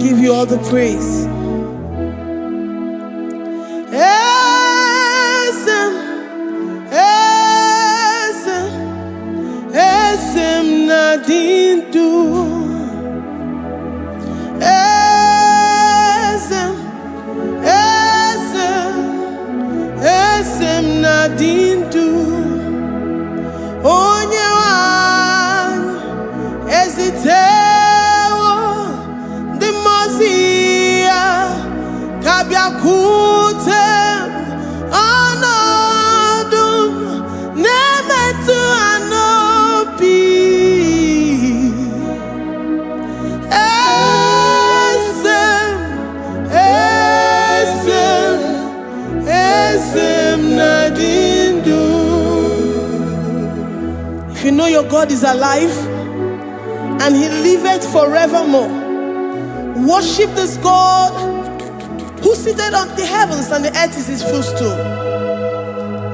give you all the praise. Esem nadindu. Esem nadindu. Onye wan ezitewo di mozia kabia kutem anodum nemetu anopi. Esem nadindu. If you know your God is alive and he liveth forevermore, worship this God who seated on the heavens and the earth is his footstool.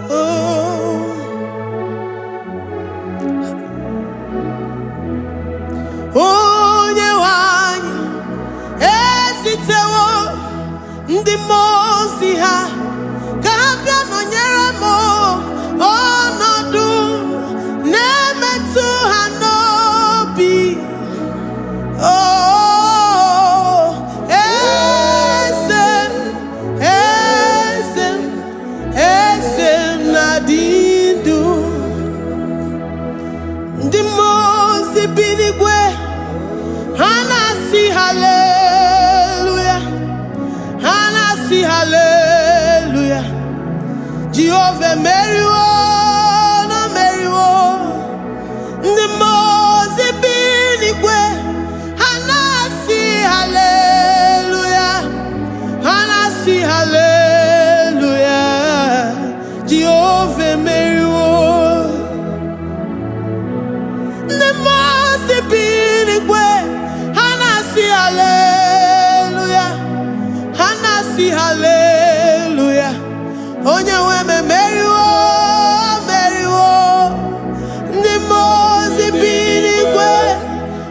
Oh, onye wanyi esitewo ndi mozi ha kabia nonyere mo onodu nemetu hanobi. Oh, esem nadindu. Ndi mozi binigwe hanasi hallelujah, hanasi hallelujah. Jehovah meriwo no meriwo. Ndi mozi binigwe hanasi hallelujah, hanasi hallelujah. Jehovah meriwo. Ndi mozi binigwe hanasi hallelujah, hanasi hallelujah. Onye weme meriwo, meriwo. Ndi mozi binigwe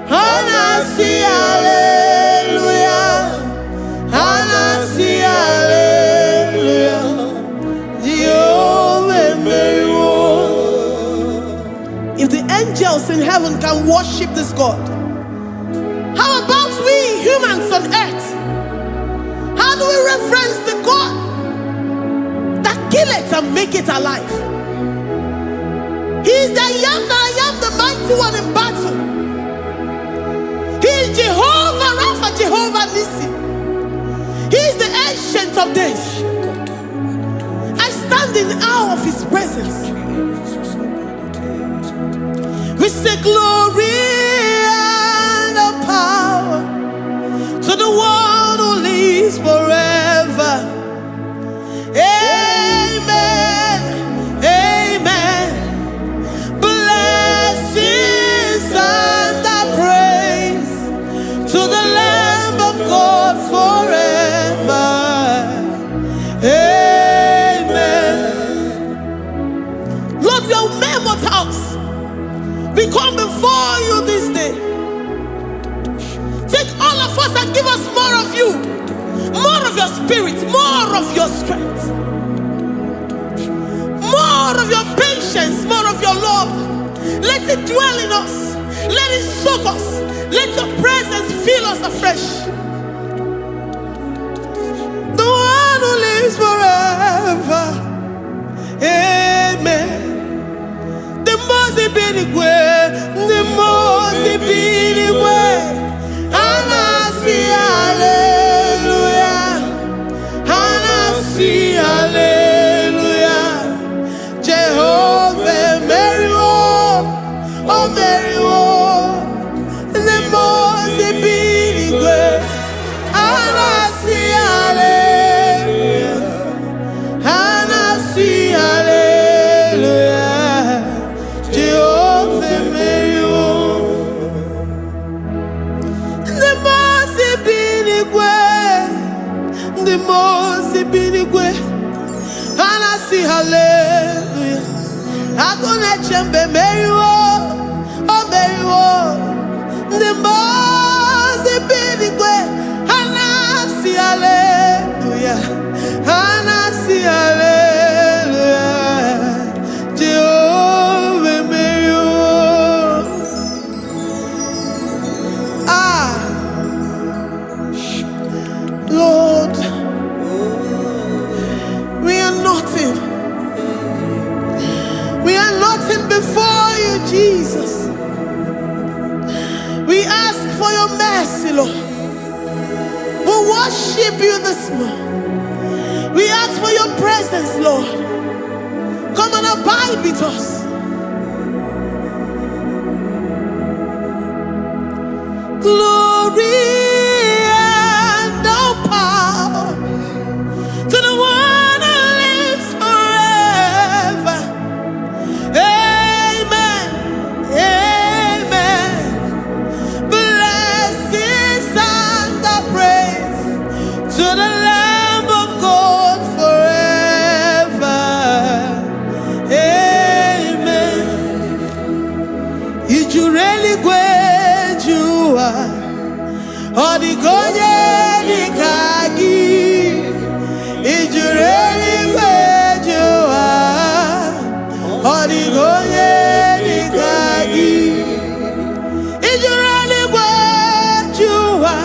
hanasi hallelujah, hanasi hallelujah. Jehovah meriwo. If the angels in heaven can worship this God, how about we humans on earth? How do we reference the God that kill it and make it alive? He is the I am, the mighty one in battle. He is Jehovah Rapha, Jehovah Nissi. He is the ancient of days. I stand in awe of his presence. We say glory and power to the one who lives forever. Amen, amen. Blessings and praise to the Lamb of God forever. Amen. Lord, we are mammoth house. We come before you this day. Take all of us and give us more of you, more of your spirit, more of your strength, more of your patience, more of your love. Let it dwell in us. Let it soak us. Let your presence fill us afresh. The one who lives forever. Amen. The most binigwe, the most binigwe. Hanasi hallelujah, hanasi hallelujah. Jehovah meriwo, oh meriwo. The most binigwe, hanasi hallelujah, hanasi hallelujah. Jehovah meriwo. The most binigwe, hanasi hallelujah. Agone chembe meriwo, oh meriwo. The most binigwe, ask for your mercy, Lord. We worship you this morning. We ask for your presence, Lord. Come and abide with us. Glory and all power to the one who lives forever. Amen. Amen. Blessings and the praise to the Lamb of God forever. Amen. Did you really go? Odigonye dikagi, ijureli wejoa. Odigonye dikagi, ijureli wejoa.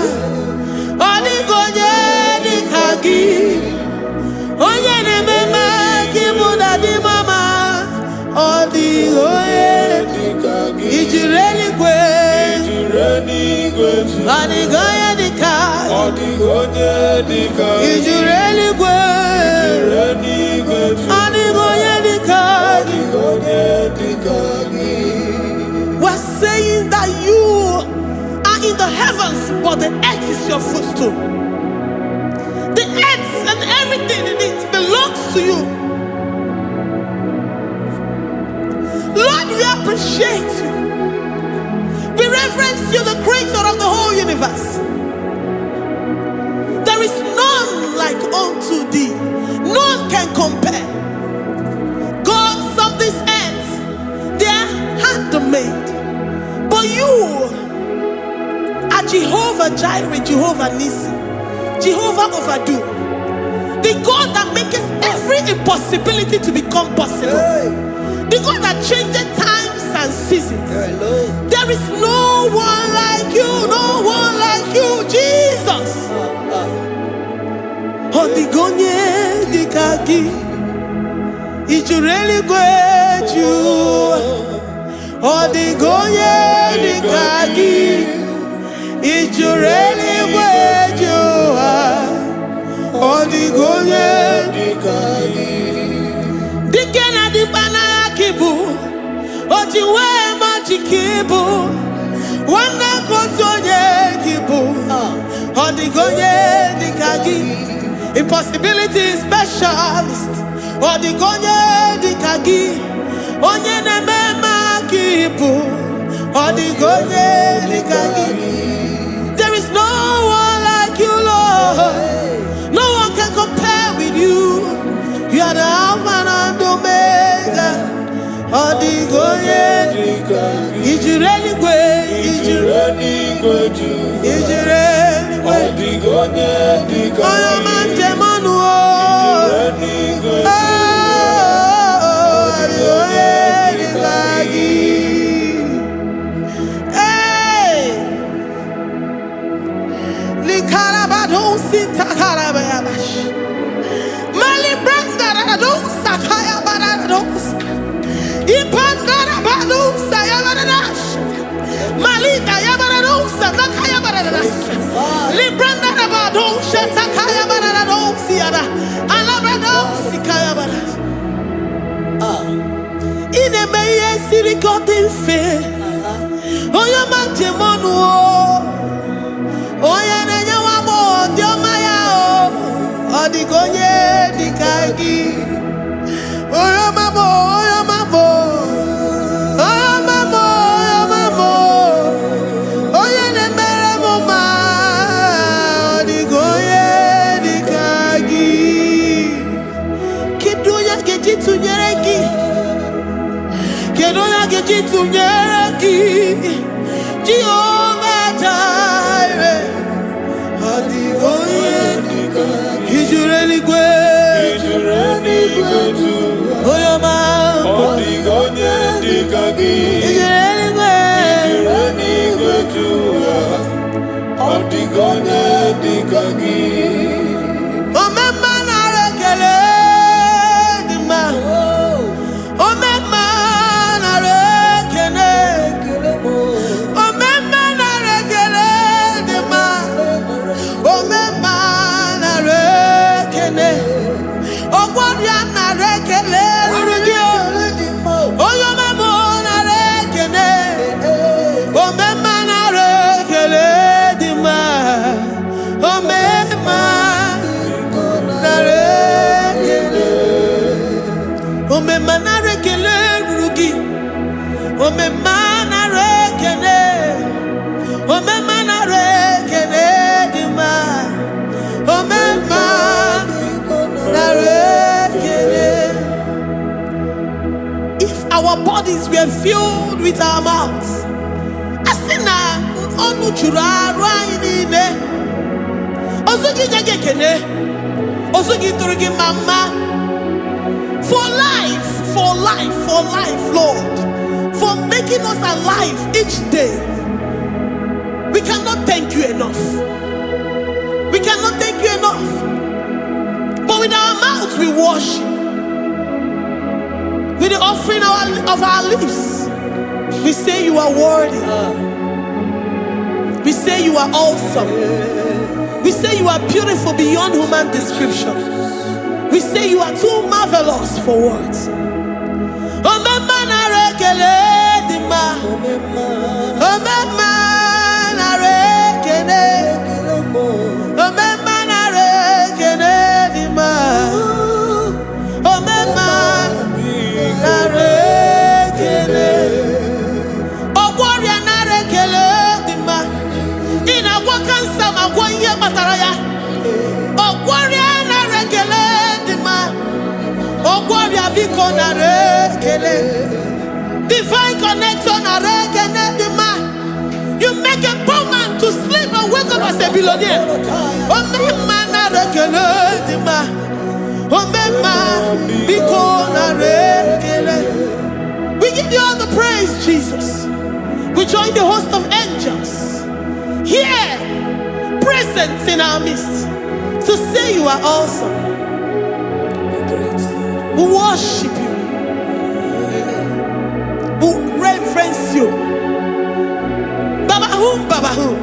Odigonye dikagi, onye nemema kimuda di mama. Odigonye dikagi, ijureli wejoa. Odigonye dikagi, odigonye dikagi, ijureli wejoa. Odigonye dikagi. We're saying that you are in the heavens, but the earth is your footstool. The earth and everything in it belongs to you. Lord, we appreciate you. We reverence you, the creator of the whole universe. There is none like unto thee. None can compare. Gods of this earth, they are handmade. But you are Jehovah Jireh, Jehovah Nissi, Jehovah Overdo. The God that makes every impossibility to become possible. The God that changes times and seasons. There is no one like you, no one like you, Jesus. Odigonye dikagi, ijureli wejoa. Odigonye dikagi, ijureli wejoa. Odigonye dikagi. Dikena dibana kibu, ojiwe majikibu. Wana kotonye kibu, odigonye dikagi. Impossibility specialist, odigonye dikagi. Onye nemema kibu, odigonye dikagi. There is no one like you, Lord. No one can compare with you. You are the Alpha and Omega. Odigonye dikagi. Ijureli ijureli odigonye dikagi. Oyo manje manu o. Odigonye dikagi. Hey, likarabado sitakarabayabash. Mali branga radosa kaya baradosa. Ipangara badosa yabaradosa. Malika yabaradosa nakaya baradosa. Libranda rabadosa takaya baradosa yada. Alabradosa kaya baradosa. Ine meye siri godin fe. Oyo manje monu o. Oya nenya wamo dioma ya o. Odigonye dikagi. Oyo mamo, oyo mamo. Oyo mamo, oyo mamo. Oya nemere moma. Odigonye dikagi. Kidunya gejitu nyereki. Kidunya gejitu nyereki. Jehovah Jireh. Odigonye dikagi. Ijureli wejoa. Oyo mamo. Odigonye dikagi. Ijureli wejoa. Odigonye dikagi. Omema na rekele dima. Omema na rekele. bodies were filled with our mouths. Asina onu chura rainine. Osugi jagekene. Osugi turigi mama. For life, Lord. For making us alive each day. We cannot thank you enough. We cannot thank you enough. But with our mouths we worship. With the offering of our lips, we say you are worthy. We say you are awesome. We say you are beautiful beyond human description. We say you are too marvelous for words. Divine connection. You make a poor man to sleep and wake up as a billionaire. We give you all the praise, Jesus. We join the host of angels here, present in our midst, to say you are awesome. We worship you. We reverence you. Babahum.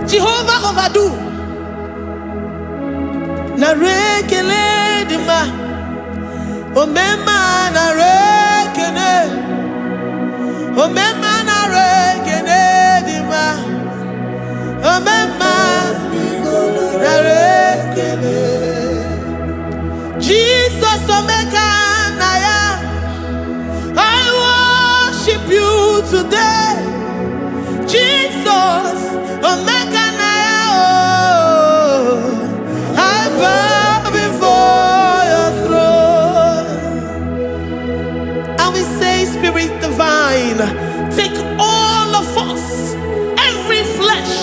Jehovah overdo. Narekele dima. Omema narekene. Omema narekene dima. Omema narekene. Jesus Omega Naya, I worship you today. Jesus Omega Naya, oh, I bow before your throne. And we say, Spirit Divine, take all of us, every flesh,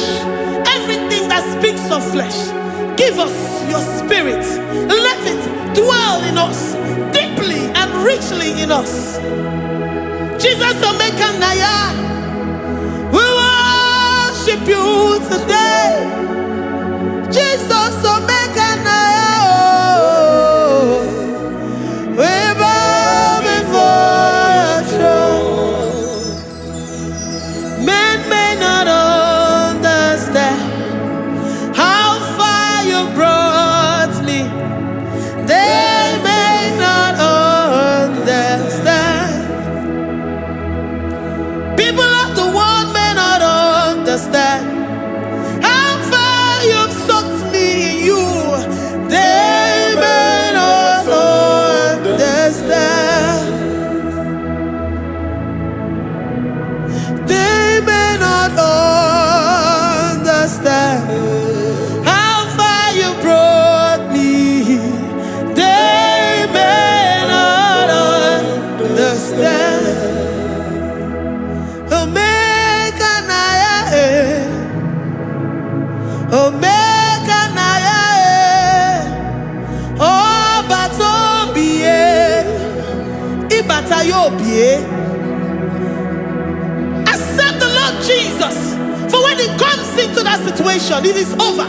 everything that speaks of flesh. Give us your spirit. Let it dwell in us, deeply and richly in us. Jesus Omega Naya, we worship you today. Jesus Omega Naya, oh, we bow before your throne. Men may not understand how far you brought me. They may not understand. People of the world may not understand how far you've sucked me in you. They may not understand. They may not understand how far you brought me. They may not understand. Omega Naya, Omega Naya, oh Batobie, Ibatayobie. Accept the Lord Jesus, for when He comes into that situation, it is over.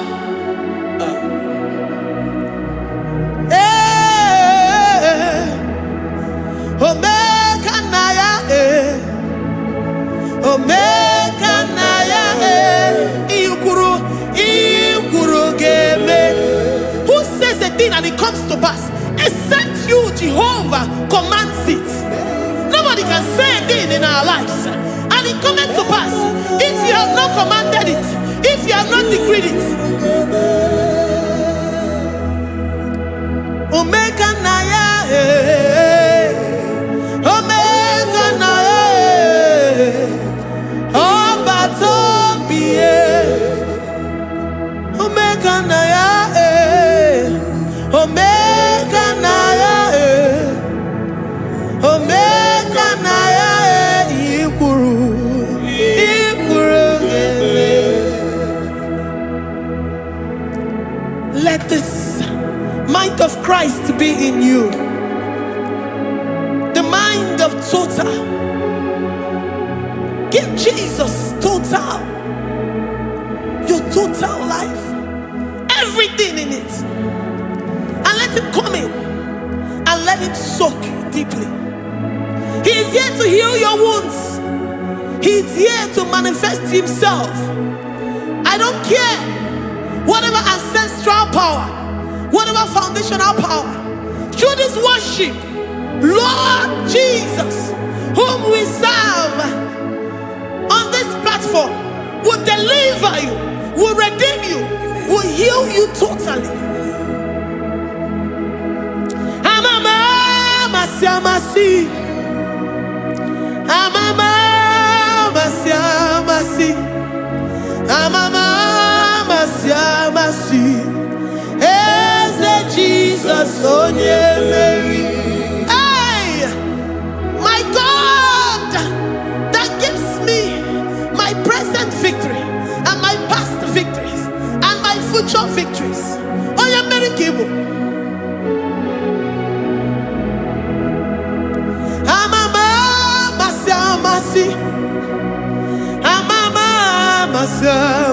Omega Naya, Omega Naya, Ikuru Game. Who says a thing and it comes to pass? Except you, Jehovah, commands it. Nobody can say a thing in our lives and it comes to pass if you have not commanded it, if you have not decreed it. Omega Naya, Omega Naya, oh Batobie, Omega Naya, Omega Naya, Omega Naya. Christ be in you. The mind of total. Give Jesus total. Your total life. Everything in it. And let him come in. And let him soak deeply. He is here to heal your wounds. He is here to manifest himself. I don't care. Whatever ancestral power, whatever foundational power, through this worship, Lord Jesus, whom we serve on this platform, will deliver you, will redeem you, will heal you totally. Jesus, oh yeah, Mary. Hey, my God, that gives me my present victory and my past victories and my future victories. Oh yeah, Mary Igbo. Amama masi, amama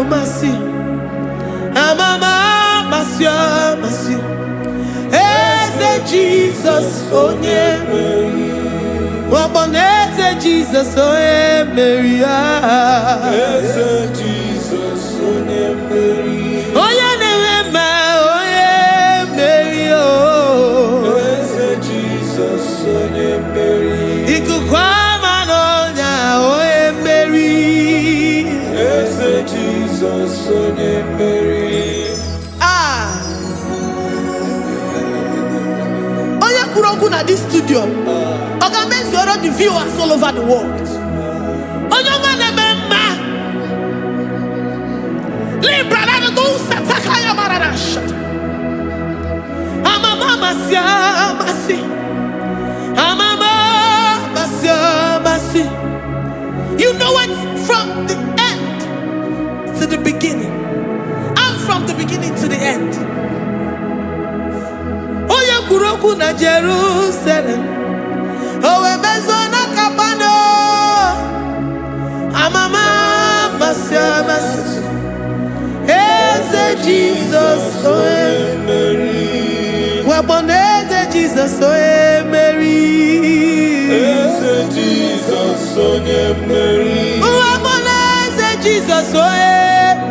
masi, amama masi. Jesus, oh yeah, Mary. Waboneze Jesus, oh yeah, Mary. Jesus, oh yeah, Mary. Oh yeah, Mary. Oh, Jesus, oh yeah, Mary. Ikukwama no nya, oh yeah, Mary. Jesus, oh yeah, Mary. At this studio, organize the viewers all over the world. You know it from the end to the beginning, and from the beginning to the end. Kuroku na Jerusalem, oh ebezona kapano, amama masiamas, eze Jesus, oh Mary, waboneze Jesus, oh Mary, eze Jesus, oh Mary, waboneze Jesus, oh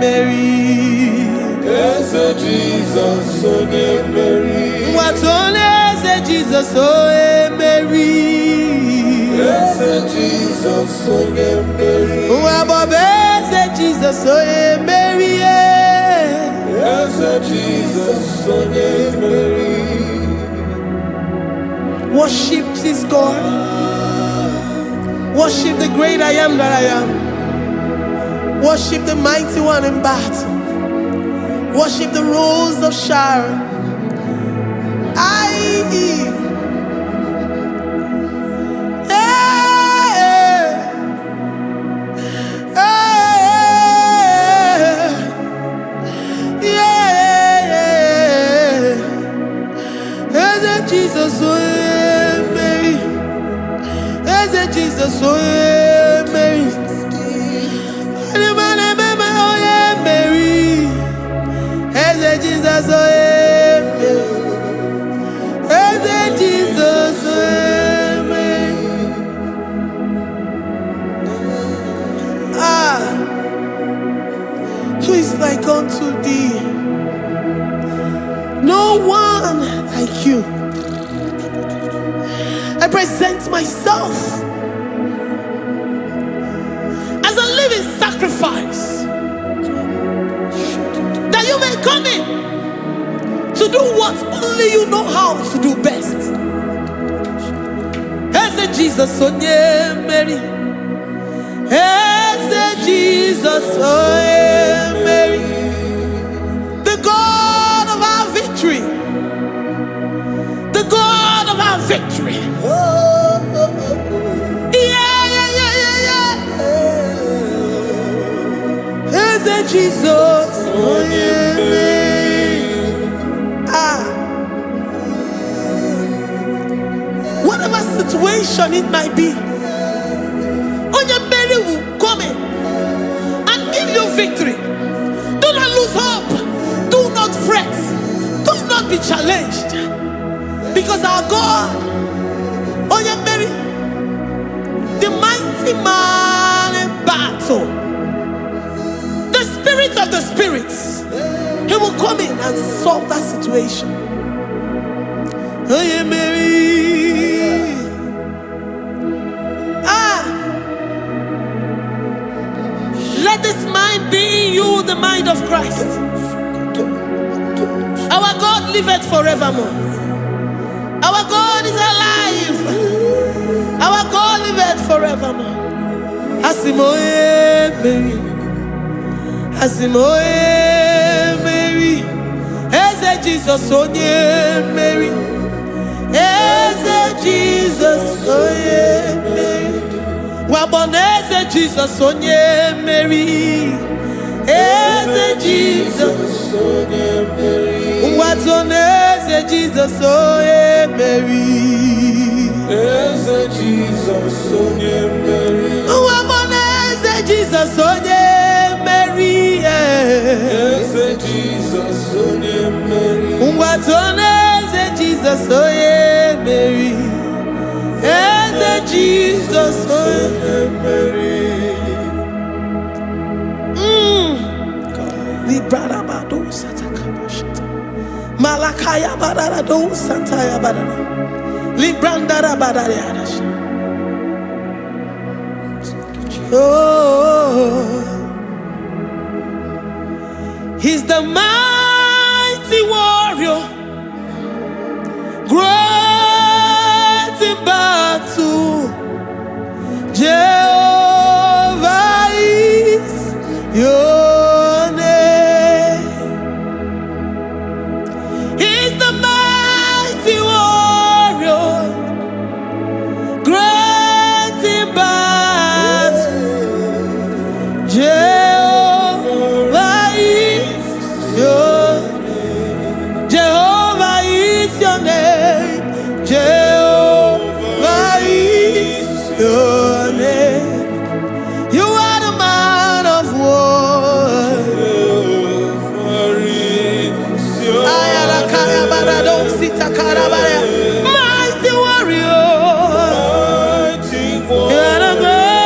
Mary, eze Jesus, oh Mary. What on is Jesus, oh Mary? Yes, Jesus, oh Mary. What is Jesus, oh Mary? Yes, Jesus, oh Mary. Worship this God. Worship the great I am that I am. Worship the mighty one in battle. Worship the rose of Sharon. Jesus, oh Mary, as Jesus, oh Mary, oh Mary, as Jesus, oh Jesus, who is like unto thee? No one like you. I present myself as a living sacrifice, that you may come in to do what only you know how to do best. As Jesus, oh yeah, Mary. As Jesus, oh yeah, Mary. The God of our victory. The God of our victory. As Jesus, oh yeah, Mary. situation it might be, Onyemere will come in and give you victory. Do not lose hope. Do not fret. Do not be challenged. Because our God, Onyemere, the mighty man in battle, the spirit of the spirits, he will come in and solve that situation. Onyemere. Let this mind be in you, the mind of Christ. Our God liveth forevermore. Our God is alive. Our God liveth forevermore. Asimoye Mary. Asimoye Mary. Eze Jesus onye Mary. Eze Jesus onye Mary. Waboneze Jesus onye Mary. Eze Jesus onye Mary. Watoneze Jesus onye Mary. Eze Jesus onye Mary. Waboneze Jesus onye Mary. Eze Jesus onye Mary. Watoneze Jesus onye Mary. Eze Jesus onye Mary. Malakaya badara do santaya badara. Librandara badara. Oh, he's the mighty warrior, great in battle. Jehovah is your name. He's the mighty warrior, great in battle. Jehovah is your name. Jehovah is your name. Jehovah is your name. You are the man of war. Mighty warrior. You are the great.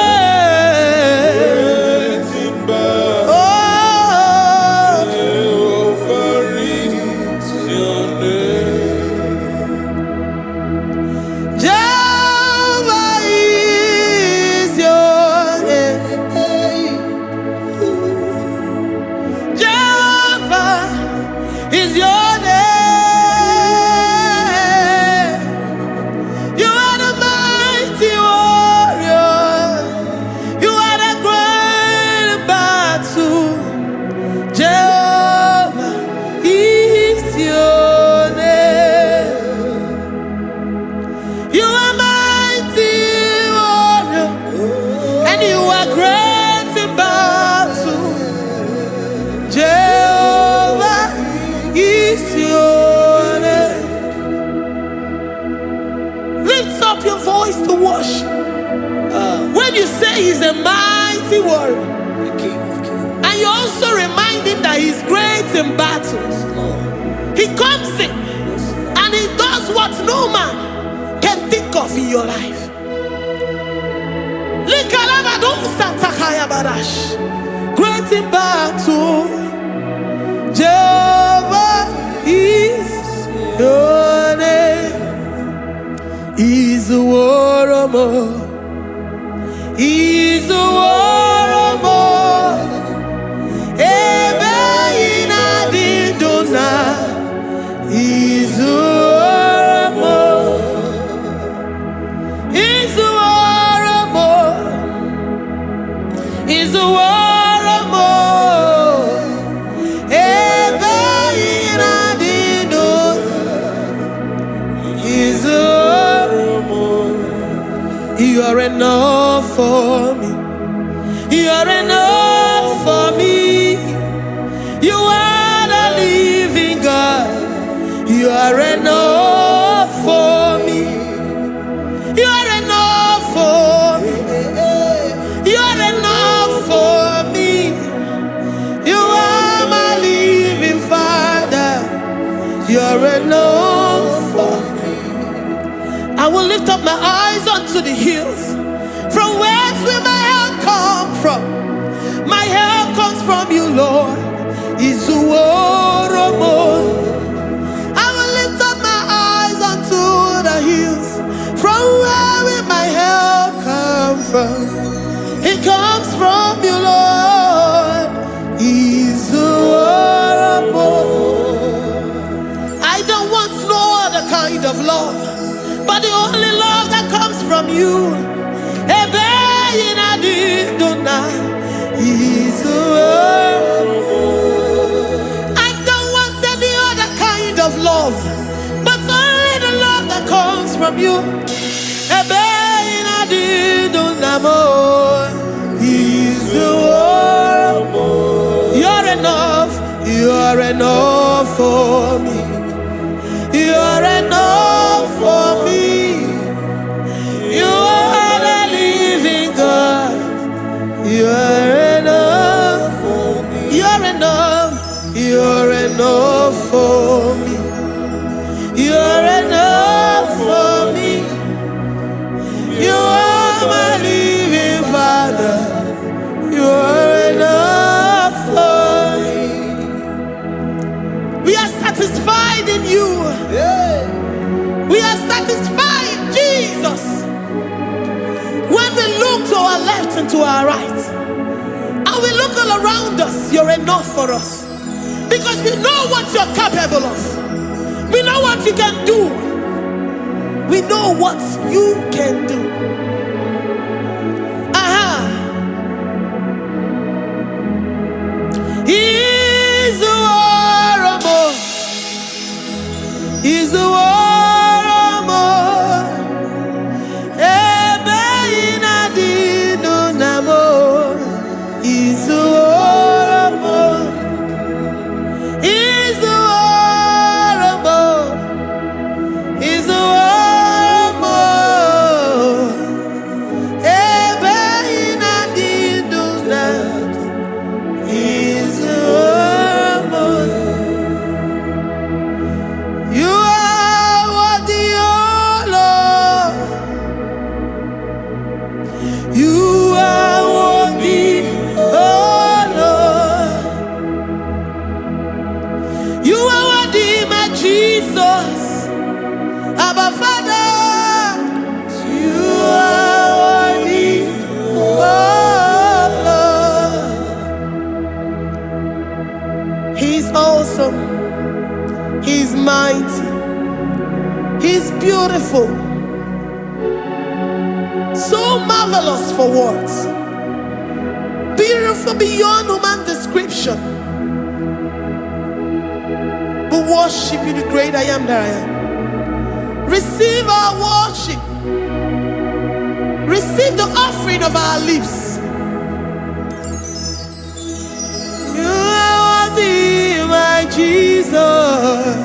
Oh, Jehovah is your name. Jehovah is your name. Jehovah is your name. You are the mighty warrior. You are the great battle. Jehovah is your name. You are mighty warrior, and you are great in battle. Jehovah is your name. Lift up your voice to worship. When you say he's a mighty warrior, and you also remind him that he's great in battles, he comes in and he does what no man can think of in your life. Great in battle, Jehovah is your name. He's a warrior. He's a warrior. Ebe ina didona. He's a warrior. He's a warrior. He's a warrior. Ebe ina didona. He's a warrior. You are enough for me. You are enough for me. You are the living God. You are enough for me. You are enough for me. I will lift up my eyes unto the hills. From whence will my help come from? My help comes from you, Lord. Izuoromo. I will lift up my eyes unto the hills. From where will my help come from? It comes from you, Lord. Izuoromo. I don't want no other kind of love, but the only love that comes from you. I don't want any other kind of love, but only the love that comes from you. You're enough, you're enough for me. You're enough for me. You are the living God. You're enough for me. You're enough. You're enough for me. You're enough for me. You are my living Father. You're enough for me. We are satisfied in you. We are satisfied, Jesus. When we look to our left and to our right, and we look all around us, you're enough for us. Because we know what you're capable of. We know what you can do. We know what you can do. He's the war. He's the war. He's mighty. He's beautiful. So marvelous for words. Beautiful beyond human description. We worship you, the great I am that I am. Receive our worship. Receive the offering of our lips. You are worthy, my Jesus.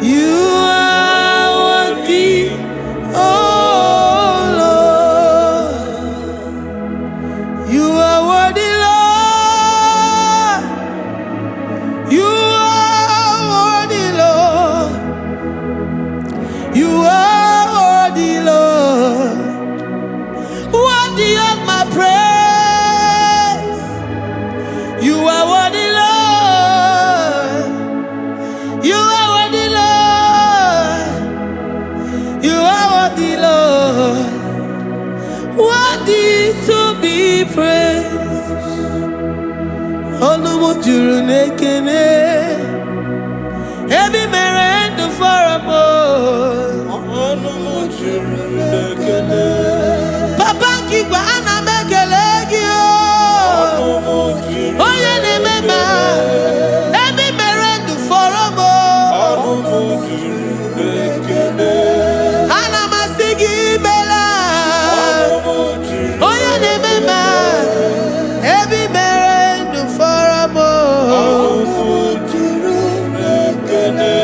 You are worthy, oh Lord. You are worthy, Lord. You are worthy, Lord. You are worthy, Lord. Worthy of my praise. You are worthy, Lord. You are worthy, Lord. You are worthy, Lord. Worthy to be praised. Onumu juru nekene. Every merend for a boy. Onumu juru nekene. Papa kigwa ana mekelegio. Onumu juru. Oye ne mema. Every merend for a boy. Onumu juru nekene. Ana masigi bela. Onumu juru. Oye ne mema. Every merend for a boy. Onumu juru nekene.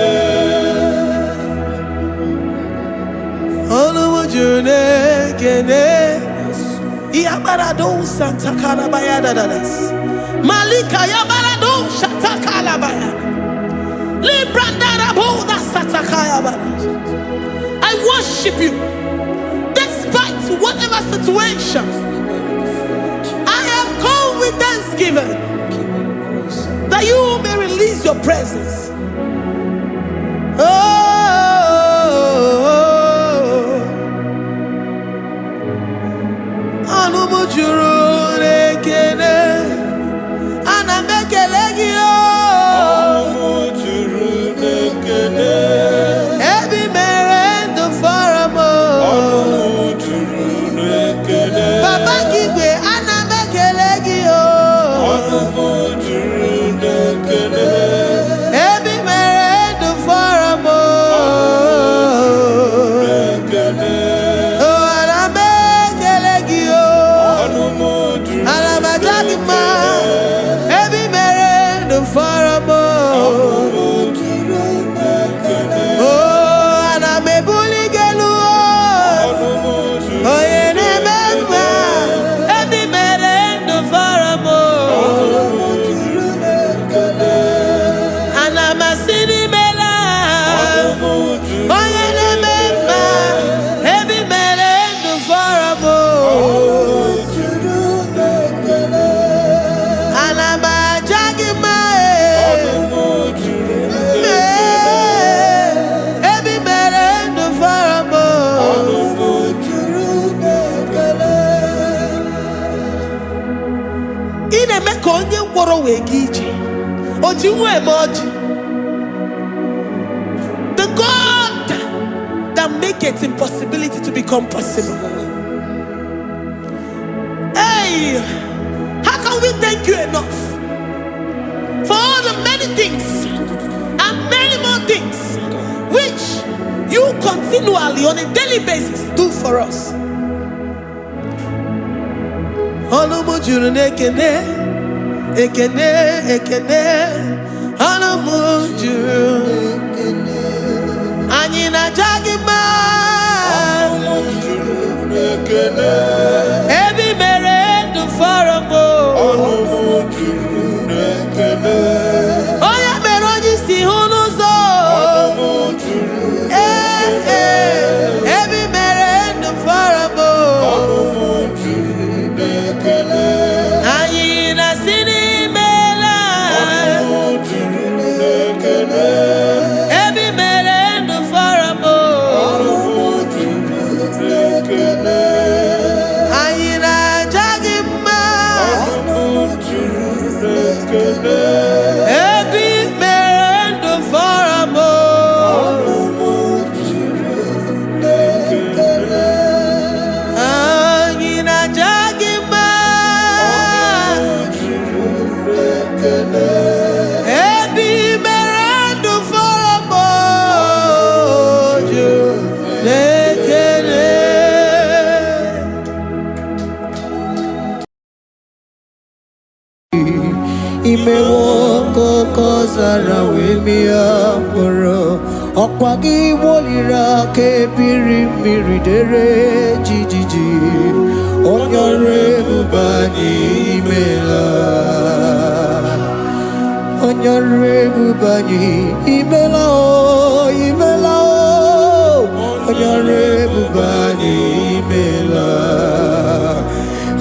Onumu juru nekene. Yabarado Santa Calabayadadas. Malika Yabarado Shata Calabaya. I worship you despite whatever situation. I have come with thanksgiving that you may release your presence. The God that makes impossibility to become possible. Hey, how can we thank you enough for all the many things and many more things which you continually on a daily basis do for us? Ekene, ekene, anamujuru. Anyina jagima. Ebi mere du faramo. Oya meroji si hunuzo. Ebi mere du faramo. Anyina sini. Imewoko kozara wemia moro Okwagi wolira ke biri miridere jijiji Onyore bubani imela Onyore bubani imela o imela o Onyore bubani imela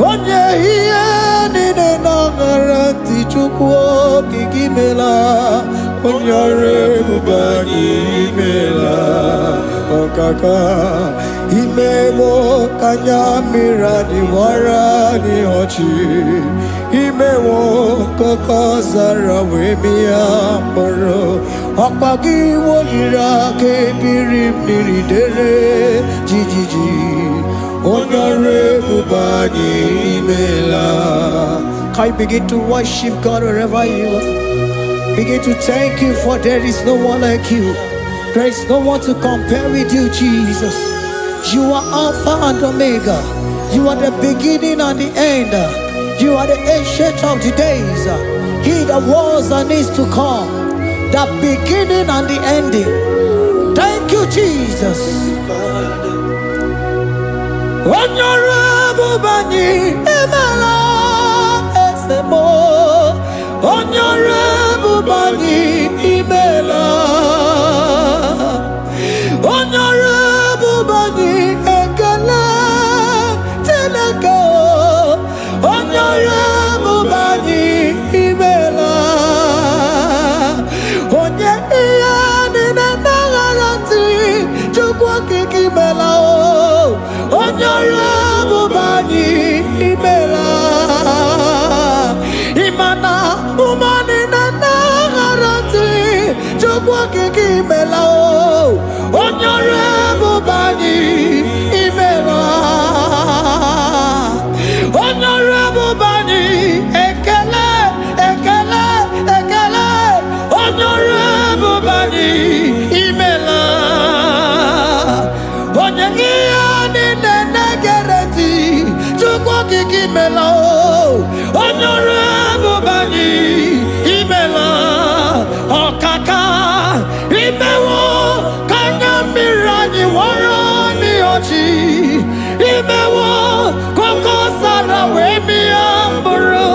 Onye hiye nine nangaranti chukwo kikimela Onyore bubani imela Okaka Imemo kanyamira ni wara ni hochi Imewo koko zara wemia moro Okpagi wolira ke biri miridere jijiji Onyore bubani imela. Can you begin to worship God wherever you are? Begin to thank Him, for there is no one like you. There is no one to compare with you, Jesus. You are Alpha and Omega. You are the beginning and the end. You are the ancient of the days. He that was and is to come. The beginning and the ending. Thank you, Jesus. Honorable Bani Emala Esemo. Honorable Bani Emela. kiki imela onyore bubani imela onyore bubani ekele ekele ekele onyore bubani imela onye ihe niile na-egereti chukwu kiki imela onyore bubani imela ọkaka imewo kanya mmiri anyị wọrọ n'ọchị imewo koko sara wee mịa mkpụrụ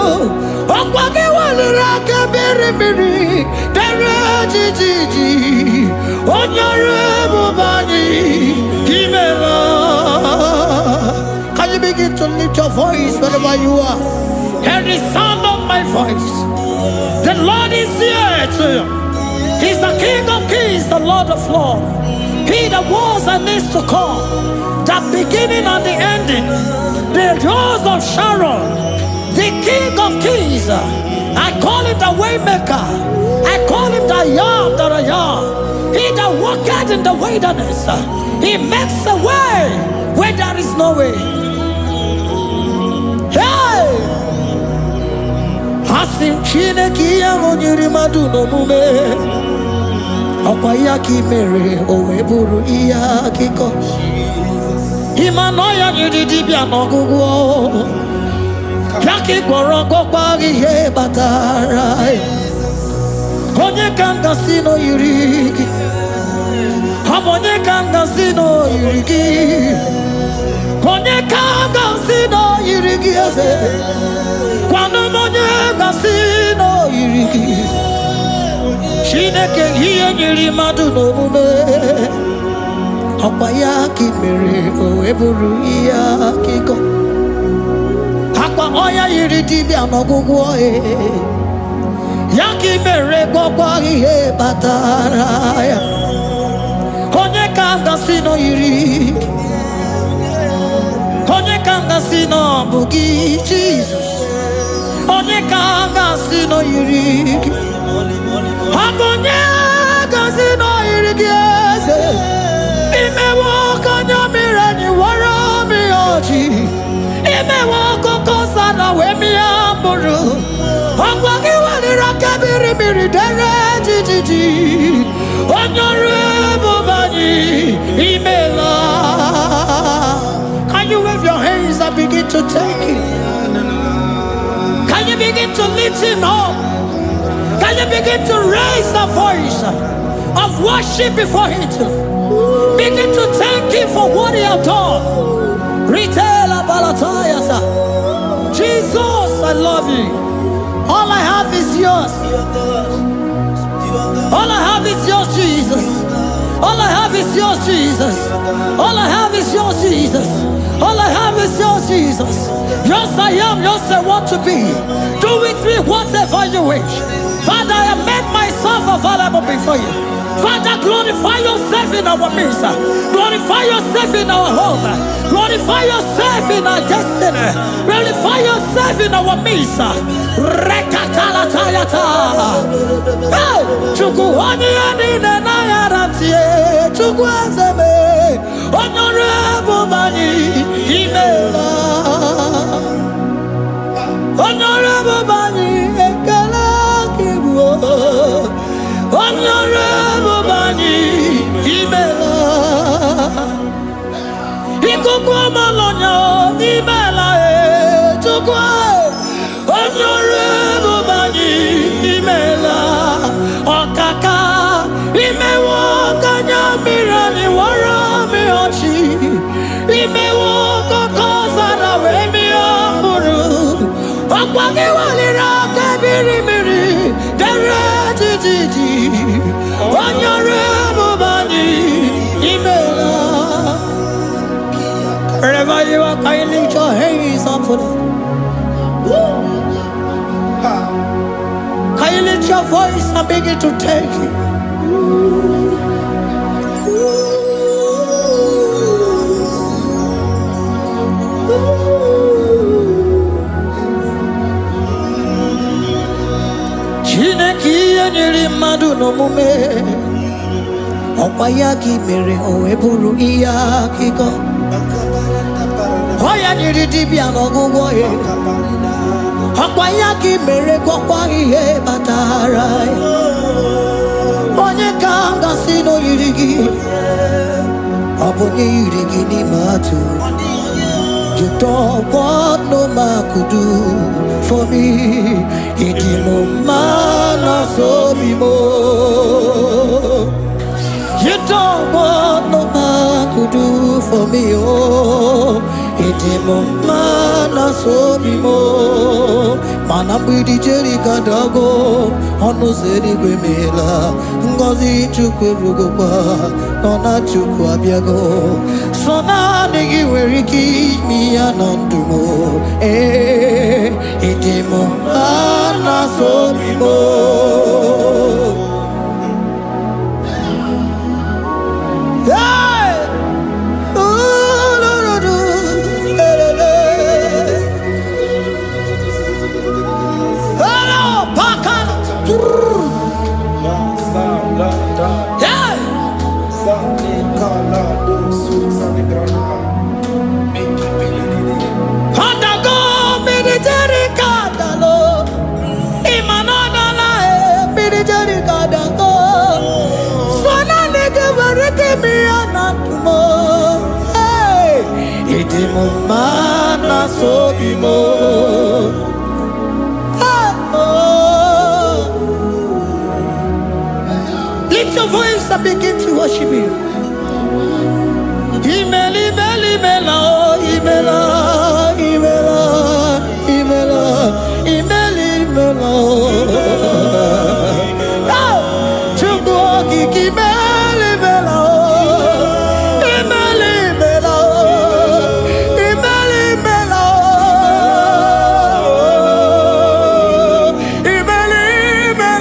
ọkwa gị waliri aka mmiri mmiri dere jijiji onye ọrụ ebube anyị imela. Can you begin to lift your voice wherever you are? Hear the sound of my voice. The Lord is here to you. He's the King of Kings, the Lord of Lords. He that was and is to come, the beginning and the ending, the rose of Sharon, the King of Kings. I call him the Waymaker. I call him the Yam that I am. He that walketh in the wilderness, he makes a way where there is no way. Hey! Asim Chineke ya onyere madu no mume ọkwa ya ka imere o wee bụrụ ihe akụkọ ịma na ya nyere dibịa n'ọgwụgwọ ya ka ị gwọrọ ọgwọkwa ihe batara onye ka m gasị n'oyiri gị ọ bụ onye ka m gasị n'oyiri gị onye ka m gasị n'oyiri gị eze kwanu monye gasino yirigi Chineke ihe nyiri madu no mume ọkwa ya ka mere o eburu ihe akụkọ akwa ọya yiri dibịa n'ọgwụgwọ ya ka mere gwọkwa ihe batara ya onye ka gasino yiri onye ka gasino bụ gị Jesus onye ka gasị n'oyiri gị onye gasị n'oyiri gị eze imewe ọkanya mmiri anyị wara mmiri ọchị imewe ọkụkọ sara wee mịa mkpụrụ ọgwa gị waliri aka mmiri mmiri dere jijiji onye ọrụ ebube anyị imela. Can you wave your hands and begin to take it? Can you begin to lift him up? Can you begin to raise the voice of worship before him? Begin to thank him for what he has done. Retailer Balatayasa. Jesus, I love you. All I have is yours. All I have is yours, Jesus. All I have is yours, Jesus. All I have is yours, Jesus. All I have is yours, Jesus. Yours I am, yours I want to be. Do with me whatever you wish. Father, I have made myself available before you. Father, glorify yourself in our midst. Glorify yourself in our home. Glorify yourself in our destiny. Glorify yourself in our midst. Rekatalatayata. Hey! Chukwani anine na yarantie. Chukwazeme. Honorable Bani Imela. Honorable Bani Ekala Kibu. Honorable Bani Imela. Ikukwa malonya Imela Chukwa. Honorable Bani Imela. Okaka Imewo Kanya Mirani Wara Miyochi Imewo Koko Sara Wemi Amburu Okwagi Walira Kabiri Miri Dere Jijiji Wanyore Bubani Imela. Wherever you are, can you lift your hands up for them? Can you lift your voice and begin to take it? Chineke nyere mmadụ n'omume Opayaki mere o eburu iya kiko. Oya nyiri dibia n'ọgwụgwọ ya. Opayaki mere gwakwa ihe batara. Onye ka m gasị n'oyiri gị. Ọ bụ onye yiri gị n'ime atụ. You don't want no man could do for me. It is no man so be more. You don't want no man could do for me. Oh, it is no man so be more. Man, I'm with the Jerry Cadago. On no city Grimela. Ngozi Chukwerugopa. Nona Chukwabiago. So now nigga where he keep me anondumo. Eh, it is no man so be more. Hey! Ooh, no, no, no. Hello, Pakan. Yeah. Handago military kadalo. Imanana military kadago. Sona nige vareke mi anatumo. Hey, idimo mana sobimo. Lift your voice and begin to worship Him. Imeli, imeli, imela, imela, imela, imela, imeli, imela. Chukwu okike imeli, imela, imeli, imela, imeli, imela, imeli, imela.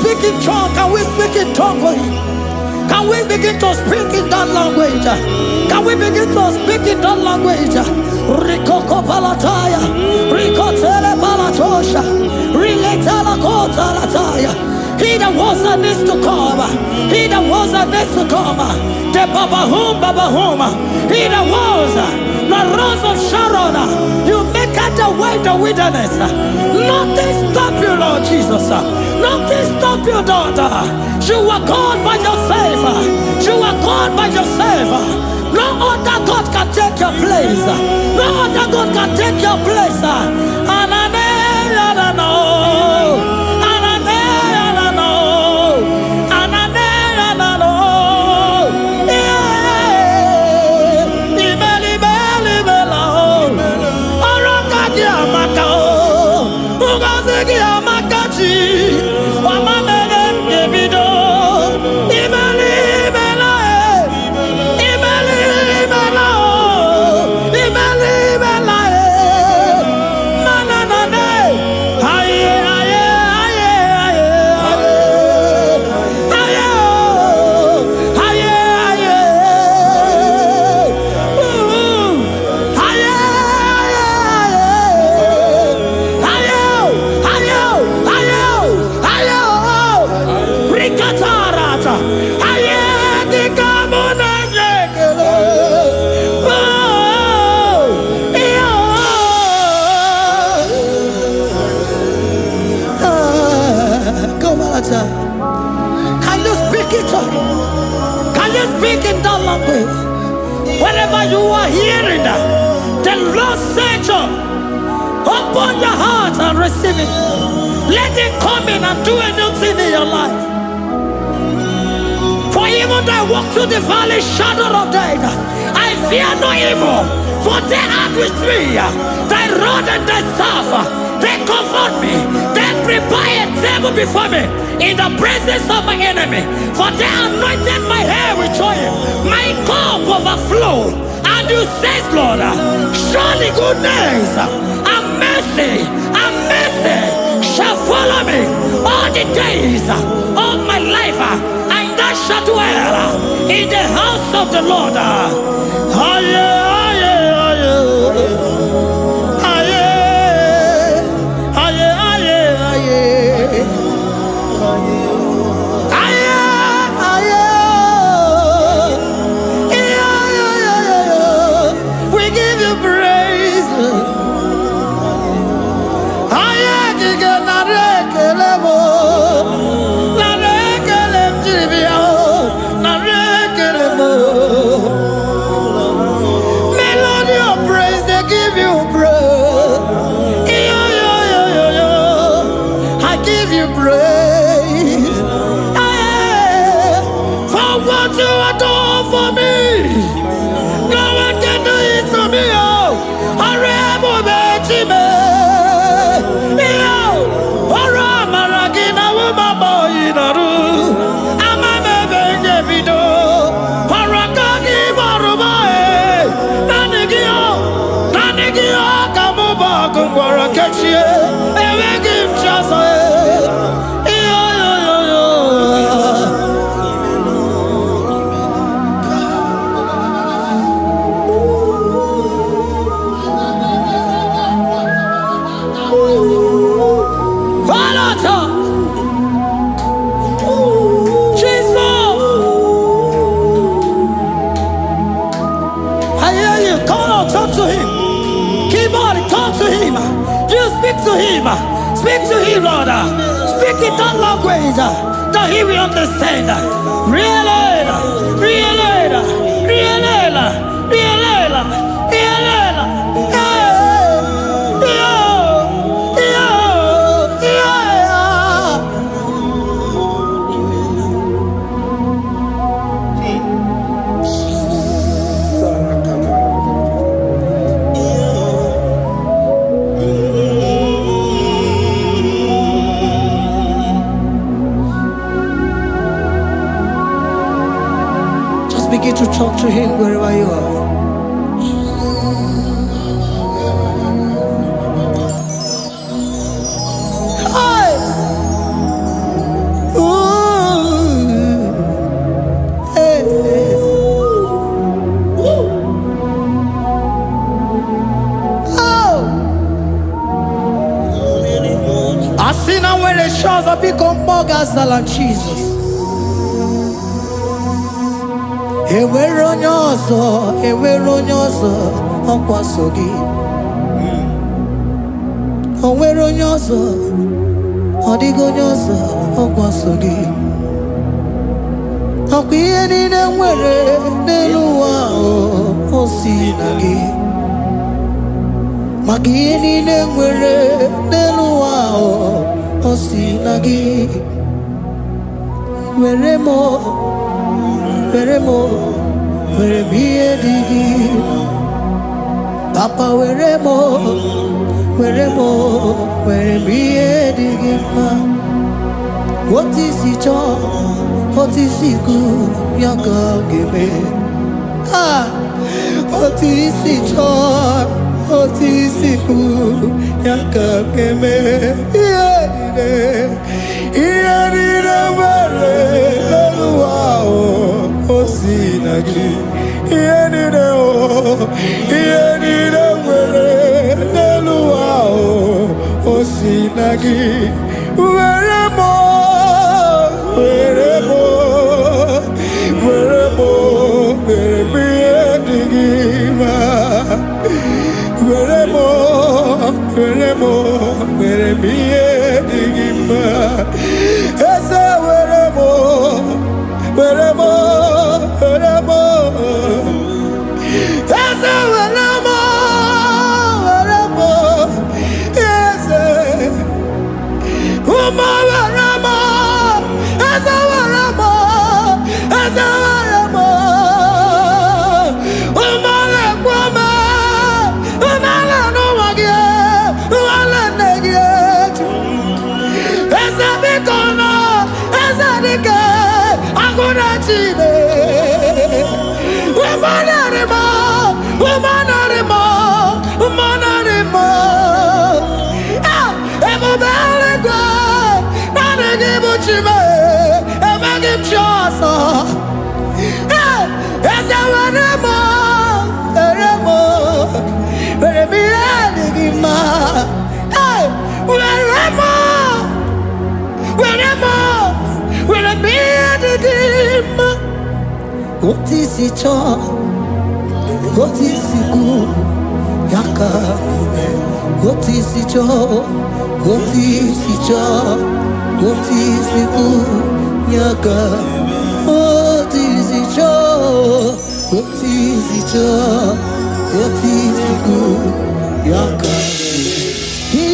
Speak in tongue. Can we speak in tongue for Him? Can we begin to speak in that language? Can we begin to speak in that language? Rikoko palataya, rikotele palatosha, riletala kota lataya. He that was and is to come. He that was and is to come. The Babahum, Babahum. He that was the rose of Sharon. You make out the way the wilderness. Nothing stop you, Lord Jesus. Nothing stop you, daughter. You are God by yourself. You are God by yourself. No other God can take your place. No other God can take your place. Anane, anano. The Lord said, open your heart and receive it. Let it come in and do a new thing in your life. For even though I walk through the valley shadow of death, I fear no evil. For they are with me. Thy rod and thy staff, they comfort me. They prepare a table before me in the presence of my enemy. For they anointed my hair with oil. My cup overflow. And you say, Lord, surely goodness and mercy shall follow me all the days of my life. And I shall dwell in the house of the Lord. We give you praise. Melody of praise, they give you praise. I give you praise. For what you have done for me, no one can do it for me. To him, speak to him, Lord. Speak in that language that he will understand. Begin to talk to him wherever you are. Hey! Ooh! Hey! Oh! I see now where the shores have become more gas than Jesus. Ewere onye ọzọ ọkwa so gị. O nwere onye ọzọ, ọ dịghị onye ọzọ ọkwa so gị. Ọkwa ihe niile nwere n'elu ụwa o si na gị. Maka ihe niile nwere n'elu ụwa o si na gị. Were m ihe dị gị. Papa were m ihe dị gị mma. Otu isi chọọ, otu isi kwu ya ka ọ ga-eme. Otu isi chọọ, otu isi kwu ya ka ọ ga-eme. Ihe niile nwere n'elu ụwa o si na gị. Ihe niile nwere n'elu ụwa o si na gị. Were m ihe dị gị mma. Were m ihe dị gị mma. Eze were m Eze were m What is it all? What is it good? Yaka. What is it all? What is it all? What is it good? Yaka. What is it all? What is it all? What is it good? Yaka. Nine,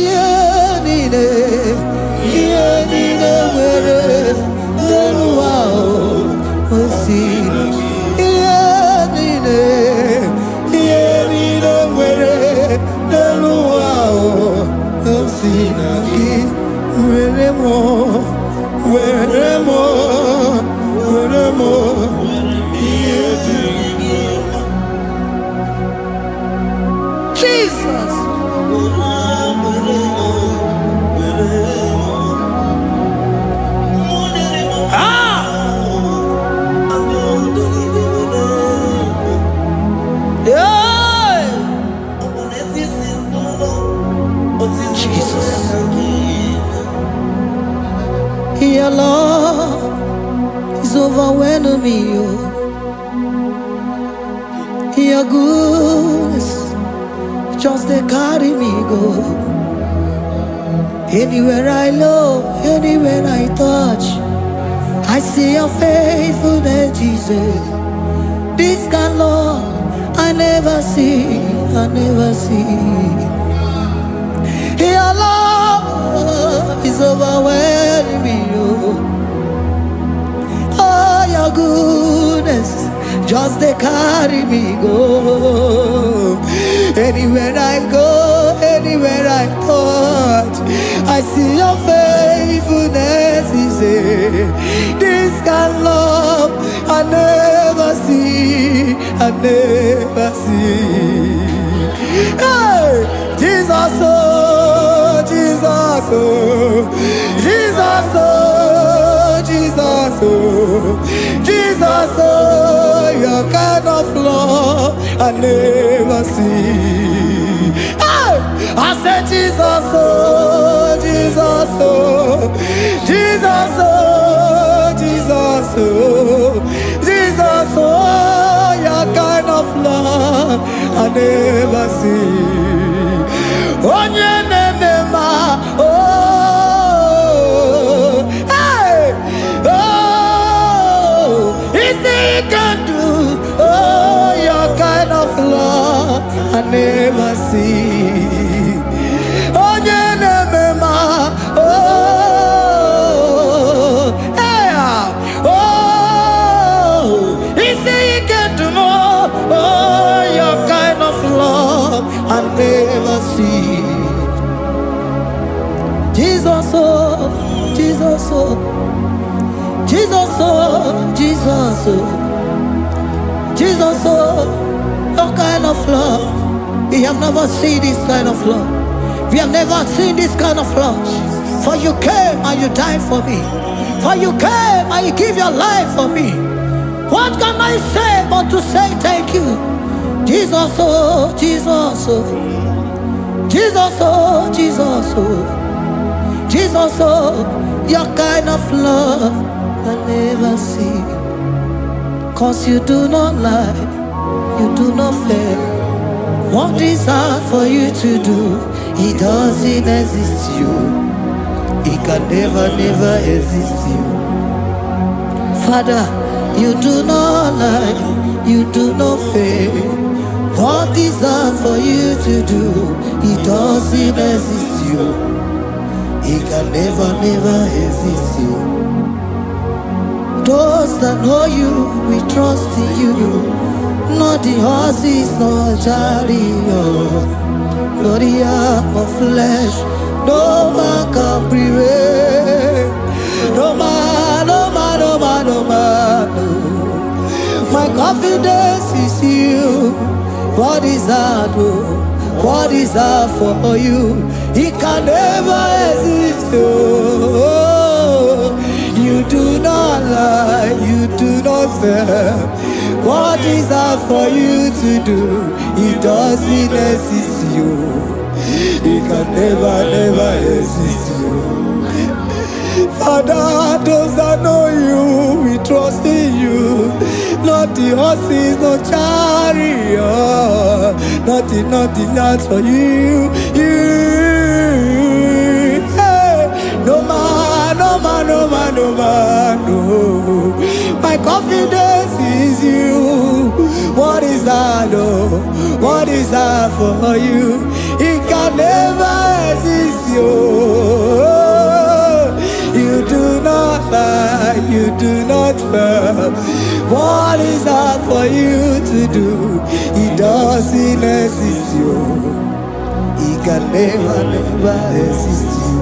where no wow, Jesus. Your love is overwhelming me. Your goodness just they carry me go. Anywhere I look, anywhere I touch, I see your faithfulness, Jesus. This kind of love I never see, I never see. Your love is overwhelming me. Oh, your goodness just they carry me go. Anywhere I go, anywhere I touch, I see your faithfulness. This kind of love I never see, I never see. Hey, Jesus, oh, Jesus, oh, Jesus, oh, Jesus, oh, Jesus, oh, your kind of love I never see. Hey, I said Jesus, oh, Jesus, oh, Jesus, oh, Jesus, oh, Jesus, oh, your kind of love I never see. Onye nenema, oh, hey, oh, easy can do, oh, your kind of love I never see. Onye nenema, oh, hey, oh, easy can do more, oh, your kind of love I never see. Jesus, oh, Jesus, oh, Jesus, oh, Jesus, oh, Jesus, oh, your kind of love. We have never seen this kind of love. We have never seen this kind of love. For you came and you died for me. For you came and you give your life for me. What can I say but to say thank you? Jesus, oh, Jesus, oh, Jesus, oh, Jesus, oh, Jesus, oh, your kind of love I never see. 'Cause you do not lie, you do not fail. What is hard for you to do, it doesn't exist you. It can never, never exist you. Father, you do not lie, you do not fail. What is hard for you to do, it doesn't exist you. It can never, never exist you. Those that know you, we trust in you. Not the horses, not chariot, not the arm of flesh. No man can prevail. No man, no man, no man, no man. No. My confidence is you. What is hard, oh? What is hard for you? It can never exist, oh. You do not lie, you do not fail. What is hard for you to do? It doesn't exist you. It can never, never exist you. Father, those that know you, we trust in you. not the horses, no chariot, nothing that's for you. Hey, no man, no. My confidence is you. What is that, oh? What is that for you? It can never exist, you. You do not lie, you do not fail. What is that for you to do? It doesn't exist, you. It can never exist, you.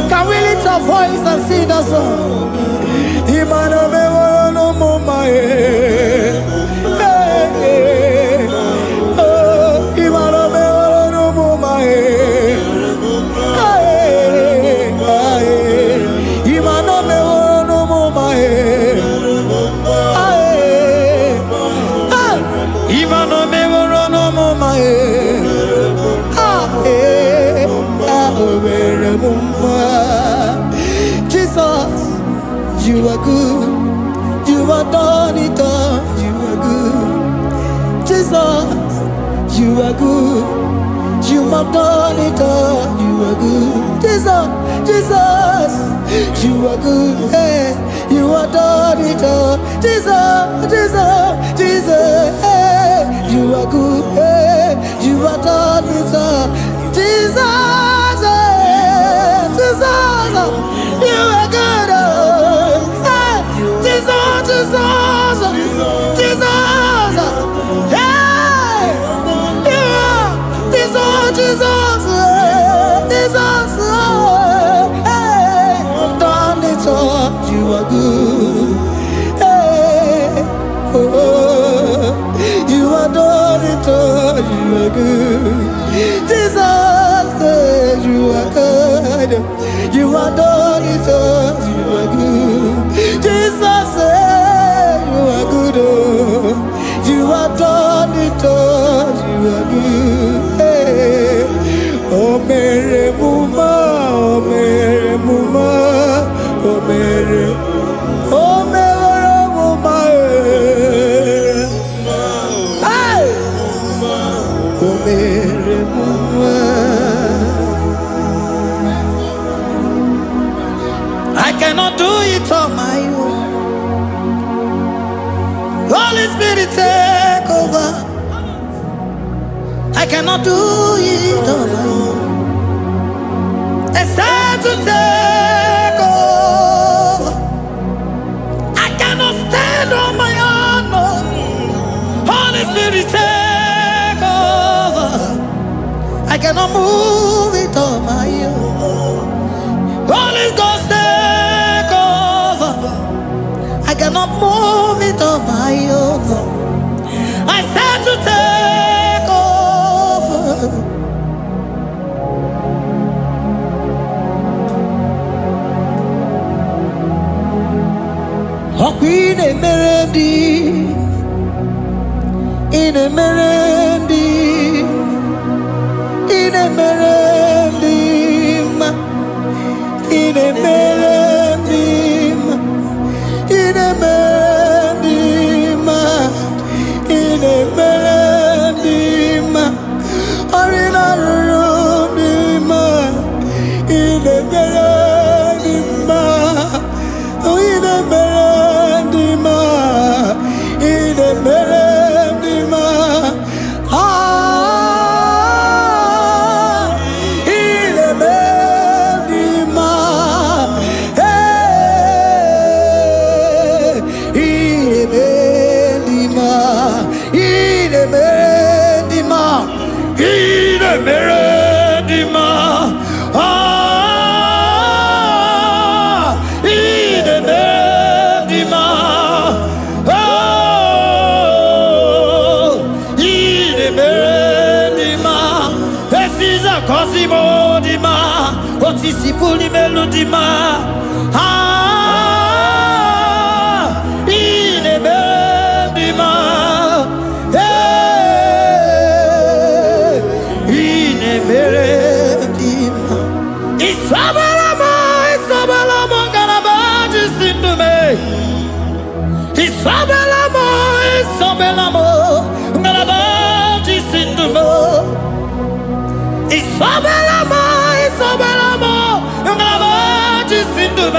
Can we lift our voice and sing that song? Jesus, you are good. You are done it all. You are good. Jesus, you are good. You have done it all. You are good. Jesus, you are good. Hey, you have done it all. Jesus, hey, you are good. Hey, you have done it all. Jesus, you are good. Hey, Jesus, hey, you are Jesus, hey, done it all. You are good. Hey, oh, you are done it all. You are good. Jesus, you are good. You are done it all. You are good. Jesus, you are good. Oh, you are done it all. You are good. Hey. Oh, Mary Muma, oh, Mary Muma, oh, Mary, oh, Mary Muma, hey, oh, Mary Muma. I cannot do it on my own. Holy Spirit, take over. I cannot do it on my own. It's time to take over. I cannot stand on my own. No. Holy Spirit, take over. I cannot move it on my own. Holy Ghost, take over. I cannot move it on my own. I said to take over. Oh, Queen Emerendi, in Emerendi, in Emerendi, in Emerendi, in Emerendi, in Emerendi, Arina Rudima, in Emerendi, in Emerendi, in Emerendi, dima, otisi puli melodima. Ine bendima, ine bendima. Isabelamo, Isabelamo, galabaji sindume. Isabelamo, Isabelamo, galabaji sindume. Isabelamo, Isabelamo, galabaji sindume.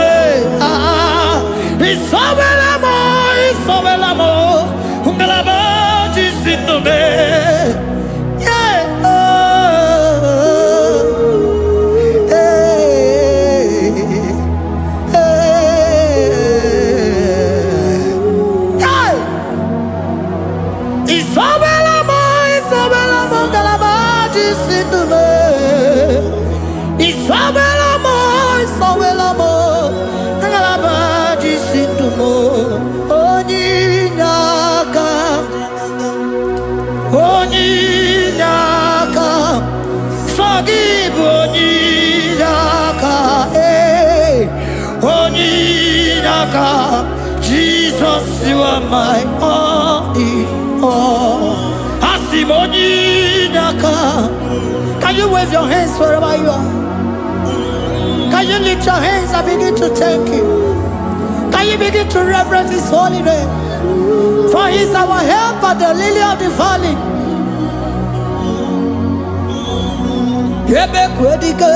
Isabelamo, Isabelamo, galabaji sindume. Isabelamo, Isabelamo, galabaji sindumo. Onyinaka, onyinaka, forgive onyinaka, onyinaka. Jesus, you are my only all. Asim onyinaka. Can you wave your hands wherever you are? Can you lift your hands and begin to thank Him? Can you begin to reverence His holy name? For He is our help at the lily of the valley. Yebe kwedike,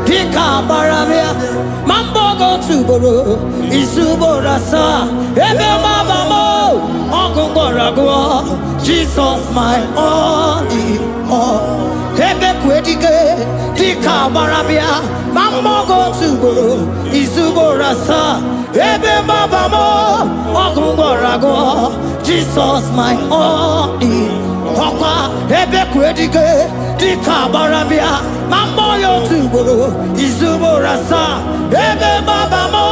dika baramia, mambo go tuboro, isubora sa, ebe mabamo, ogungoragwa, Jesus my only all. Ebe kwedike, dika baramia, mambo go tuboro, isubora sa, ebe mabamo, ogungoragwa, Jesus my only all. Ebe kwedike, dika baramia, mambo yo tuboro, isubora sa, ebe mabamo,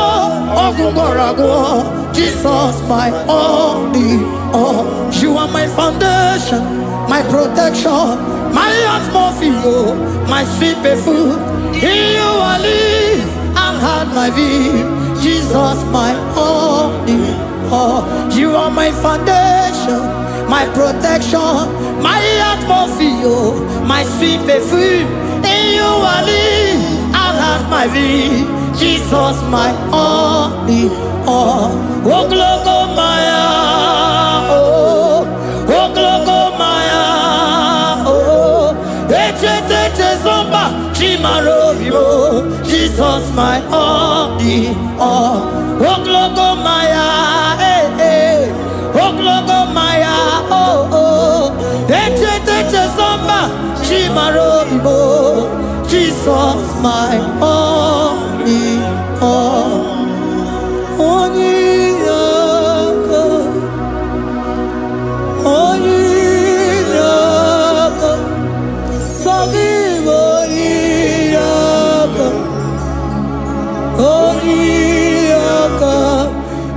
ogungoragwa, Jesus my only all. You are my foundation, my protection, my atmosphere, my sweet perfume. In you I live and had my being. Jesus my only all. You are my foundation, my protection, my atmosphere, my sweet perfume. In you I live and had my being. Jesus my only all. Oh glogo maya, oh glogo maya, oh ete zomba chimaro vivo. Jesus my only all. Oh glogo maya, oh glogo maya, oh ete zomba chimaro vivo. Jesus my only all. Onyinaka, onyinaka, forgive onyinaka, onyinaka.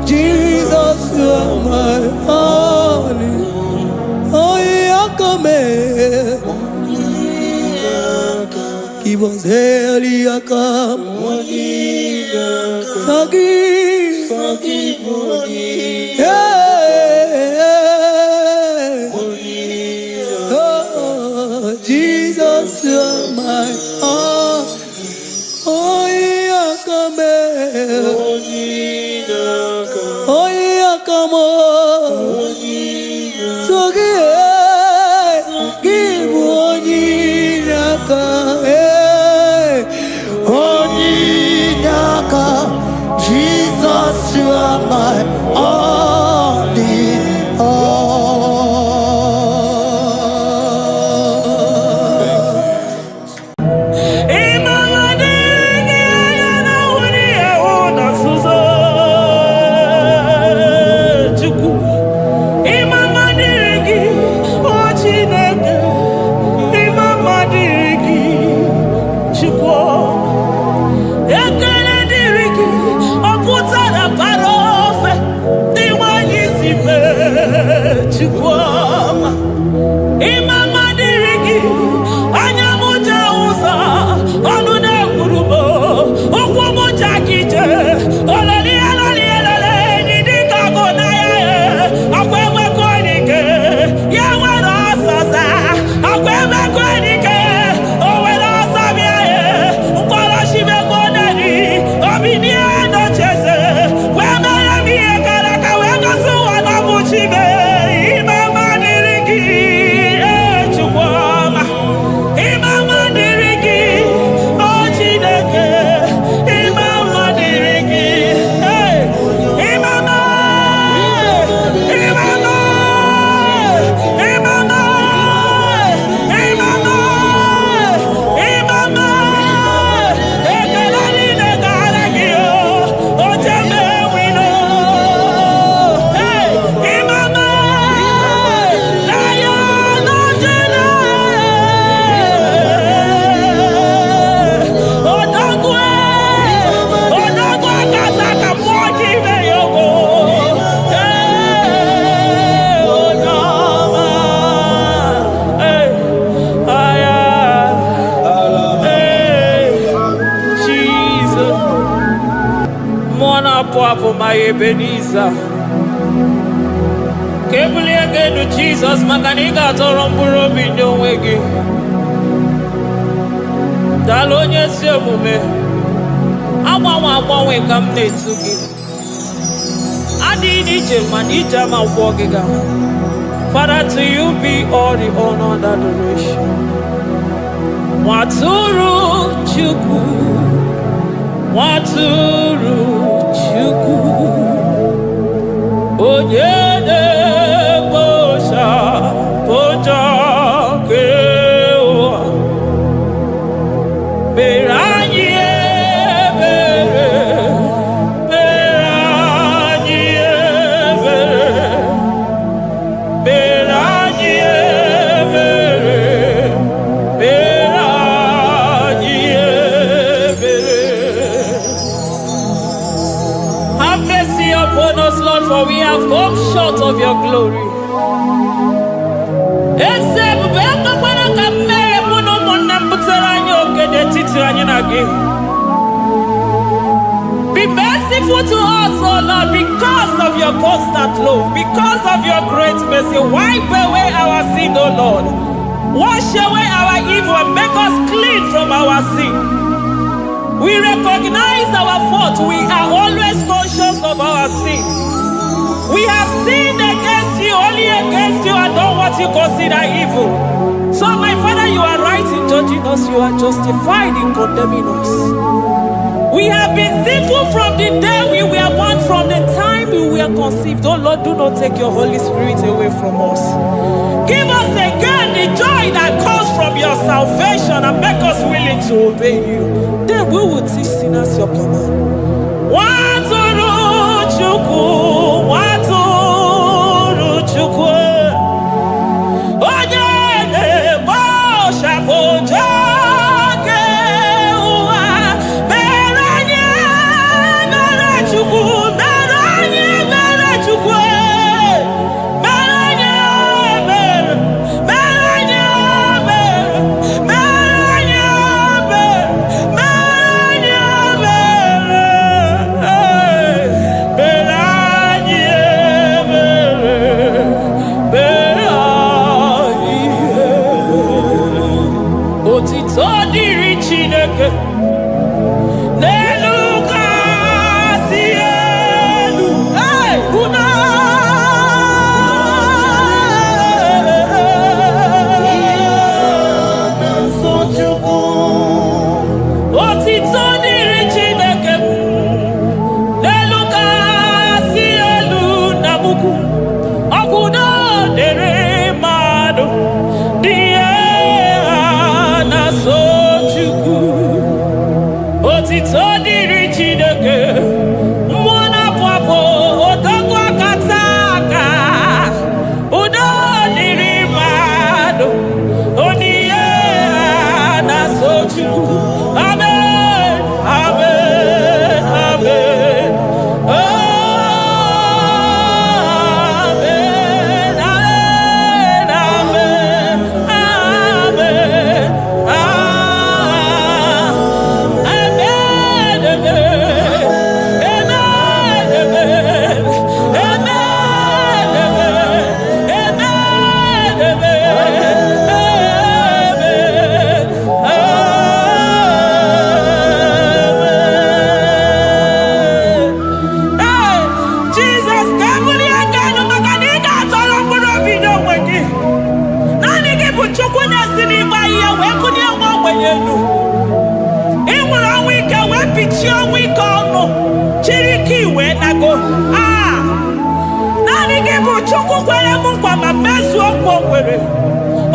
Jesus, you are my only. Onyinaka me, give us heliaka, onyinaka, forgive onyinaka. Oh, Jesus, you are my all. Onyinaka me, onyinaka mo, give onyinaka, onyinaka. Jesus, you are my only all. Papa, my Ebenezer. Kebuli again to Jesus, Makaniga Toromburo Bindo Wegi. Dalonya Semume. Awa we come to give. Adi Nija ma Wogiga. Father, to you be all the honor and adoration. Waturu Chuku. Waturu Chuku. Onyede Bosha Boja Kewa Beranye Bere Beranye Bere Beranye Bere Beranye Bere. Have mercy upon us, Lord, for we have come short of your glory. Be merciful to us, oh Lord, because of your constant love, because of your great mercy. Wipe away our sin, oh Lord. Wash away our evil and make us clean from our sin. We recognize our fault. We are always conscious of our sin. We have sinned against you, only against you, and done what you consider evil. So, my Father, you are right in judging us. You are justified in condemning us. We have been sinful from the day we were born, from the time we were conceived. Oh Lord, do not take your Holy Spirit away from us. Give us again the joy that comes from your salvation and make us willing to obey you. Then we will teach sinners your command. Waturu Chuku, Waturu Chuku. Onyede Bosha Boja.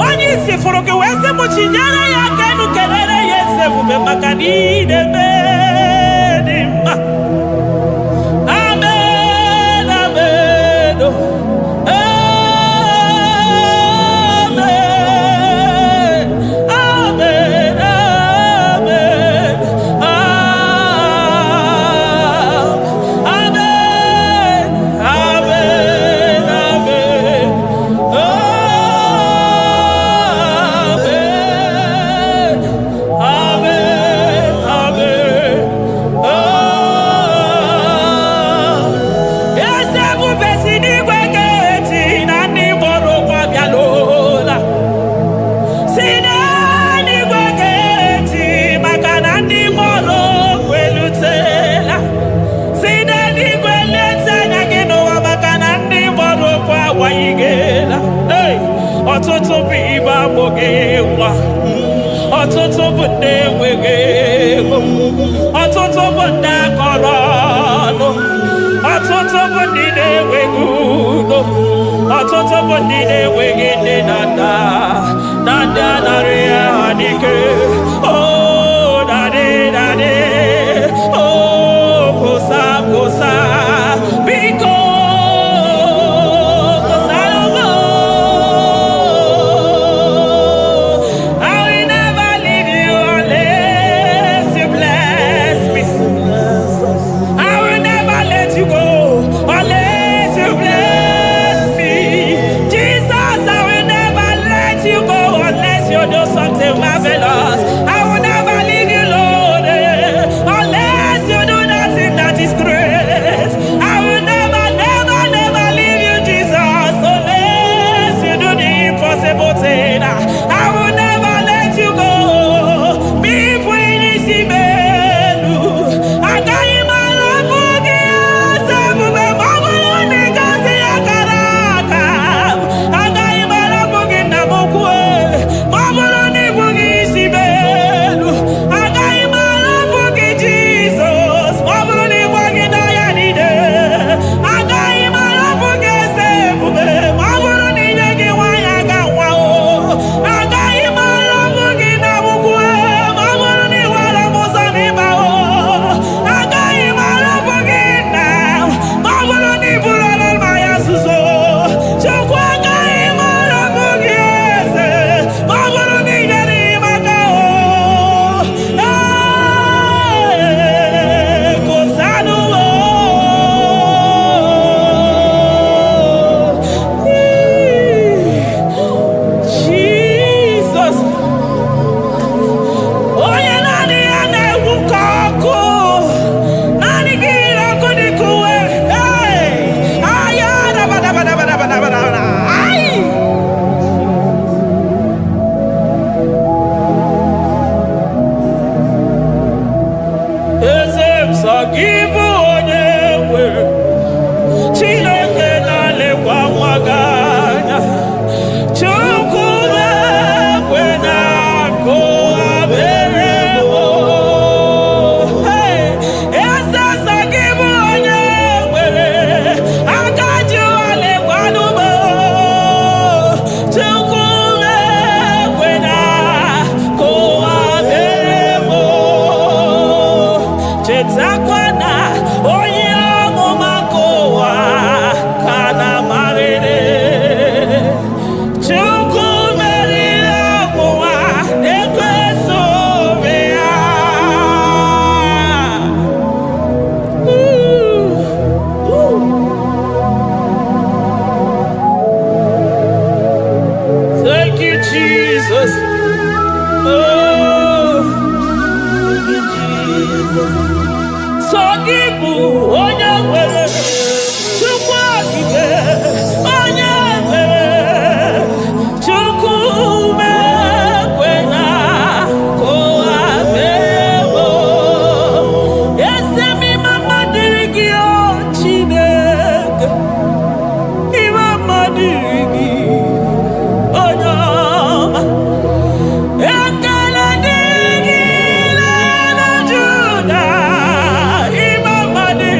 Onye isi fụrụ gị wee sị m chinyere ya aka enu kelere ya eze ebube maka na idebe dị mma. Amen, amen, amen, amen, amen, amen, amen, amen. Amen. ndị akọrọ ọnụ. Ọtụtụ bụ ndị na-enweghị udo, ọtụtụ bụ ndị na-enweghị nne na nna, na ndị anarị ya ha n'ike. Oh, daddy, daddy, oh, kosa, kosa, biko. Judah, Imam Madi.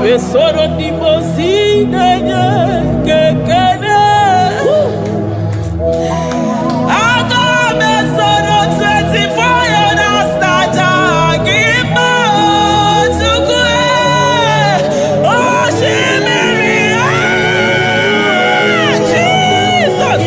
we soro di mosi nenye kekene. Aga me soro 24 years staja gima chukwe. Oh shimiri Jesus.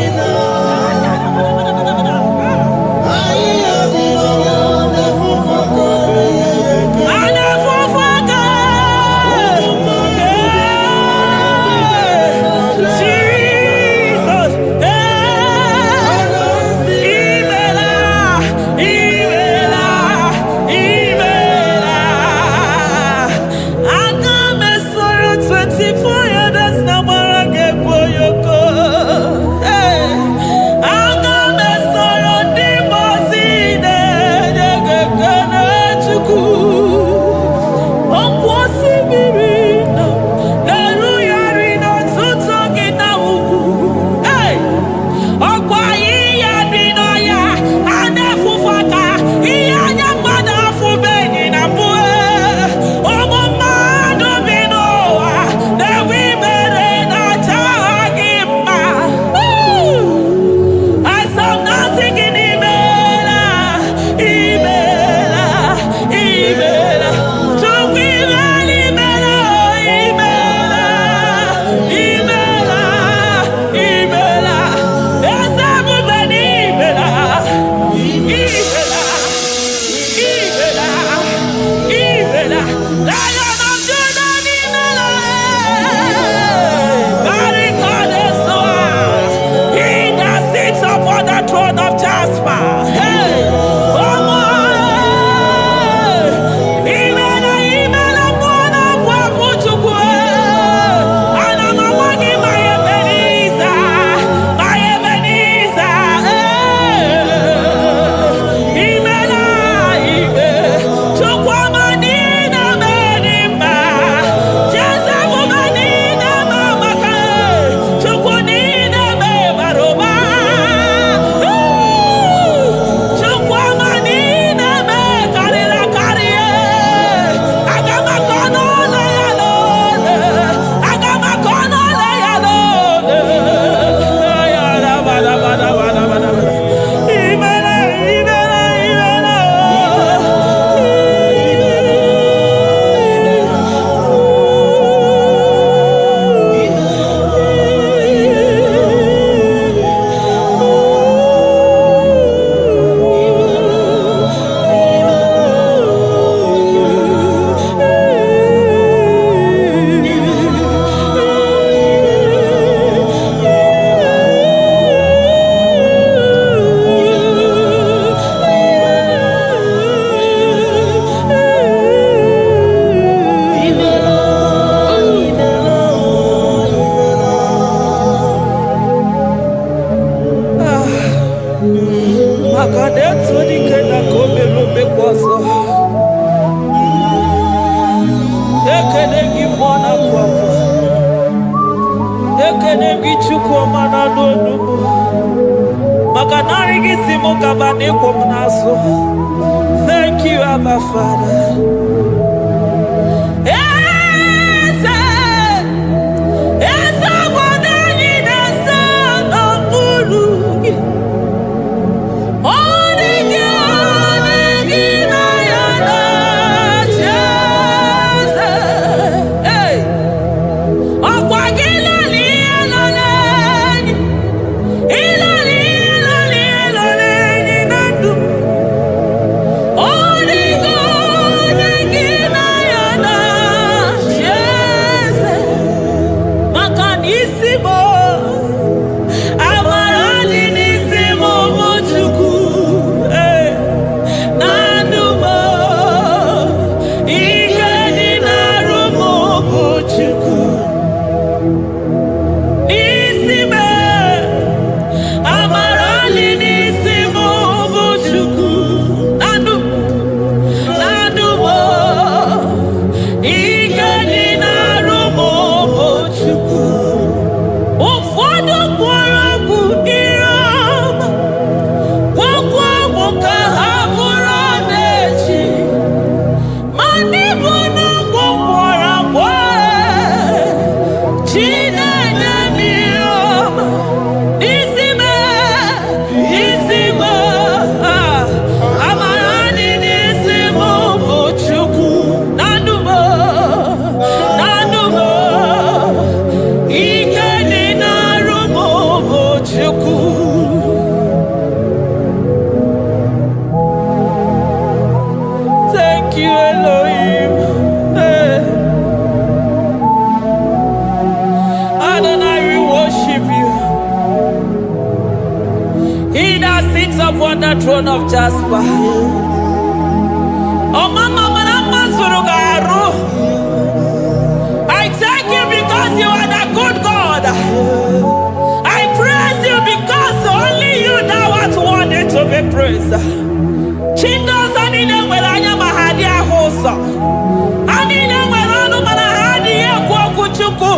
Thank you, Abba Father. Give He that sits upon the throne of Jasper. Oh, Mama, I thank you because you are the good God. I praise you because only you thou art worthy to be praised. Chindos anine welanya mahadi ahosa. Anine welanu manahadi ekwo kuchuku.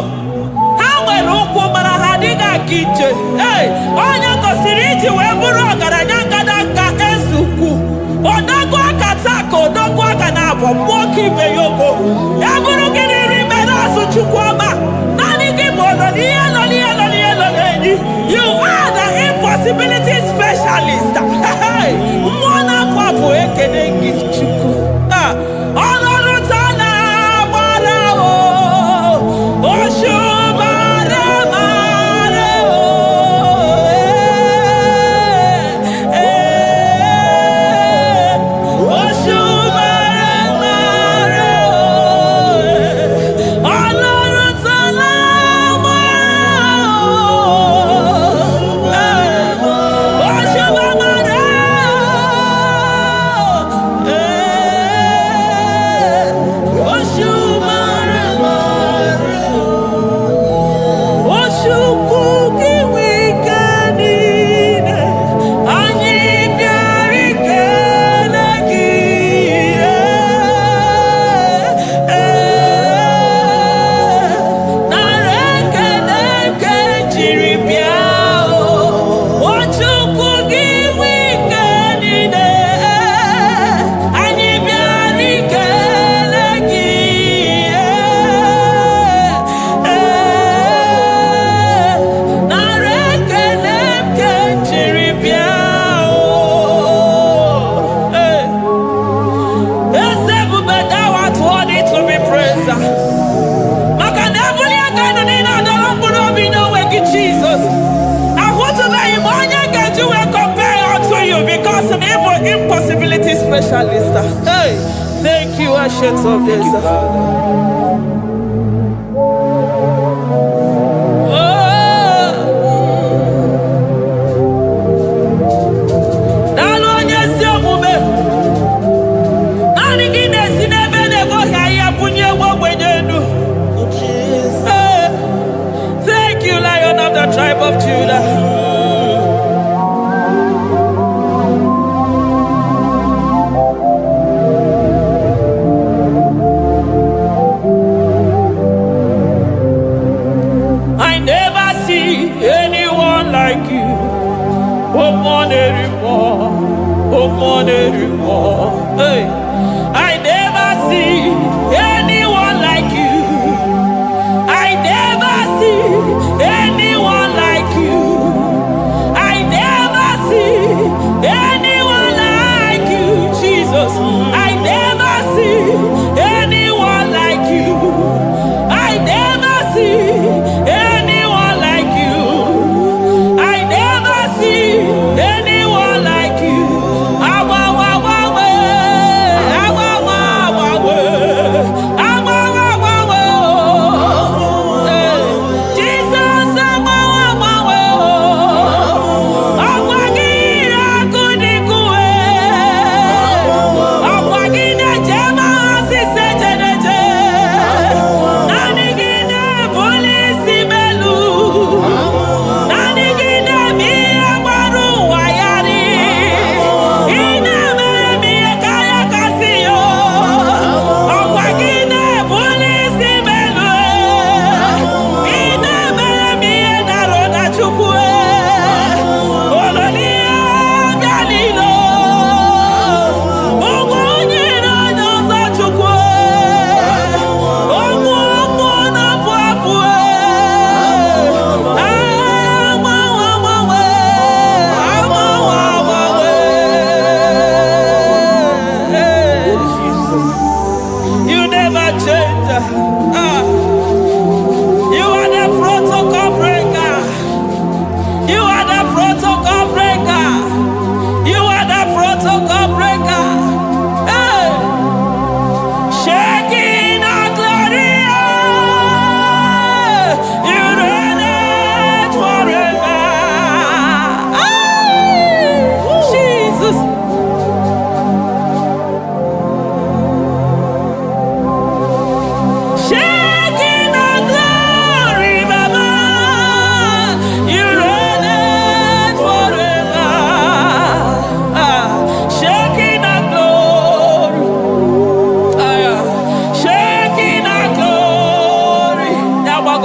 Hawe rukwo manahadi ga kiche. Hey, onya kosiriti weburu ogaranya kadaka esuku. Odagwa katako, odagwa kanabo, moki beyoko. Eburu gini rimena suchukwama. Nani gibono, you are the impossibility specialist. Hey, mwana papu ekenengi chuku. Honoru tana marao, oshubare marao. Impossibility specialist. Hey, thank you, Ancient of Days. Thank you, Lion of the tribe of Judah. Hey, I never see anyone like you. I never see anyone like you. I never see anyone like you, Jesus. I never see anyone like you. I never see anyone like you. I never see anyone like you.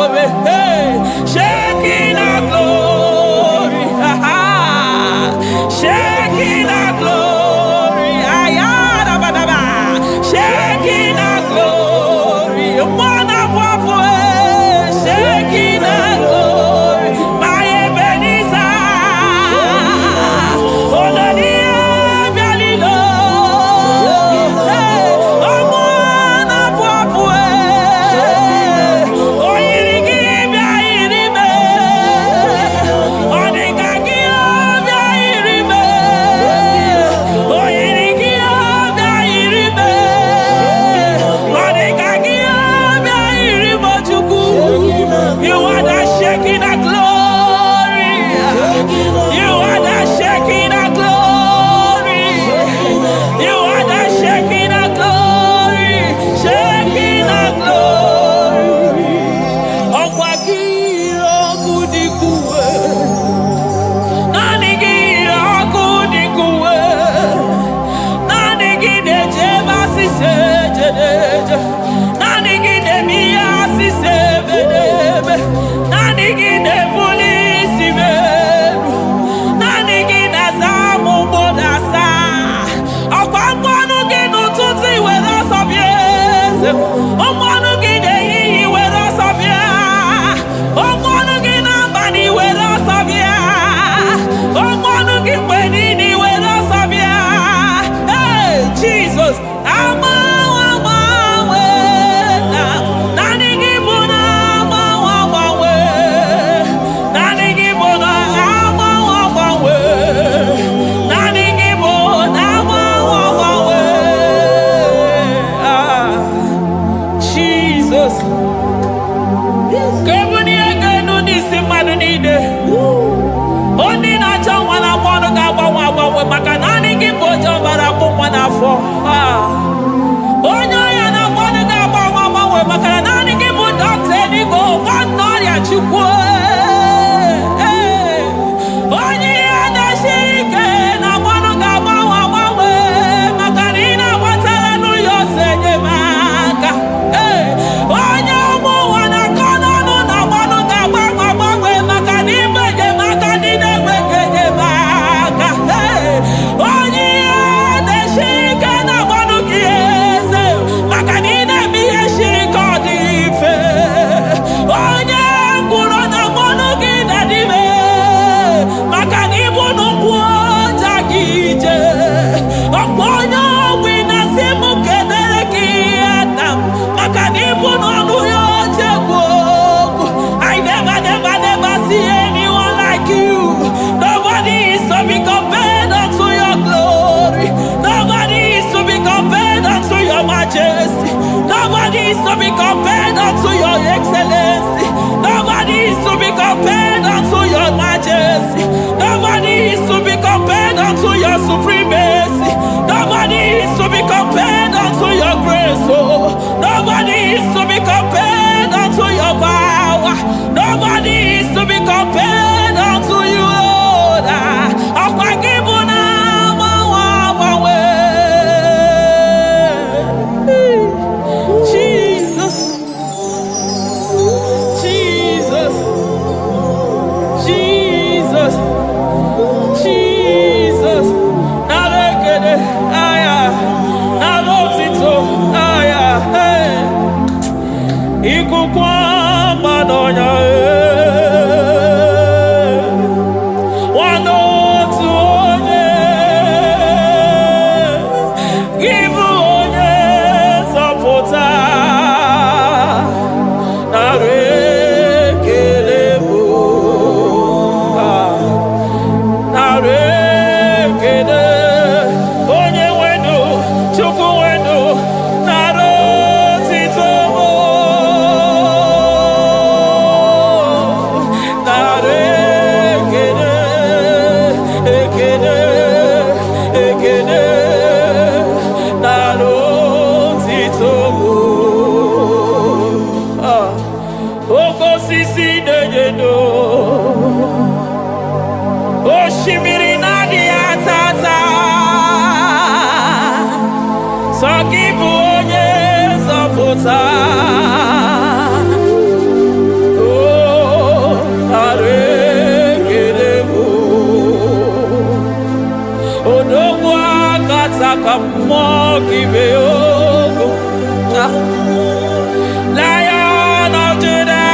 glory, hey, Shekinah glory, Shekinah glory, ayadabadaba, Shekinah glory, wonderful, Shekinah glory, my Ebenezer, Nobody is to be compared unto your excellency. Nobody is to be compared unto your majesty. Nobody is to be compared unto your supremacy. Nobody is to be compared unto your grace. Oh, nobody is to be compared unto your power. Nobody is to be compared unto you, Lord. Lion of Judah,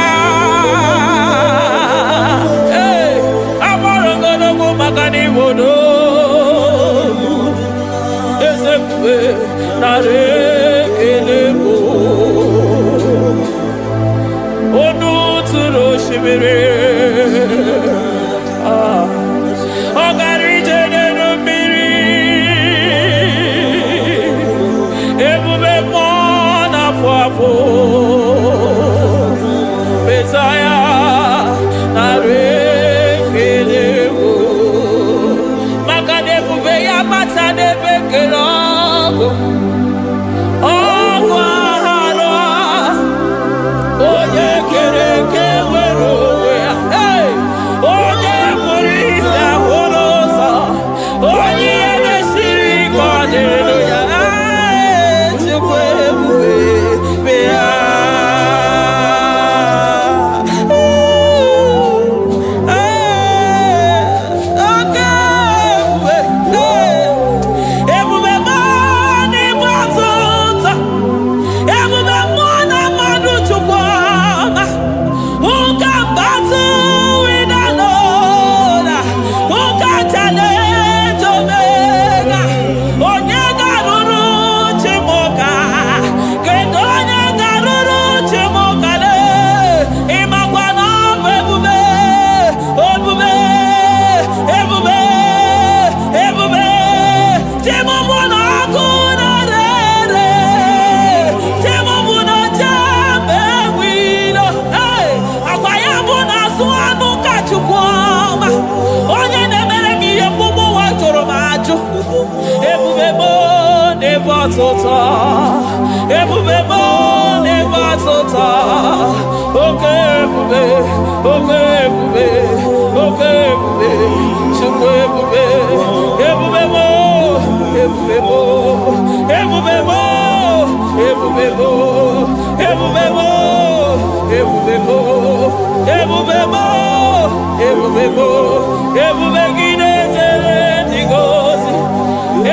hey, Amarongonogu Magani Wodo, Ezekwe, Narekelebo, Onu Turo Shimere, Ogarije Nenumiri, Ebube Mona Fwapo, Messiah, Narekelebo, Makadebube Yamata Nebekelogo, Ogwahara, Oye Kereke Werowe, hey, Oye Murisa Horosa, Oye Nesiri Kodeluya, Chukwebuwe, Bea. Ebube never tota. Okay, ebube, chukwu ebube, ebube mo, ebube mo, ebube mo, ebube mo, ebube mo, ebube mo, ebube mo, ebube mo, ebube gine tere digozi,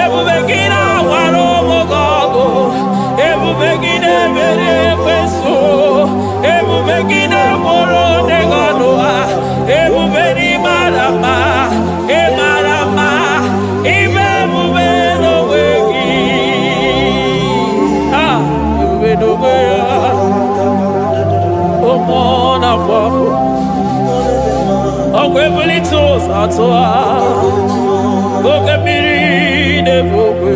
ebube gina waro mogogo, ebube gine mere peso, ebube gine moro neganoa, ebube ni marama, emarama, ibe ebube no wegi, ebube no wegi, omona fafo, okwebuli toza toa, okebiri nebogwe.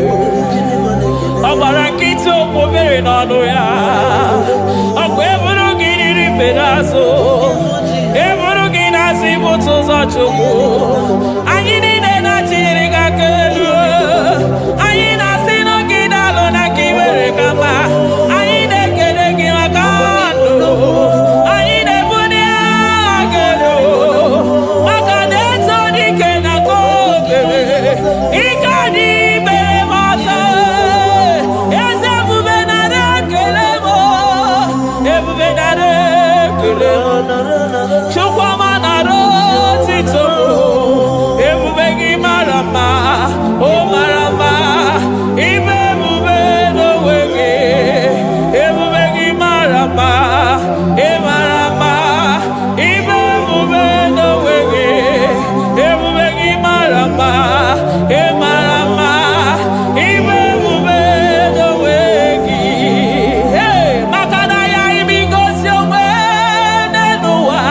Ọgbarakịta okpobere n'ọnụ ya, ọkwa eburu gị riri pedazo, eburu gị na-asị bụtụ ụzọ Chukwu. Anyị niile na-achịrị gị aka elu, anyị na-asị n'oge na-alụ na ka iwere ka mma, anyị na-ekele gị maka ndụ, anyị na-ebuli agha gị elu, maka na eto dike na ka obere, ike dị ime ọzọ. Chukwama naro tito, ebube gị mara mma, o mara mma, ibe ebube n'onwe gị, ebube gị mara mma, ị mara mma, ibe ebube n'onwe gị, ebube gị mara mma, ị mara mma, ibe ebube n'onwe gị. Hey, maka na ya imigosi onwe n'ụwa,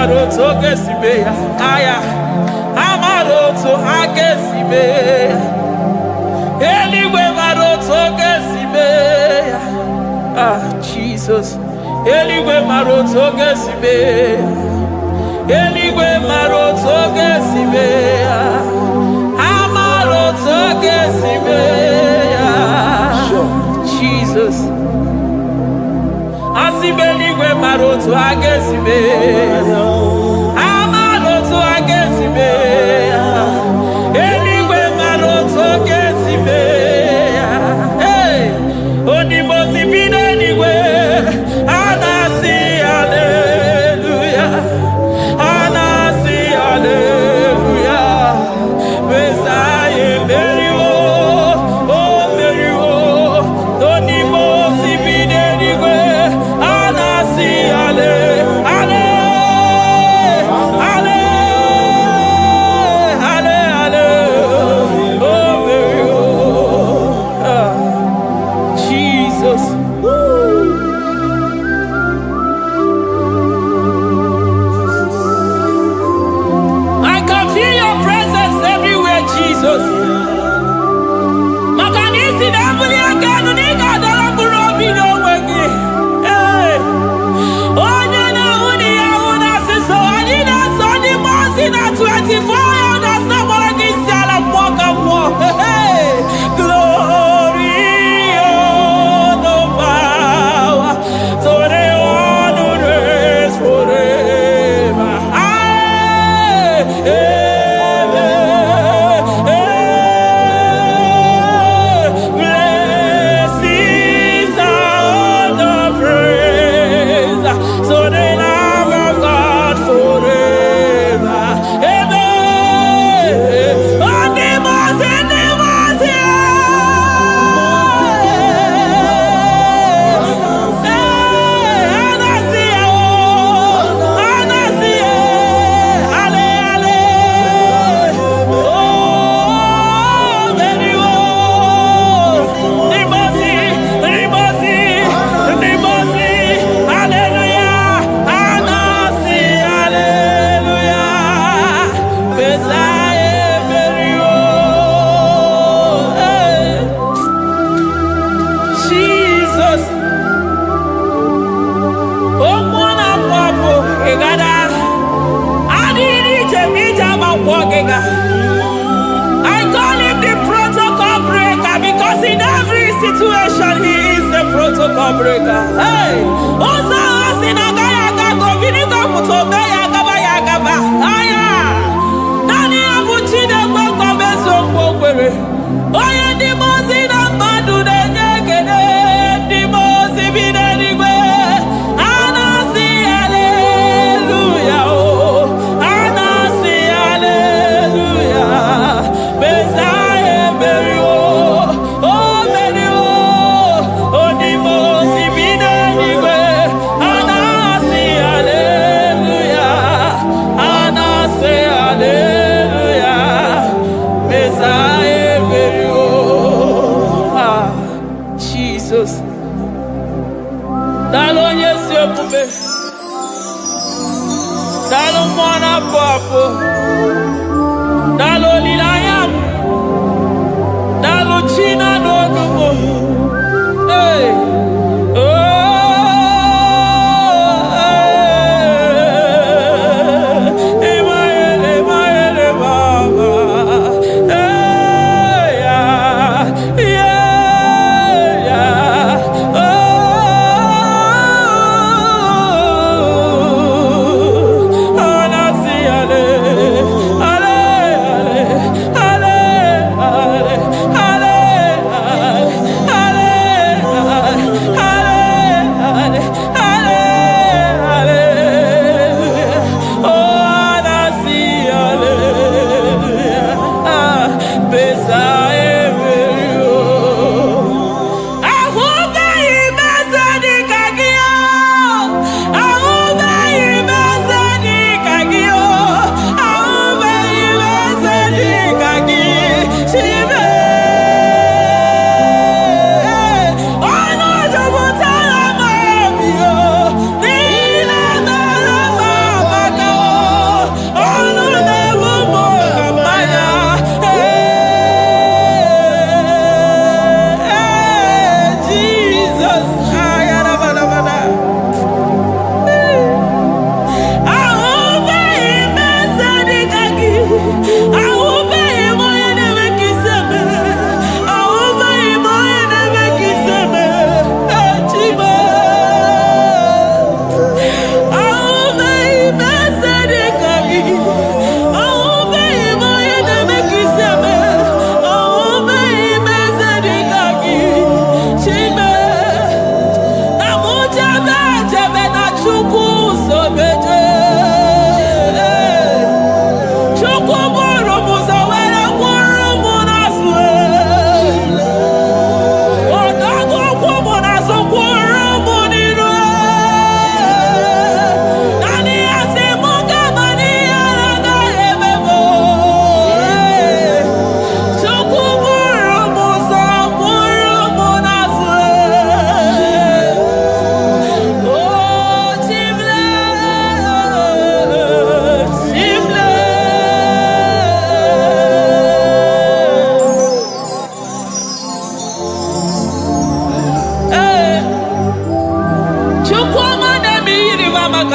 maroto gesibe aya amaroto agesibe eligwe maroto gesibe Jesus eligwe maroto gesibe eligwe maroto gesibe amaroto gesibe Jesus Asibeligwe maroto agesibe amaroto agesibe eligwe maroto gesibe onimosibine eligwe anasi hallelujah anasi hallelujah Messiah meriwo oh meriwo onimosibine eligwe anasi ale ale ale ale ale oh meriwo Jesus I can feel your presence everywhere, Jesus. Makanisi dabuli aganu ni kadara burobi no wegi. Hey, onye na uni ya una siso ani na soni mosi na 24 elders na moragi siala mwaka mwo. Hey, glory, honor, power, to the one who reigns forever. Blessings are the praise, so the love of God forever. Amen. Jesus. Oh, mwana papo, egada. Adiri chemija makwogega. I call him the protocol breaker because in every situation he is the protocol breaker. Hey, Osa Asinagaya Gago Vinigo Mutobe Yagaba Yagaba. Aya, Nani Abuchide Boko Beso Bokwe. Oya Dimosi na Madu de Nyegede, Dimosi Bidenigwe. Anasi hallelujah, oh, Anasi hallelujah. Messiah Merio, oh Merio, oh Dimosi Bidenigwe. Anasi hallelujah, Anasi hallelujah. Messiah Merio, Jesus. Dalo nyesi okube, dalo mwana papo, dalo lilayam, dalo china nogumo. Hey, oh, Emaele Baba, hey, yeah, oh, Anasi ale.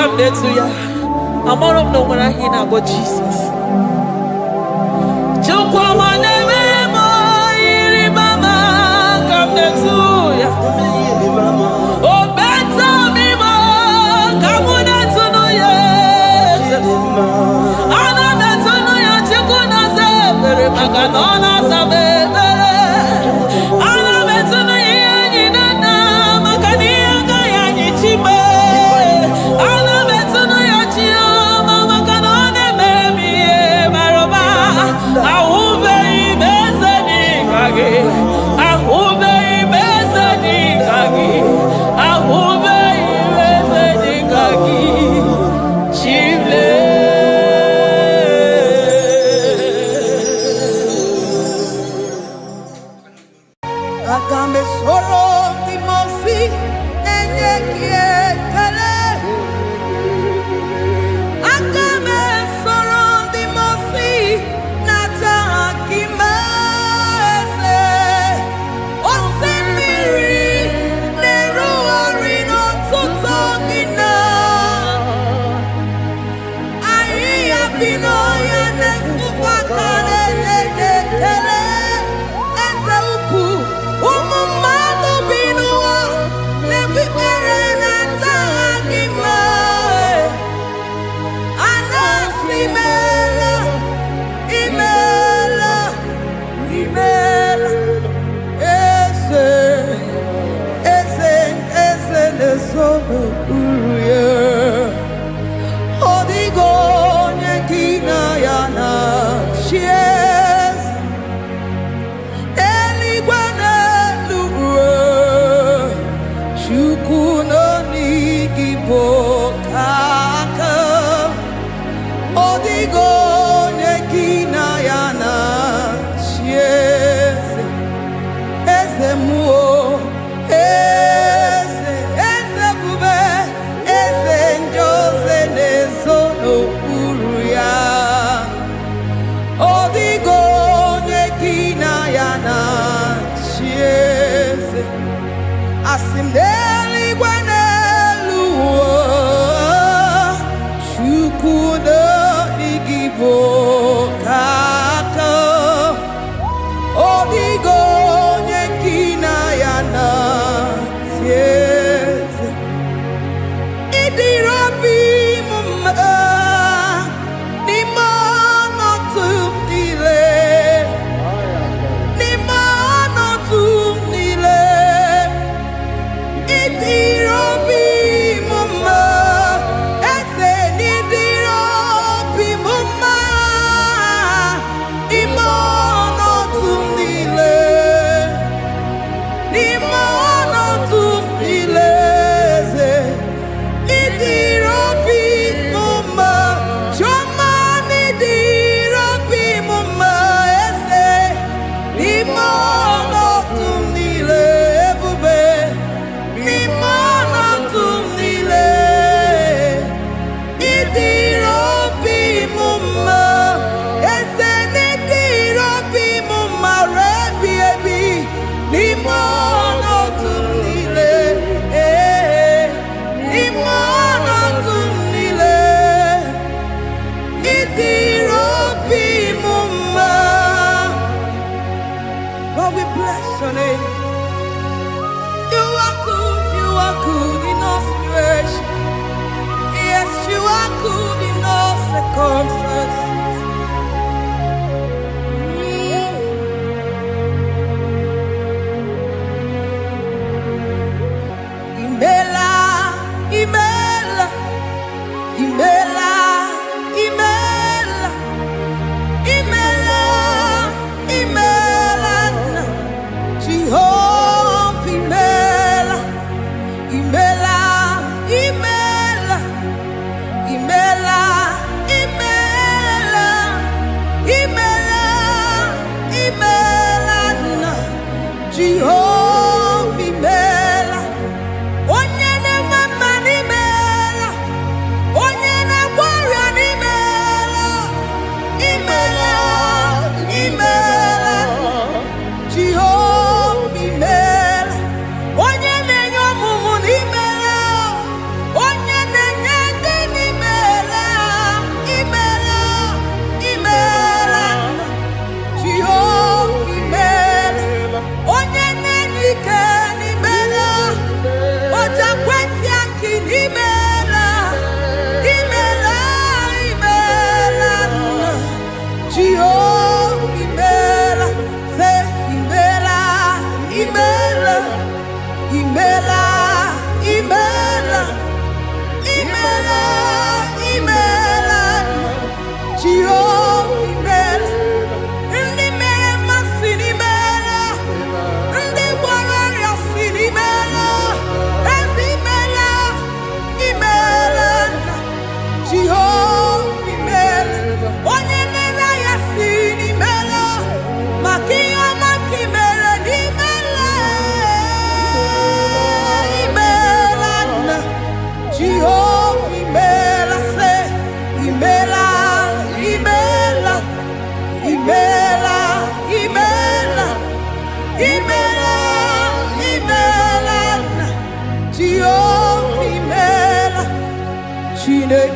come near to ya. I'm all of no one I hear about Jesus. Come near to ya. Oh, better me more. Come on to know ya. Ana better know ya. Chikuna se bere maganona sabe. Ana better know ya ni nana makani anga ya ni chibe. Ana better know ya chia mama kanone baby maroba. Aube ibeze ni kage. Aube ibeze ni kage. Aube ibeze ni kage. Chible. Agambe soro timosi enye kietele. Agambe soro timosi nata kimese. Osemiri neru orino tutogina. Ayi abino ya nesufakane neketele. Eze uku umumado binua nebibere nata agima. Anasimela imela imela eze nesono uruye. Odigo nyekina yana chies eligwane lugwe chukuno nigibo kaka. Odigo nyekina yana chies eze muo eze bube eze njoze nezono uruya. Odigo nyekina yana chiese asimdeli gwaneluo chukudo igibo kaka. Odigo nyekina yana chiese idirobi mumma nimono tumdile. Nimono tumdile. Idirobi mumma ese nidirobi mumma imono tumdile. Nimono tumdile ese idirobi mumma choma nidirobi mumma ese nimono tumdile ebube. Nimono tumdile idirobi mumma ese nidirobi mumma rebi ebi. Nimono tumdile nimono tumdile idirobi mumma. Lord, we bless your name. You are good in all situations. Yes, you are good in all circumstances. Imela, imela, imela, imela, imela, imela, Jehovah, imela, imela, imela, imela, imela, imela, imela, Jehovah, imela. Onye na-eme n'imela, onye na-agwọrịa n'imela, imela, imela, Jehova imela. Onye na-enye ọmụmụ n'imela, onye na-enye ndị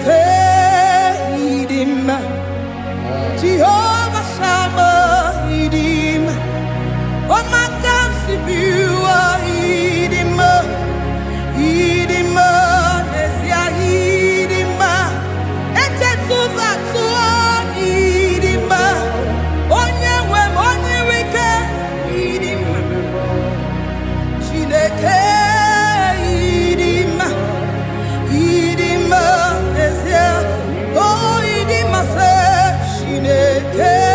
Chineke idima, Jehovah Shammah idima, Omakansibua idima, idima, Nesia idima, Etetuza tuon idima, Onyewe Onirike idima, Chineke idima, idima, Nesia, oh idima se Chineke.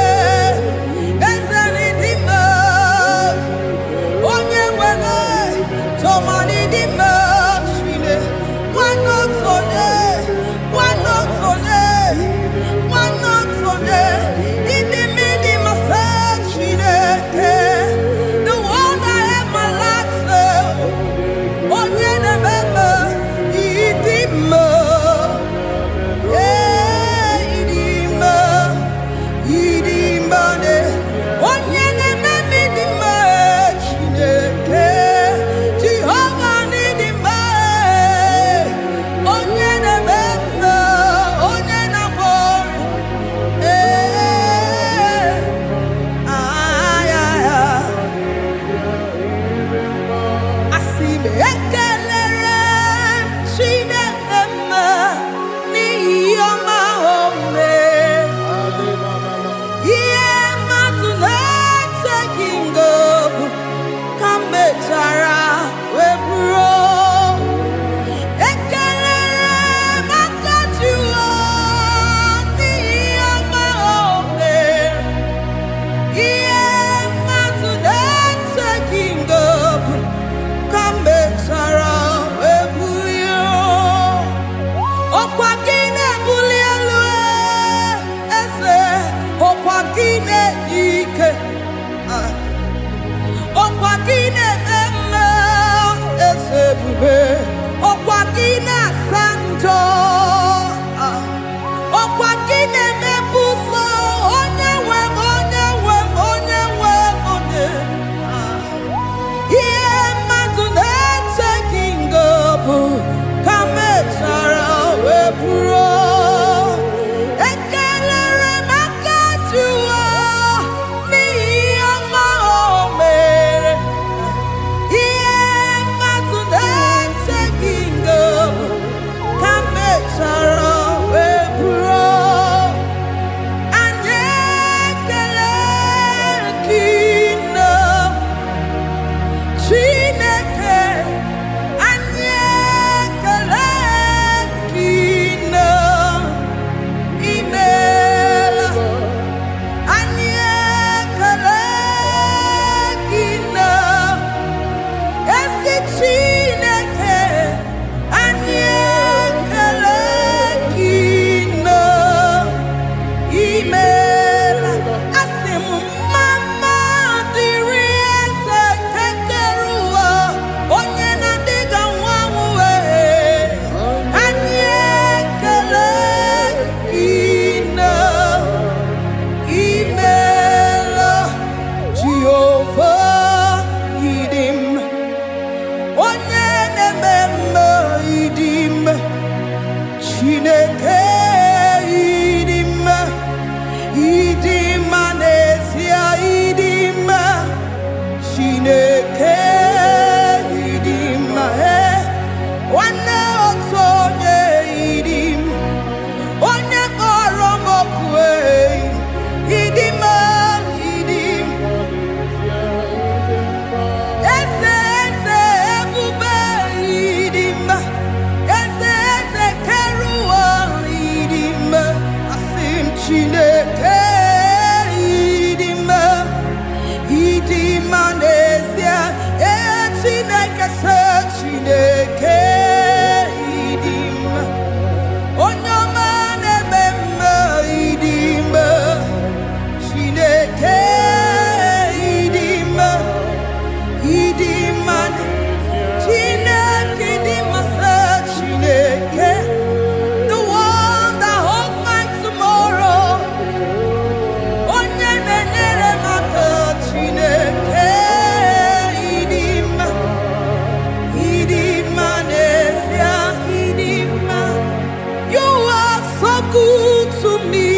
good to me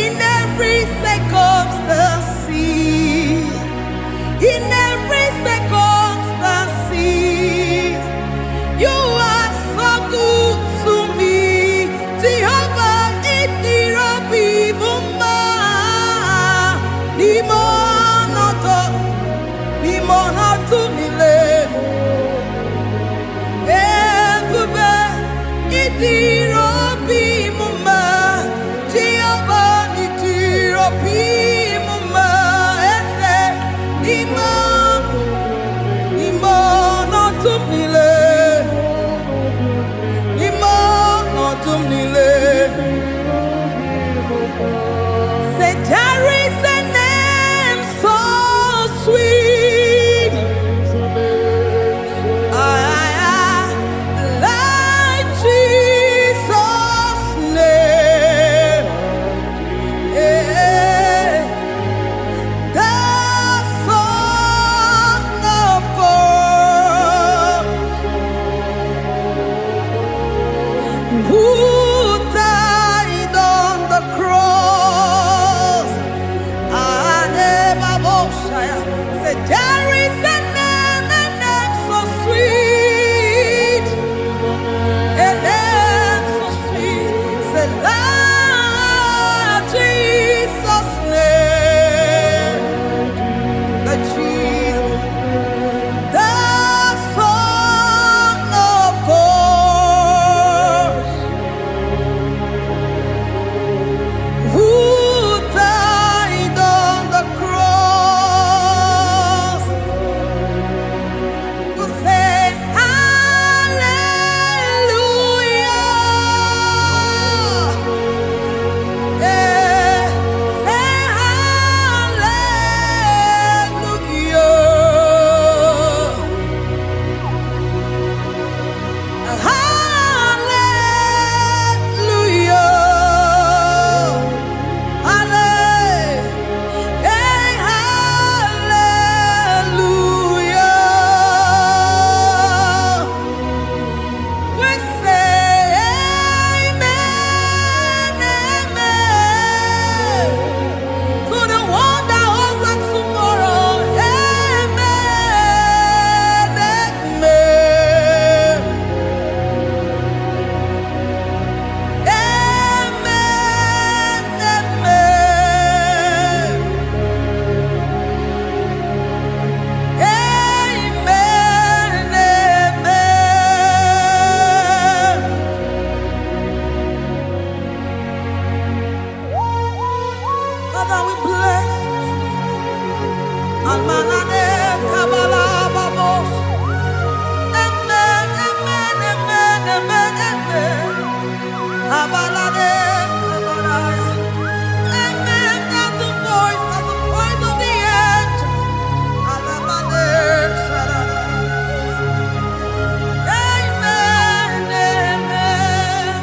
in every circumstance. In every circumstance, you are so good to me. Jehovah, it be mumma, limono to me le. Ebube, it be mumma, Jehovah, it be mumma. Limono to me le. Say there is a name so sweet, like Jesus' name, the Son of God, who died on the cross. Say there is a name so sweet, a name so sweet. Say Lord Jesus' name, the Jesus, the Son of God, who died on the cross. To say hallelujah, say hallelujah, hallelujah. We say amen, amen, to the one that holds us tomorrow. Amen, amen, amen, amen. Father, we bless Almanane Kabala Babos. Amen, amen, amen, amen, amen. Abalade Kabalaya. Amen. That's the voice of the angels. Alabade Sarada. Amen, amen.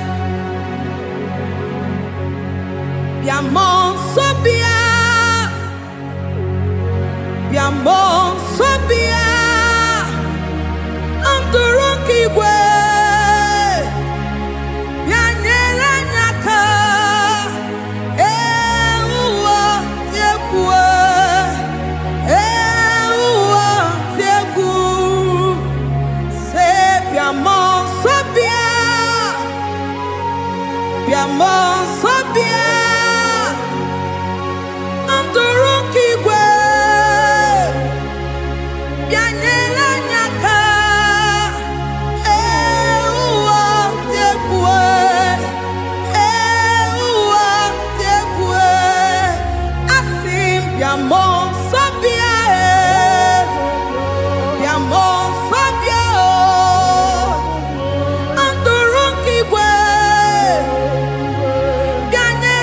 Biamon Sobia, Biamon Sobia, Anturuki we, Bianyela Nyaka, Ewa Tiekwe, Ewa Tieku, Se Biamon Sobia, Biamon Sobia, Anturuki we, Bianyela Nyaka, Ewa Tiekwe, Ewa Tiekwe, Asim Biamon Sobia, Biamon Sobia, Anturuki we, Bianyela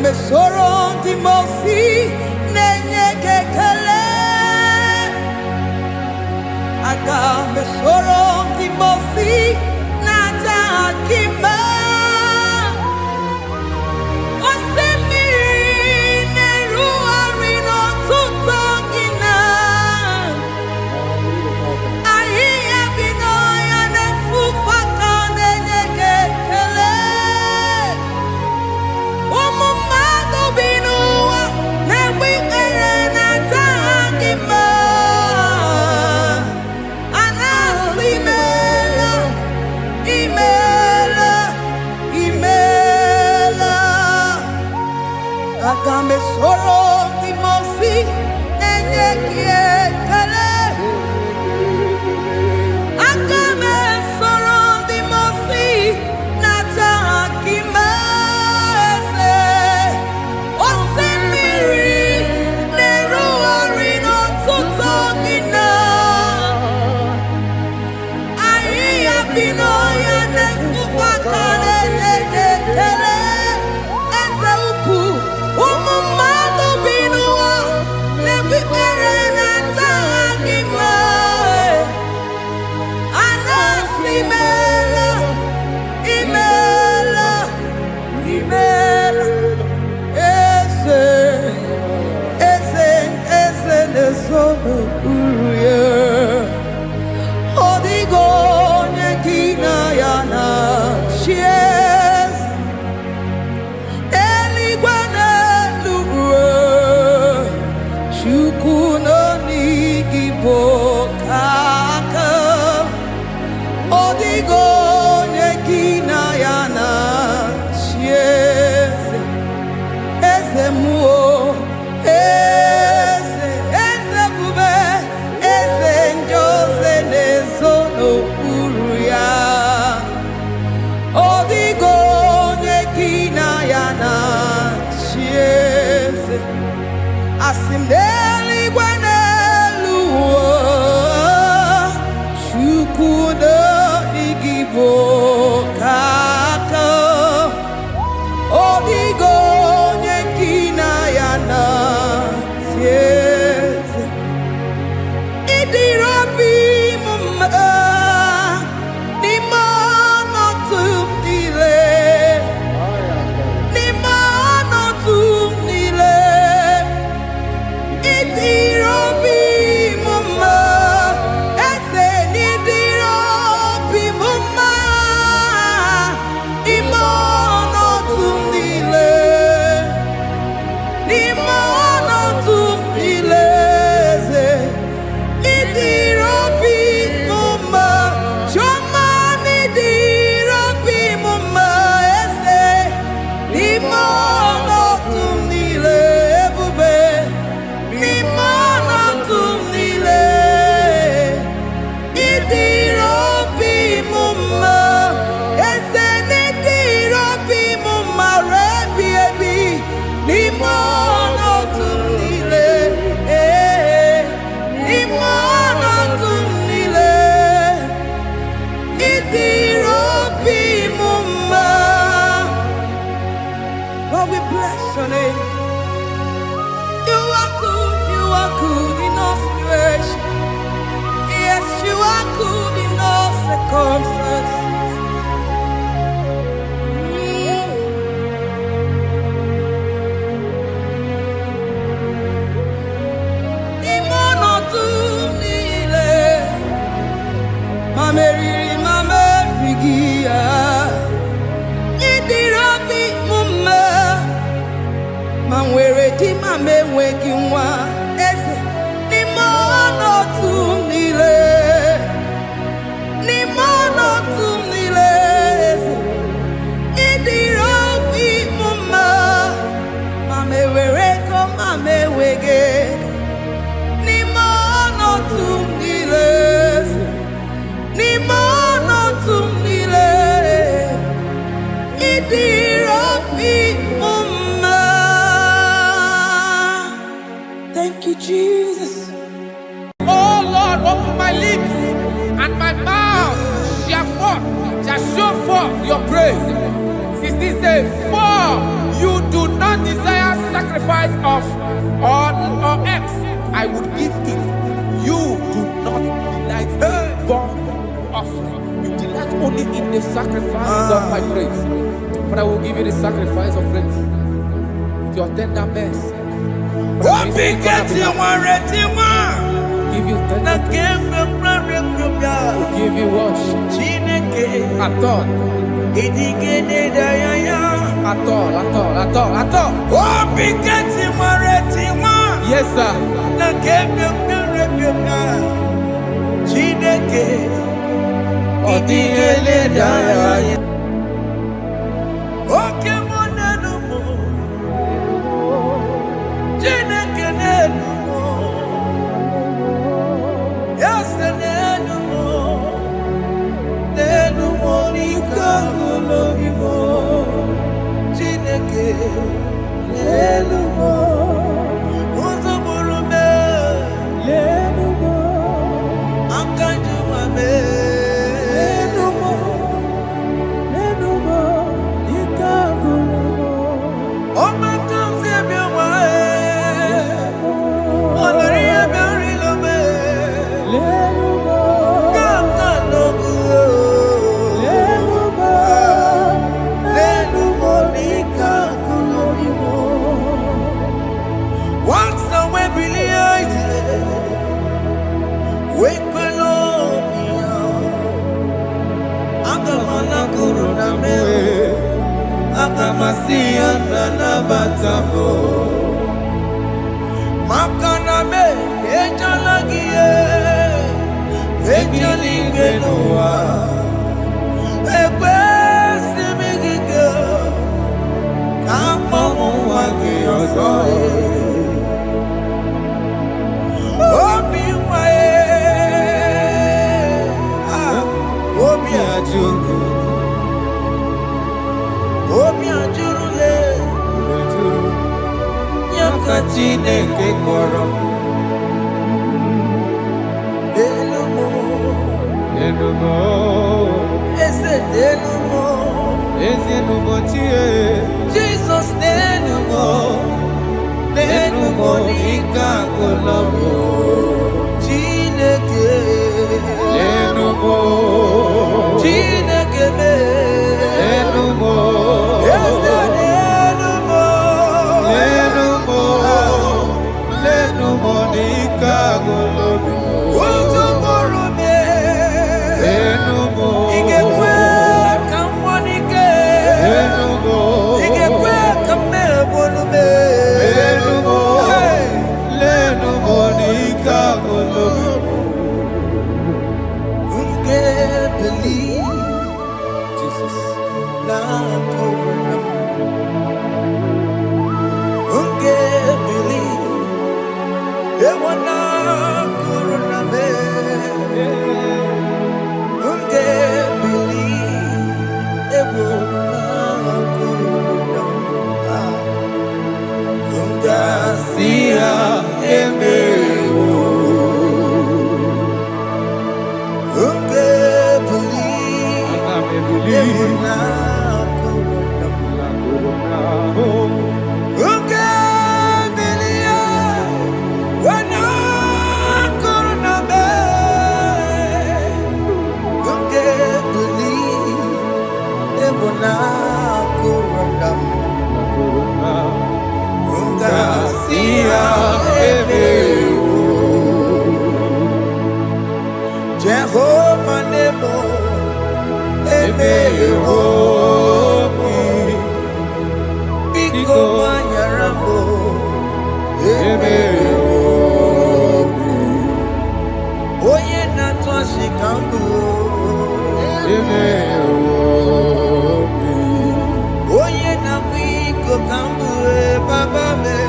me soro di mosi nenye kekele. Aga me soro di mosi nata akima. Osemiri neru arino tutongina. Ahiya binoya nefufaka nenye kekele. Umumado binuwa newikere nata akima. Anasimela, imela, imela. Agame soro di mosi nenye kiekele. Agame soro di mosi nata akimese. Osemiri neru arino tutongina. Ahiya binoya nefufaka nenye kekele. Eze ukwu umumado binuwa nebikere nata akima. Anasimela, imela, imela. Eze, eze, eze nezono uruye. Odigo nekina yana chies. Eligwe n'eluigwe, Chukwu nọ n'Igbo kaka. Odigo nekina yana chies. Eze muo, eze, eze bube, eze njoze nezono uru ya. Odigo nekina yana chieze. Asim n'eluigwe n'eluigwe, Chukwu nọ n'Igbo kaka. Odigo nekina yana chieze. Idirabi mumma ni mana tumdile. Ni mana tumdile. Idirabi mumma ese ni idirabi mumma. Imana tumdile. Ni mana tumdile. Idirabi mumma. Choma ni idirabi mumma ese. Ni mana tumdile ebube. Ni mana tumdile. Idirabi mumma ese ni idirabi mumma rebi ebi. Ni mana tumdile. Ni mana tumdile. Idirabi mumma. Lord, we bless your name. You are good in all situations. Yes, you are good in all circumstances. Imono tumile, mameriri mamerigia. Idirabi mumma, manwere di mamenwegi nwa. Eze, imono tumile, imono tumile. Eze, idirabi mumma, mamewere ko mamewege. Imono tumile, imono tumile. Idirabi mumma. Thank you, Jesus. Oh Lord, open my lips and my mouth shall show forth your praise. 16 says, for you do not desire sacrifice of or X, I would give it. You do not delight in burnt offering. You delight only in the sacrifice of my praise. But I will give you the sacrifice of praise. With your tender mercy. Give you tender praise. Will give you worship. At all. At all. Yes, sir. Jesus, Jehovah Nebo, Biko Manyarambo, Oye Natwa Shikambu, Oye Nabiko Kambu, Baba me.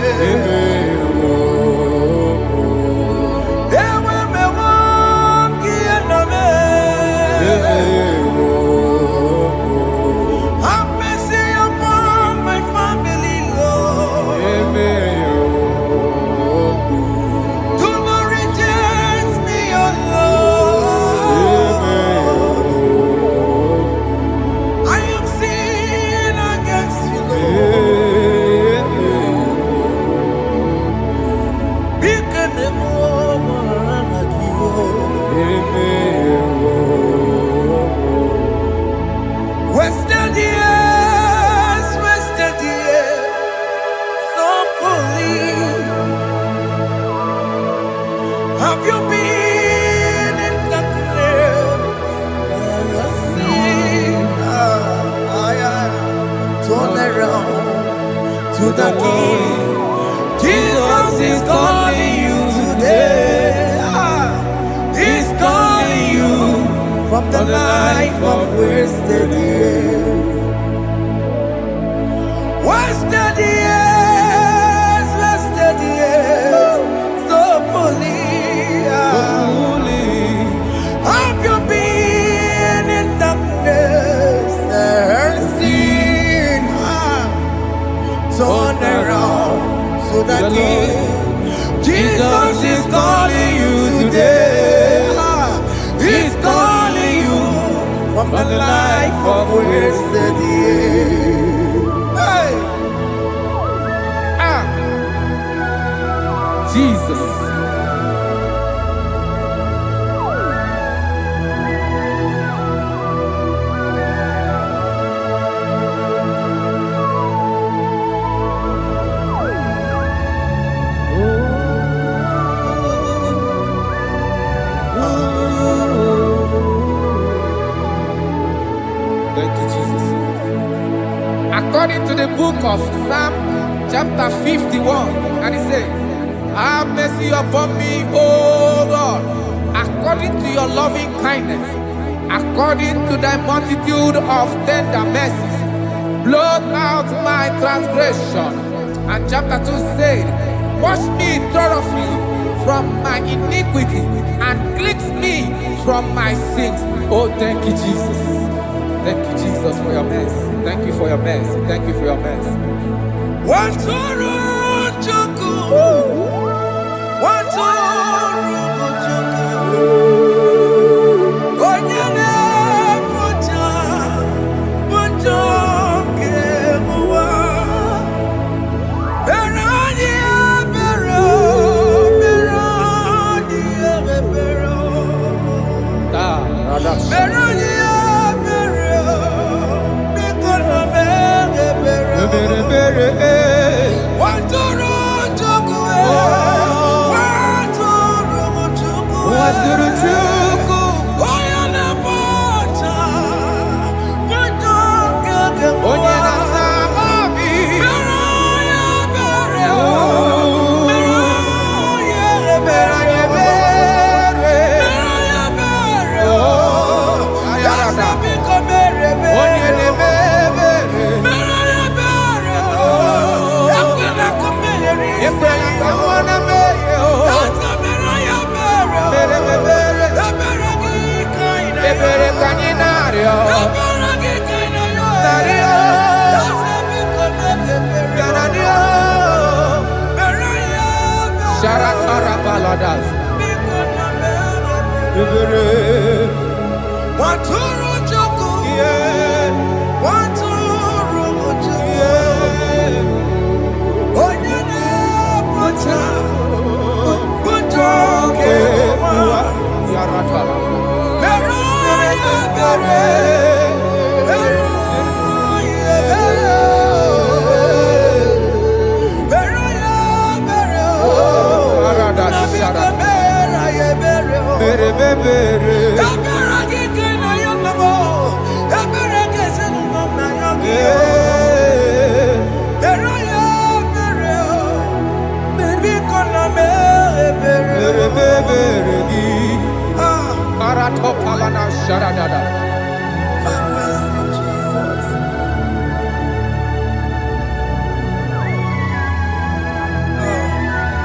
Wasted years, so fully. Have you been in darkness? Turn around to the King. Jesus is calling you today. He's calling you from the life of wasted years. Wasted years, so fully. Have you been in darkness and seen? Turn around to the King. Jesus is calling you today. He's calling you from the life of wasted years. Hey! Jesus. Thank you, Jesus. According to the book of Psalm chapter 51, and it says, have mercy upon me, O Lord, according to your loving kindness, according to thy multitude of tender mercies, blot out my transgression. And chapter 2 said, wash me thoroughly from my iniquity and cleanse me from my sins. Oh, thank you, Jesus. Thank you, Jesus, for your mercy. Thank you for your mercy. Thank you for your mercy.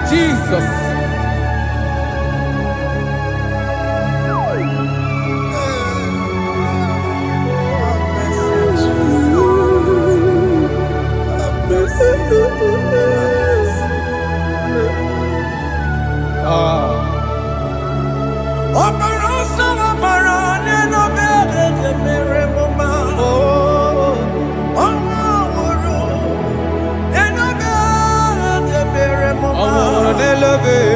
Jesus. Elevate.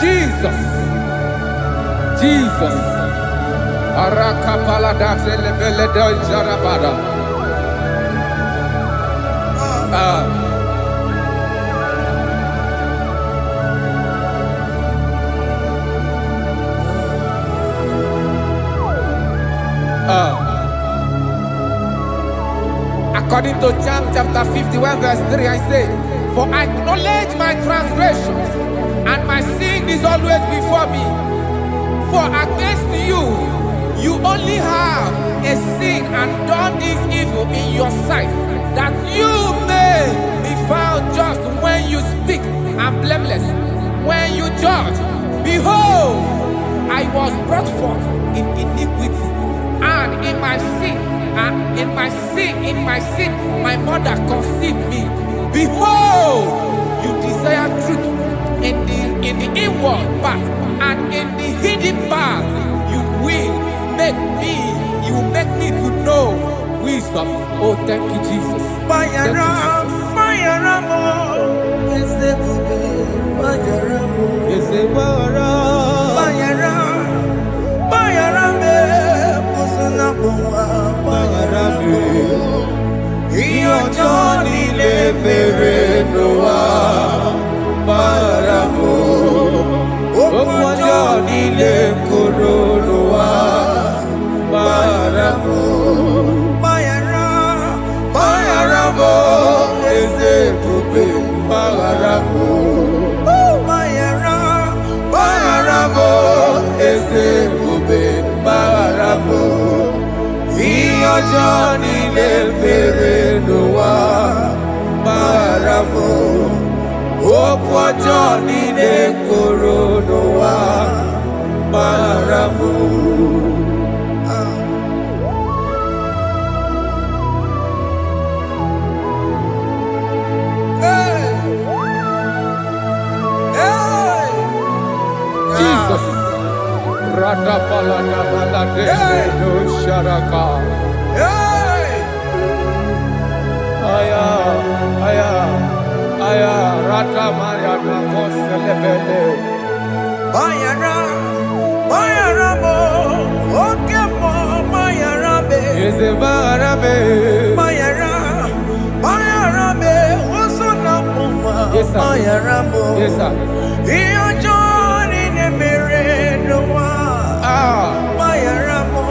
Jesus. Jesus. Arakapalada zelebeledo jarabada. According to John chapter 51 verse 3, I say, for I acknowledge my transgressions, and my sin is always before me. For against you, you only have a sin and done this evil in your sight, that you may be found just when you speak and blameless when you judge. Behold, I was brought forth in iniquity, and in my sin, my mother conceived me. Behold, you desire truth in the inward part, and in the hidden part you will make me to know wisdom. Oh, thank you, Jesus. Thank you, Johnny mere n'ụwa gbara m okwu ọjọọ niile kwuru n'ụwa gbara m. Jesus. No sharaka. Aya, aya, aya, rata maria na koselebele. Bayara mo, oke mo, bayara be. Eze bayara be, oso na puma. Bayara mo, yes sir. Iyo joni ne mere no wa. Bayara mo,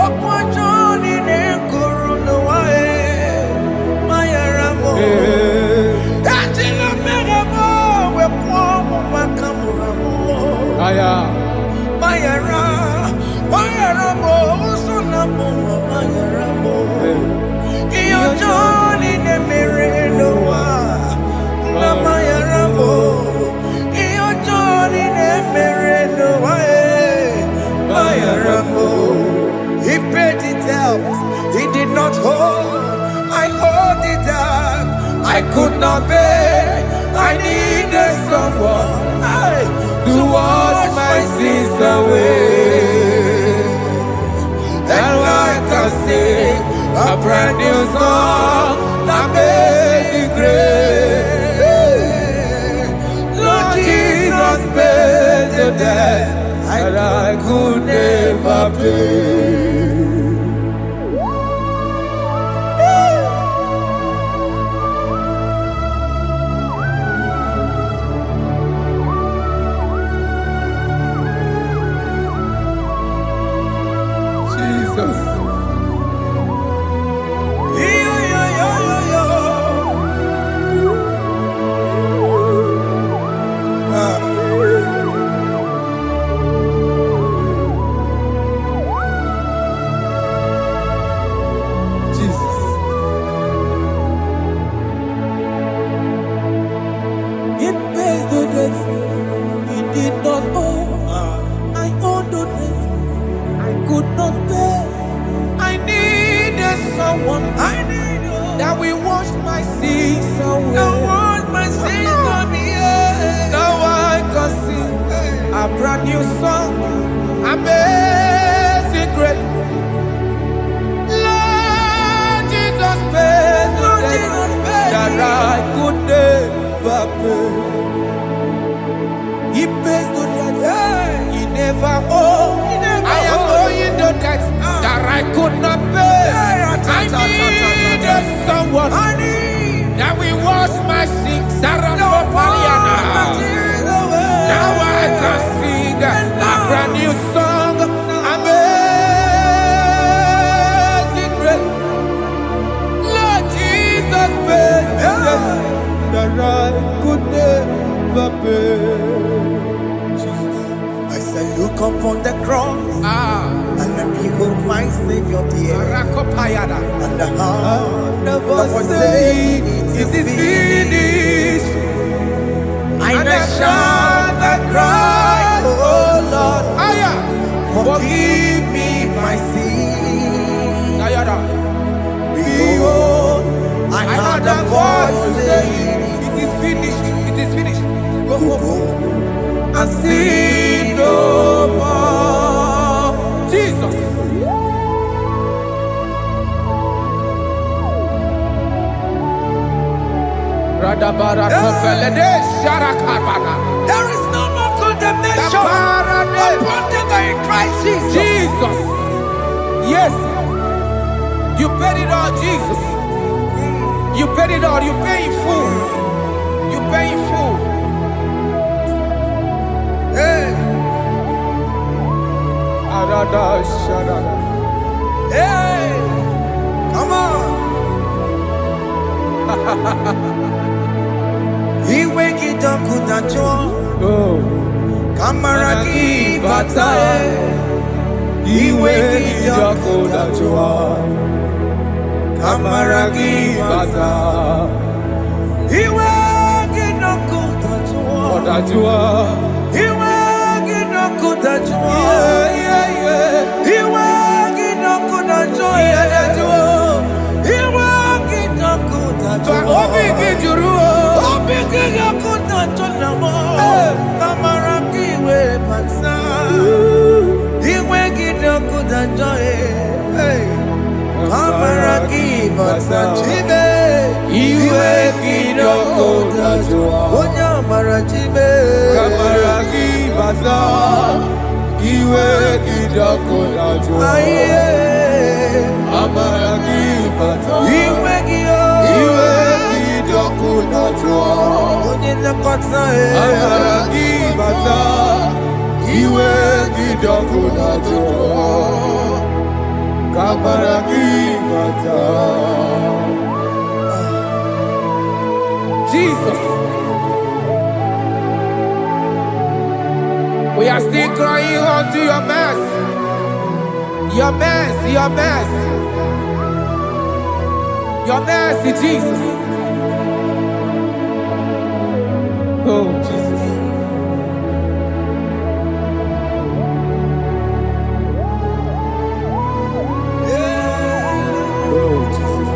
okwa joni ne kuru no wa. Bayara mo, ajila mere mo, we kwa mo makamura mo. Aya, bayara mo, usuna mo, bayara mo. Iyo joni ne mere no wa. Na bayara mo, iyo joni ne mere no wa. Bayara mo, he paid it out, he did not hold. I owed it out, I could not pay. I needed someone to wash my sins away. And I can sing a brand new song that made me great. Lord Jesus paid the debt that I could never pay. That we wash my sins away. Now I can sing a brand new song. Amazing grace. Lord Jesus paid the debt that I could never pay. He pays the debt he never owed. I am owing the debt that I could not pay. I needed someone that will wash my sins. Now I can sing a brand new song. Amazing grace. Lord Jesus paid the debt that I could never pay. Jesus. I said, look upon the cross. And the behold my Savior there. And the heart of us saying, it is finished. And I shout and cry, oh Lord, forgive me my sin. Behold, I heard a voice saying, it is finished, it is finished. Go and sin no more. Jesus. There is no more condemnation upon them that in Christ Jesus. Jesus. Yes. You paid it all, Jesus. You paid it all. You pay in full. You pay in full. Hey. Hey. Come on. He wake it up with a joy. Kamaraki batae. He wake it up with a joy. Kamaragi bata. Iwe ginoko tajua. Odajua. Iwe ginoko tajua. Iwe ginoko tajua. Iwe ginoko tajua. Obi gijuru. Obi ginoko tajua. Kamaragi we bata. Iwe ginoko tajua. Kamaragi bata. Chibe. Iwe gidoko tajua. Onya marachibe. Kamaragi bata. Iwe gidoko tajua. Aye. Kamaragi bata. Iwe giyo. Iwe gidoko tajua. Onye nakota e. Kamaragi bata. Iwe gidoko tajua. Kamaragi bata. Jesus. We are still crying unto your mercy. Your mercy, your mercy. Your mercy, Jesus. Oh, Jesus. Oh, Jesus.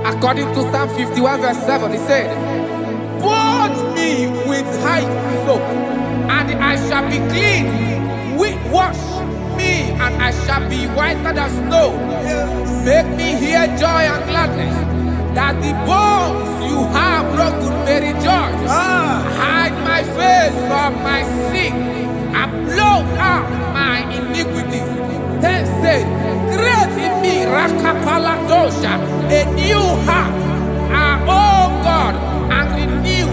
According to Psalm 51 verse 7, he said, "Wash me with hyssop, and I shall be clean. Wash me, and I shall be whiter than snow. Make me hear joy and gladness, that the bones you have broken may rejoice. Hide my face from my sin, and blot out my iniquities." Then said, "Create in me Rakapaladosha, a new heart, oh God, and renew,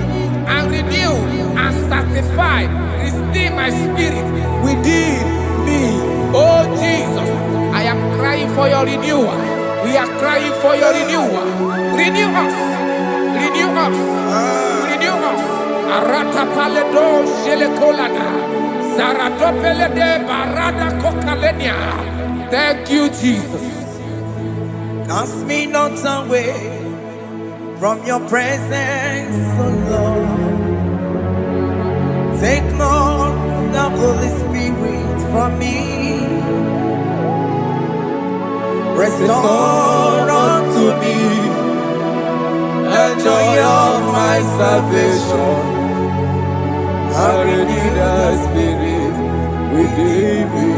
and sanctify, restore my spirit within me." Oh Jesus, I am crying for your renewal. We are crying for your renewal. Renew us, renew us, renew us. Arata paledo shelekolada, zaratopele de barada kokalenia. Thank you, Jesus. Cast me not away from your presence, oh Lord. Take not the Holy Spirit from me. Restore unto me the joy of my salvation. I renew the spirit within me.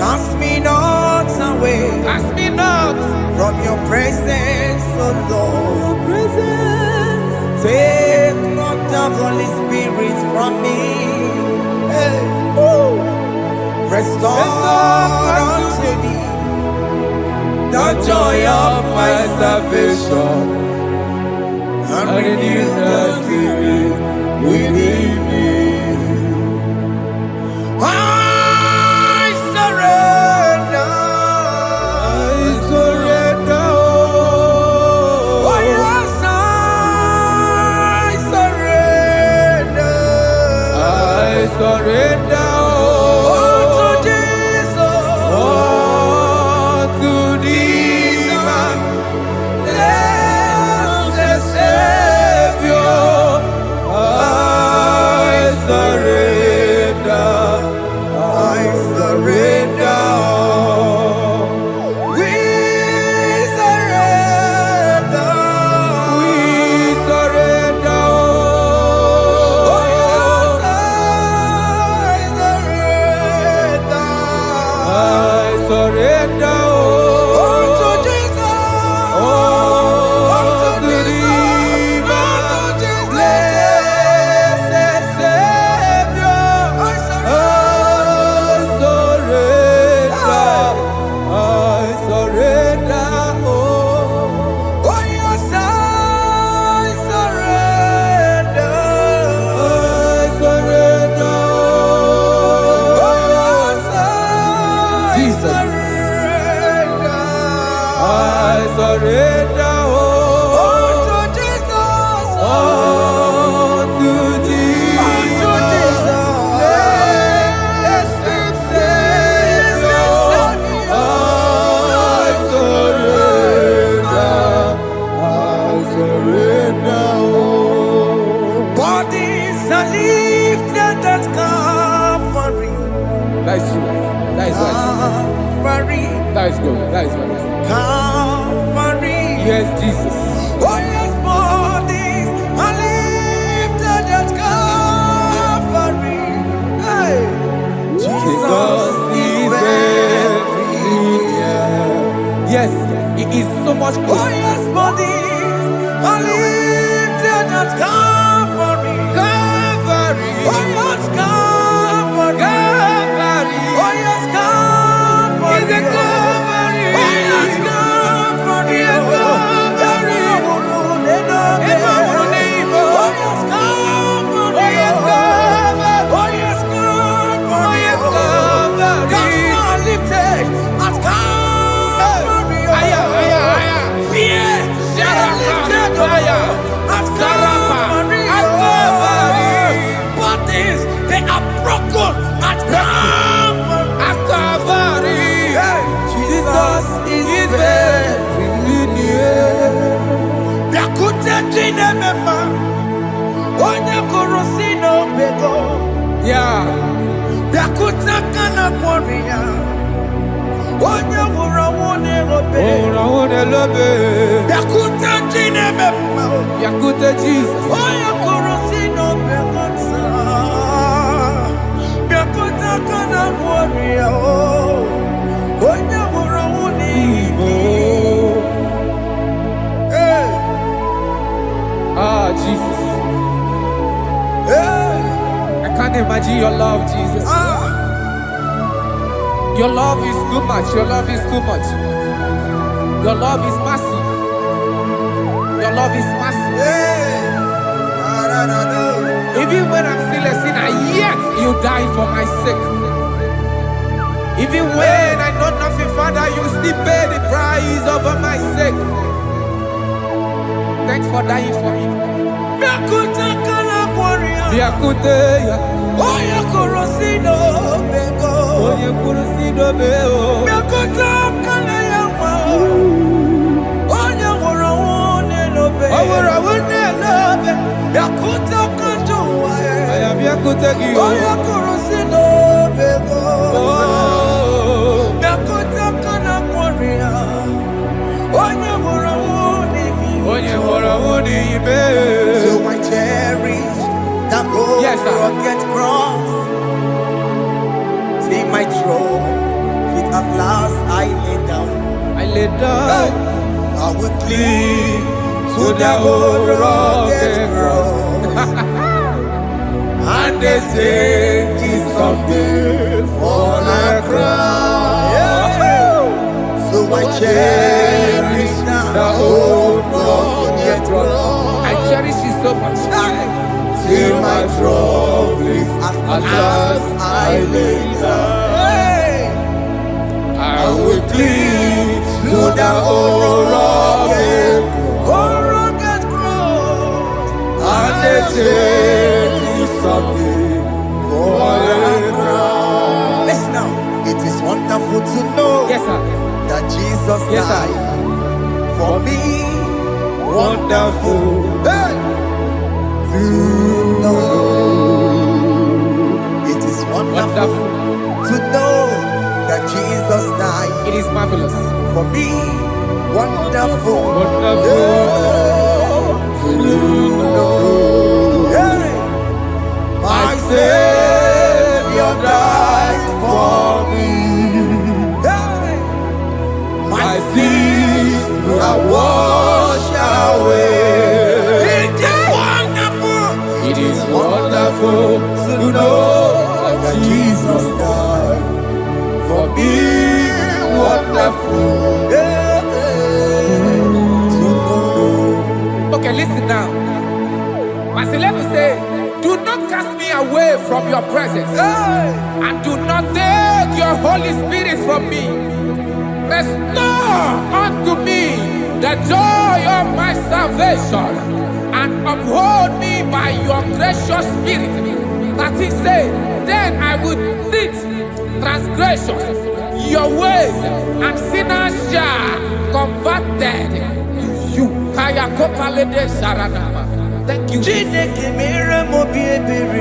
Cast me not away Cast me not from your presence, oh Lord. Take not the Holy Spirit from me. Hey. Restore unto me the joy of my salvation. And renew the spirit within me. I surrender. I surrender. Oh yes, I surrender. I surrender. Unto Jesus. To thee, my Blessed Savior. are lifted at Calvary. That is true. That is right. Calvary. That is good. That is right. Calvary. Yes, Jesus. Oh yes, bodies are lifted at Calvary. Hey. Jesus is very near. Yes, it is so much Oh good. yes, bodies are lifted at Calvary. Calvary. Oh yes, Calvary. Calvary. Oh yes, Calvary. Is it Calvary? Oh yes, Calvary. Yes, Calvary. Yeah. Yakute Jesus. Ah, Jesus. I can't imagine your love, Jesus. Your love is too much. Your love is too much. Your love is massive. Your love is massive. Even when I'm still a sinner, yet you die for my sake. Even when I know nothing, Father, you still pay the price over my sake. Thanks for dying for me. So I cherish that road. Yes, sir. Rugged cross. See my throne, feet at last I lay down. I lay down. I will cling to the old rugged cross. And they say it's something for a crown. So I cherish the old rugged cross. I cherish you so much. Till my trophies at last I lay down. I will cling to the old rugged cross. And they take me something for a crown. Listen now, it is wonderful to know Yes, sir. that Jesus Yes, sir. died for me. Wonderful. Hey! To know. It is wonderful to know that Jesus died It is marvelous. for me. Wonderful. Wonderful. To know. Hey! My Savior died for me. Hey! My sins are washed away. It is wonderful to know that Jesus died for me. Wonderful to know. Okay, listen now. My celeb say, do not cast me away from your presence, and do not take your Holy Spirit from me. Restore unto me the joy of my salvation, and uphold me by your gracious spirit. That he said, then I would teach transgressions your ways, and sinners shall converted to you. Kaya kopalede saranama. Thank you. Chineke mere mo bi ebere.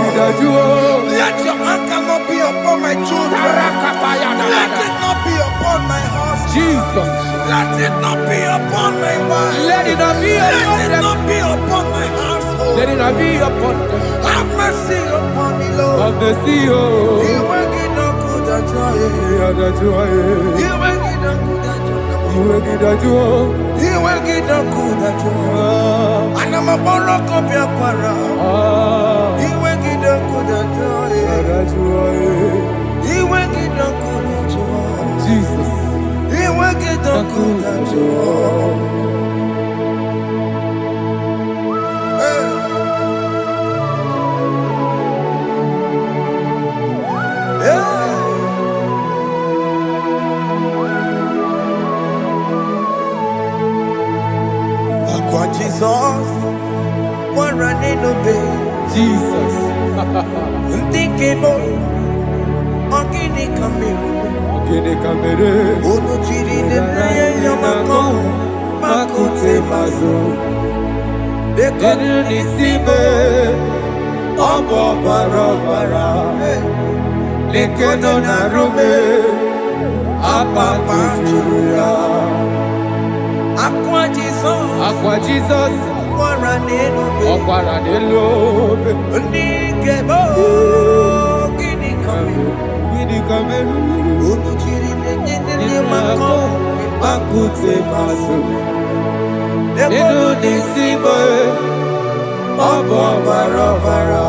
Let your anger not be upon my children. Let it not be upon my house. Jesus. Let it not be upon my wife. Let it not be upon Let it them. not be upon my household. Let it not be upon them. Have mercy upon me, Lord. Of the sea, oh. You will get no good at joy. Yeah, the joy. You will get no good at joy. You will get the joy. You will get no good at joy. And I'm a borrow copy of para. You will get no good at joy. The joy. You will get no good at joy. Jesus. You will get no good at joy. Jesus, one running obey. Jesus. Ndikebo, ogini kamiru. Ogini kamiru. Onuchiri nene yamako, makote mazo. Denu nisibe, obo barabara. Lekeno narume, apa tujuya. Aqua Jesus, Aqua Jesus, Okwara Nelobe, Ndikebo, ogini kamiru. Ogini kamiru. Onuchiri nene yamako, Makute maso. Inu nisimo Obo barabara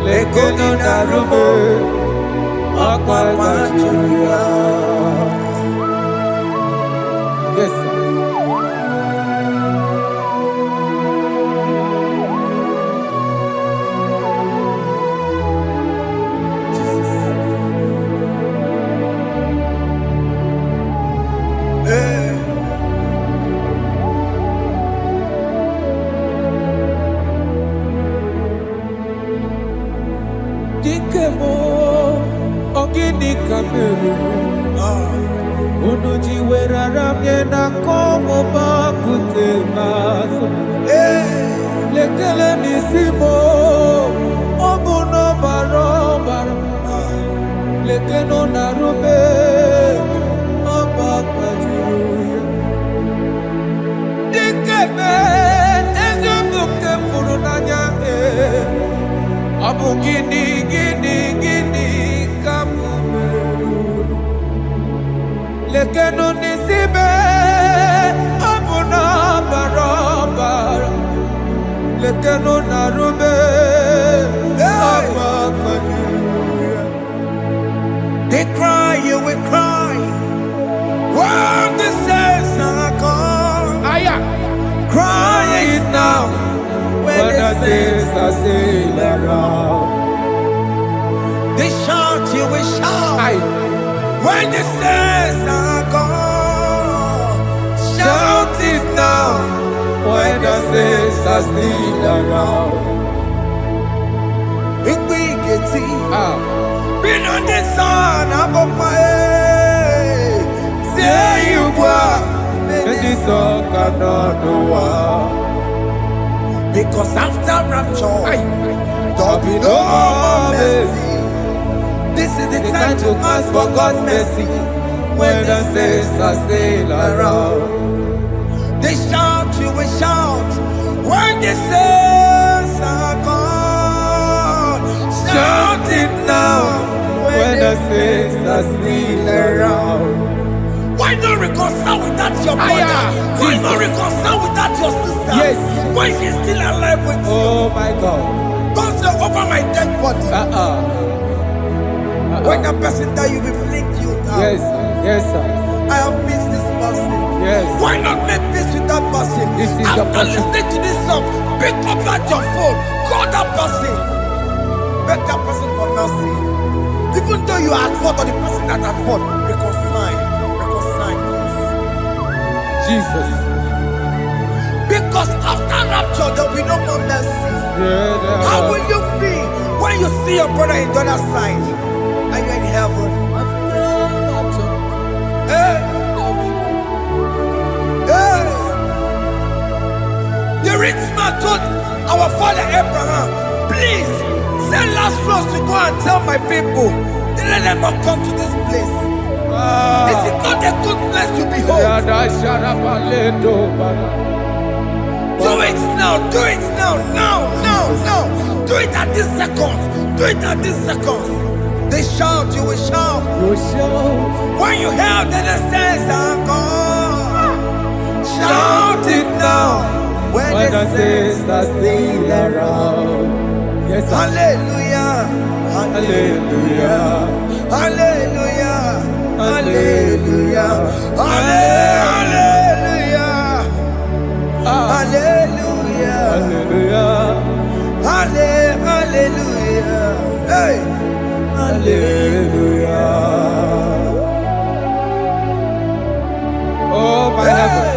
Lekeno narume Akwa machuya. Yes, sir. Dikemo ogini kameru unuji werara miena komo bakute maso lekele nisimo obuno barobara lekeno narube abakajuya dikeme ezobuke furunanya Abu gini kamu lekeno nisibe abu na barabara lekeno narube they cry you will cry when the saints are gone cry it now when the saints are still around. They shout, you will shout. When the saints are gone, shout it now. When the saints are still around. Big get it. Been on the sun, I'm on my head. Say you walk, and the sun cannot do what. Because after rapture, there'll be no more mercy. This is the time to ask for God's mercy. When the saints are still around, they shout, you will shout. When the saints are gone, shout it now. When the saints are still around. Why not reconcile without your brother? Why not reconcile without your sister? Yes. Why she's still alive with you? Oh my God. Don't say over my dead body. When the person that you will fling you down. Yes, yes, sir. I have missed this person. Yes. Why not make peace with that person? This is after listening to this song, pick up that your phone, call that person, beg that person for mercy. Even though you are at fault or the person that at fault, reconcile. Jesus. Because after rapture, there will be no more mercy. How will you feel when you see your brother in the other side and you're in heaven? Hey. Hey. The rich man told our father Abraham, please send Lazarus to go and tell my people, let them not come to this place. Is it not a good place to behold? Do it now, do it now, now. Do it at this second. Do it at this second. They shout, you will shout. When you hear that the saints are gone, shout it now. When the saints are still around. Yes, hallelujah, hallelujah, hallelujah. Hallelujah, hallelujah, hallelujah, hallelujah, hallelujah, hey, hallelujah. Oh my heavens.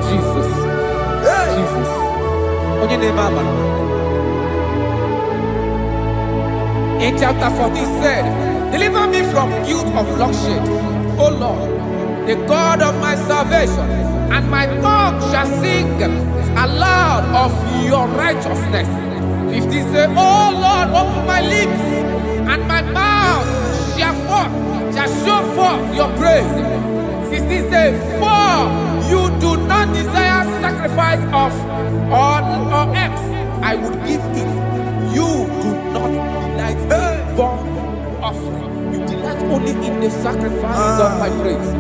Jesus. Jesus. In chapter 14 said, deliver me from guilt of bloodshed, O Lord, the God of my salvation, and my tongue shall sing aloud of your righteousness. 50 say, oh Lord, open my lips, and my mouth shall show forth your praise. 60 say, for you do not desire sacrifice of or eggs, I would give it. You do not delight in burnt offering. You delight only in the sacrifice of my praise.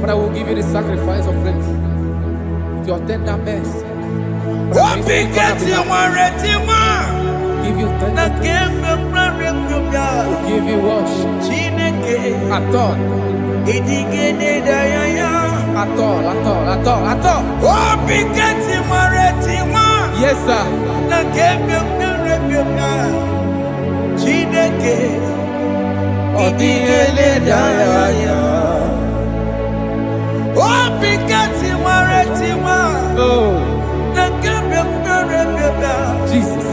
But I will give you the sacrifice of praise with your tender mercy. Give you tender praise. Will give you worship. At all. At all. Yes, sir. Jesus.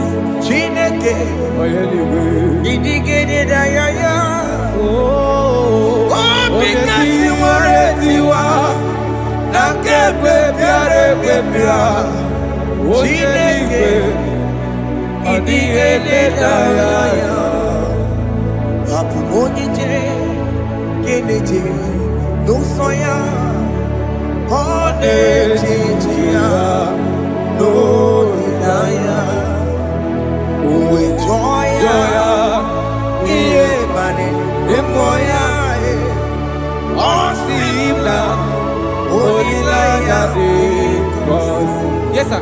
Yes, sir.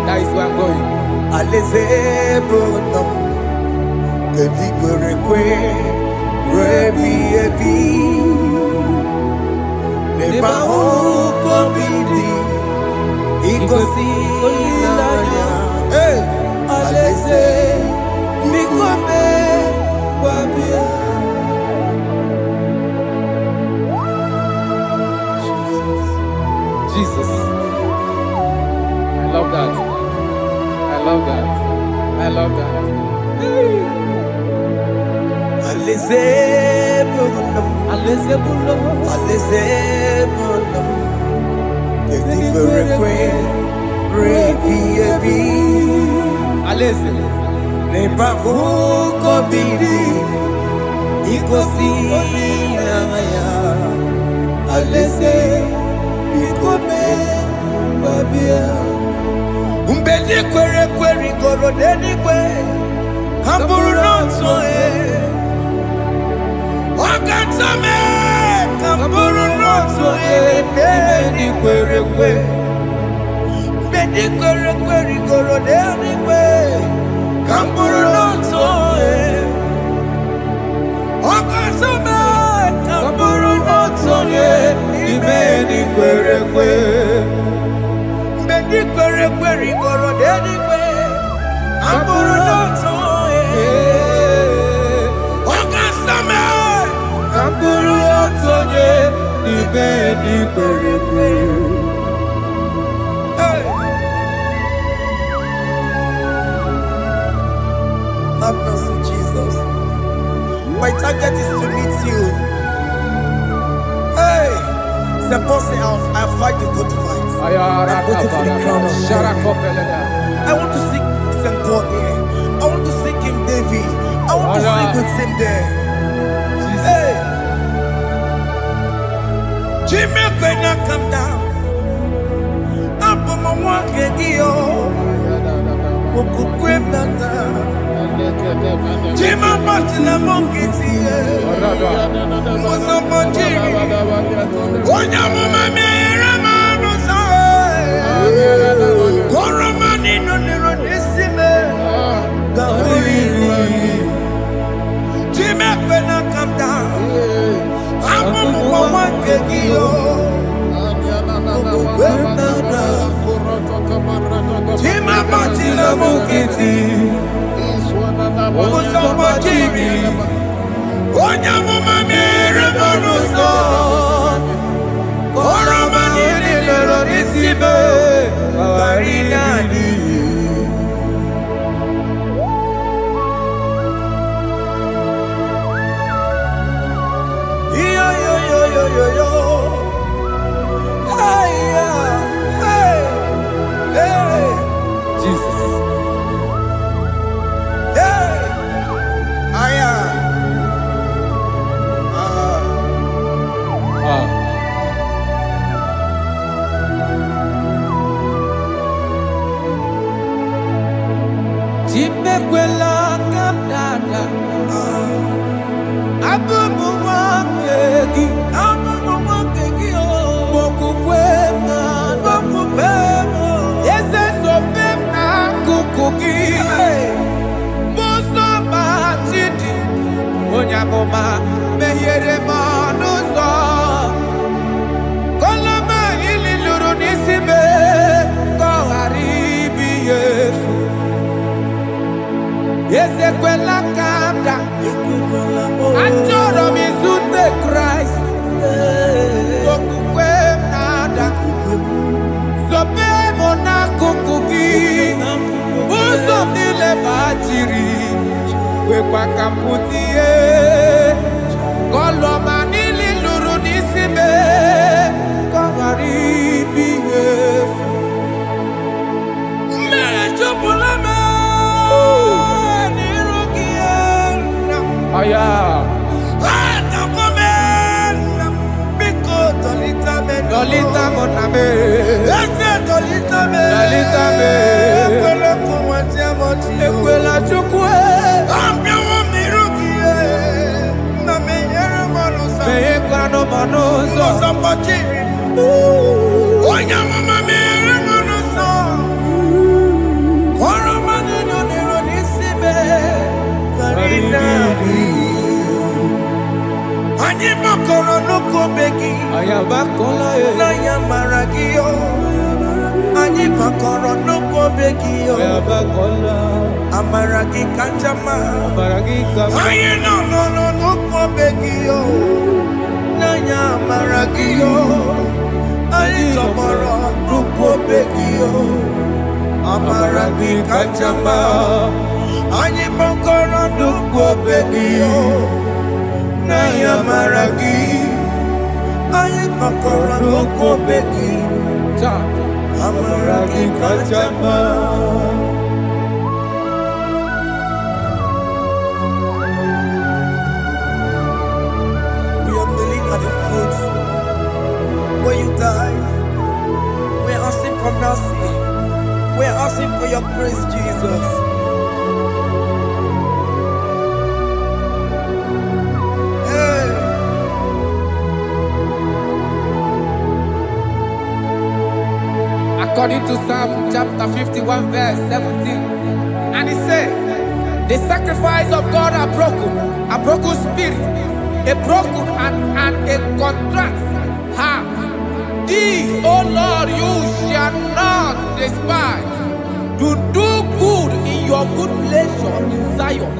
That is where I'm going. Jesus. I love that. I love that. I love that. Umbedi kwere goro deni kwe Hamburu nonso Wakatame Hamburu nonso Bedi kwere goro deni kwe Hamburu nonso Wakatame Hamburu nonso Bedi kwere goro deni kwe Hamburu nonso Wakatame Hamburu nonso Bedi kwere Have mercy, Jesus. My target is to meet you. Hey, suppose I fight the good fight. I'm waiting for the crown of glory. I want to seek St. Paul here. I want to seek King David. I want to seek with him there. Hey, Jimmy cannot come down. I'm on my walk again. Jima Martina Monkiti, Mosamajiri, Onyamama Merama Rosa, Koromani no Neronisime, Jimmy Pena come down, I'm on one Kegio, nkịtị ụzọ gbajiri onye amụma mere m n'ụzọ oroma niile lọrọ n'isi m ghara ịdị. Yo. Hey, hey, hey, Jesus. Hey, Chimekwela kadada. Onyamoma mehiere m ọnụ ụzọ koloma ili lụrụ n'isi me ka ọ ghara ibi ya efu. Ezekwela ka m daa, achọrọ m izute Kraịst, okwukwe m na-ada, zobe m n'akụkụ gị, ụzọ m niile gbachiri wekwa ka m pụta ihe kọlọma niile lụrụ n'isi me ka ọ ghara ibi ya efu. Mmehie jupụla m n'iru gị aya biko dọlịta m na me eze dọlịta m ekwela kụwatia m ọchị ekwela Chukwu abịawo m n'iru gị na menyere m ọnụ ụzọ meghekwanụ m ọnụ ụzọ mgbachiri onye amụma meghere m ọnụ ụzọ ọrụ mmadụ nọ n'iru n'isi me anyị gbakọrọ n'ụkwụ obe gị na ya mara gị anyị gbakọrọ n'ụkwụ obe gị amara gị kacha mma anyị nọ n'ụkwụ obe gị na ya mara gị anyị tọgbọrọ n'ụkwụ obe gị amara gị kacha mma anyị gbakọrọ n'ụkwụ obe gị na ya mara gị anyị gbakọrọ n'ụkwụ obe gị amara gị kacha mma. We are kneeling at the foot where you died. We are asking for mercy. We are asking for your grace, Jesus. According to Psalm chapter 51 verse 17, and it says, the sacrifice of God are broken spirit, a broken and a contrite heart. These, O Lord, you shall not despise. To do good in your good pleasure in Zion.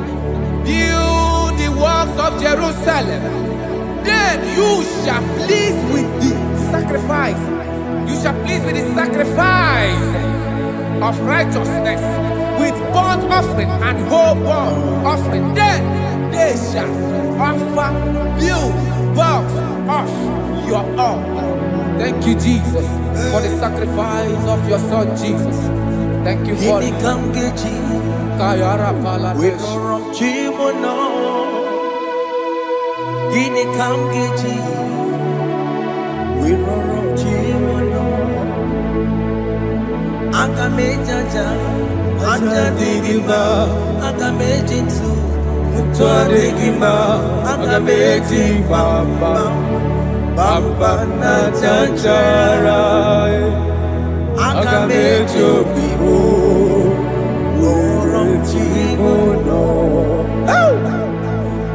Build the walls of Jerusalem. Then you shall please with the sacrifice. You shall please with the sacrifice of righteousness, with burnt offering and whole burnt offering. Then they shall offer build works of your own. Thank you, Jesus, for the sacrifice of your Son, Jesus. Thank you for it. Akamejaja, ajadigima, akamejitu, mutuadigima, akamejibamba, bamba na chanchara, akamejobibo, uromchimono.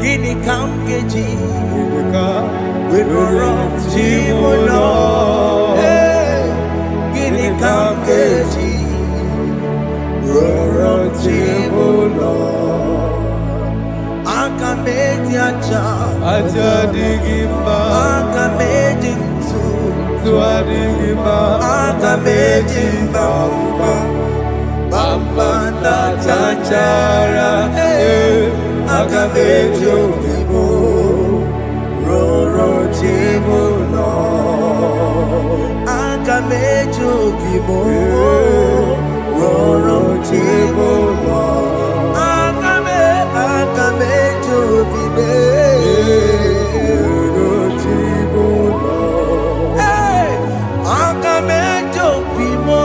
Gini kamgeji, uromchimono. Gini kamgeji, aja Ajadigima aga medintu Tuadigima aga medimba Bamba na Tanjara aga mejo vivo roro tibo no aga mejo vivo roro tibo no aga mejo vivo roro tibo no aga mejo vivo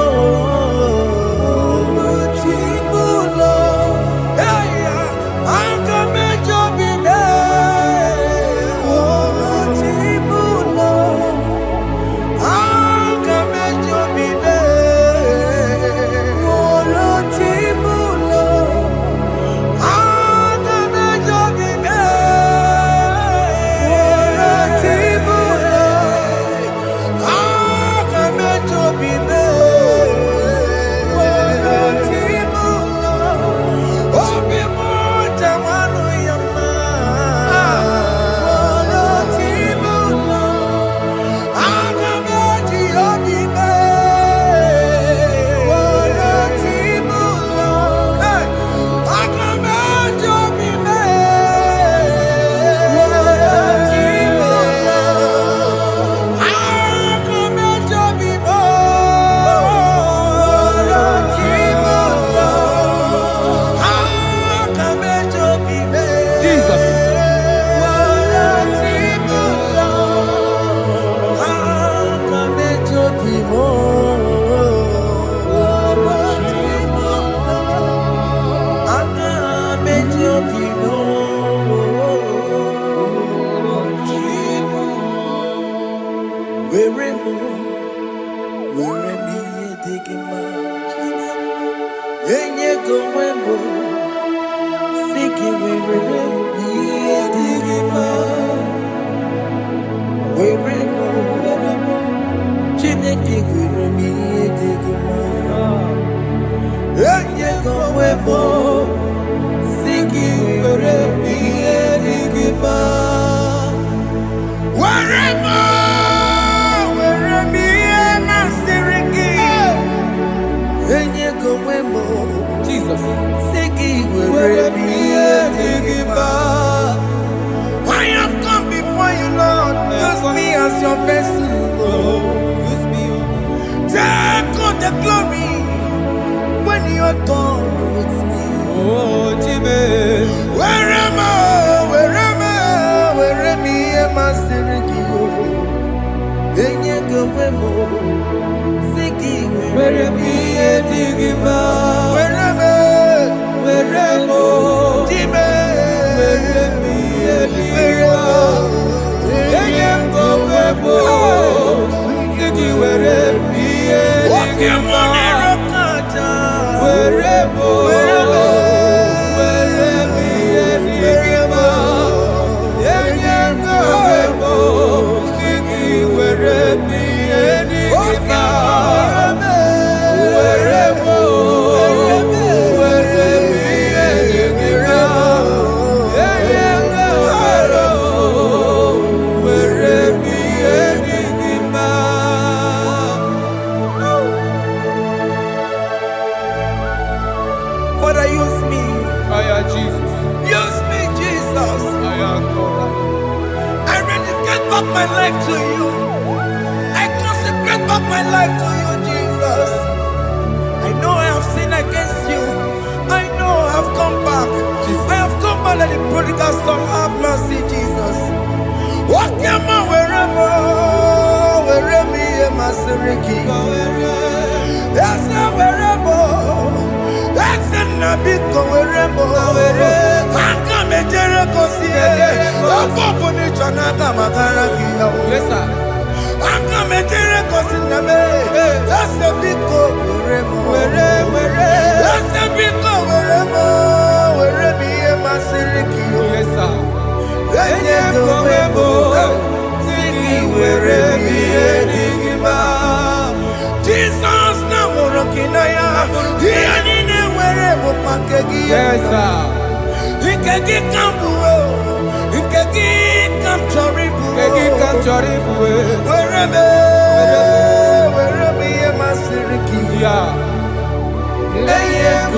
Jesus I have come before you, Lord. Use me as your vessel, Lord. Use me Take all the glory when you're done with me. Oh Jimmy Where am I? Masirikio. Enye gowemo. Siki Where me Digima Weremo. Jime. Where me Digima Yem go webo Siki where me Digima Weremo Father, use me. Jesus. Use me, Jesus. I rededicate back my life to you. I consecrate back my life to you, Jesus. I know I have sinned against you. I know I have come back. I have come back like the prodigal son. Have mercy, Jesus. Walk your man wherever me and my Siriki. Yes, wherever. That's a nabiko wherever. Come and Jericho see again. Yes, sir. Come and Jericho see the way. That's a big go wherever. That's a big go wherever me and my Siriki. Yes, sir. Jesus na morokina ya yani ne were mo pakegi Yes, sir. ikegi kambu ikegi Yeah.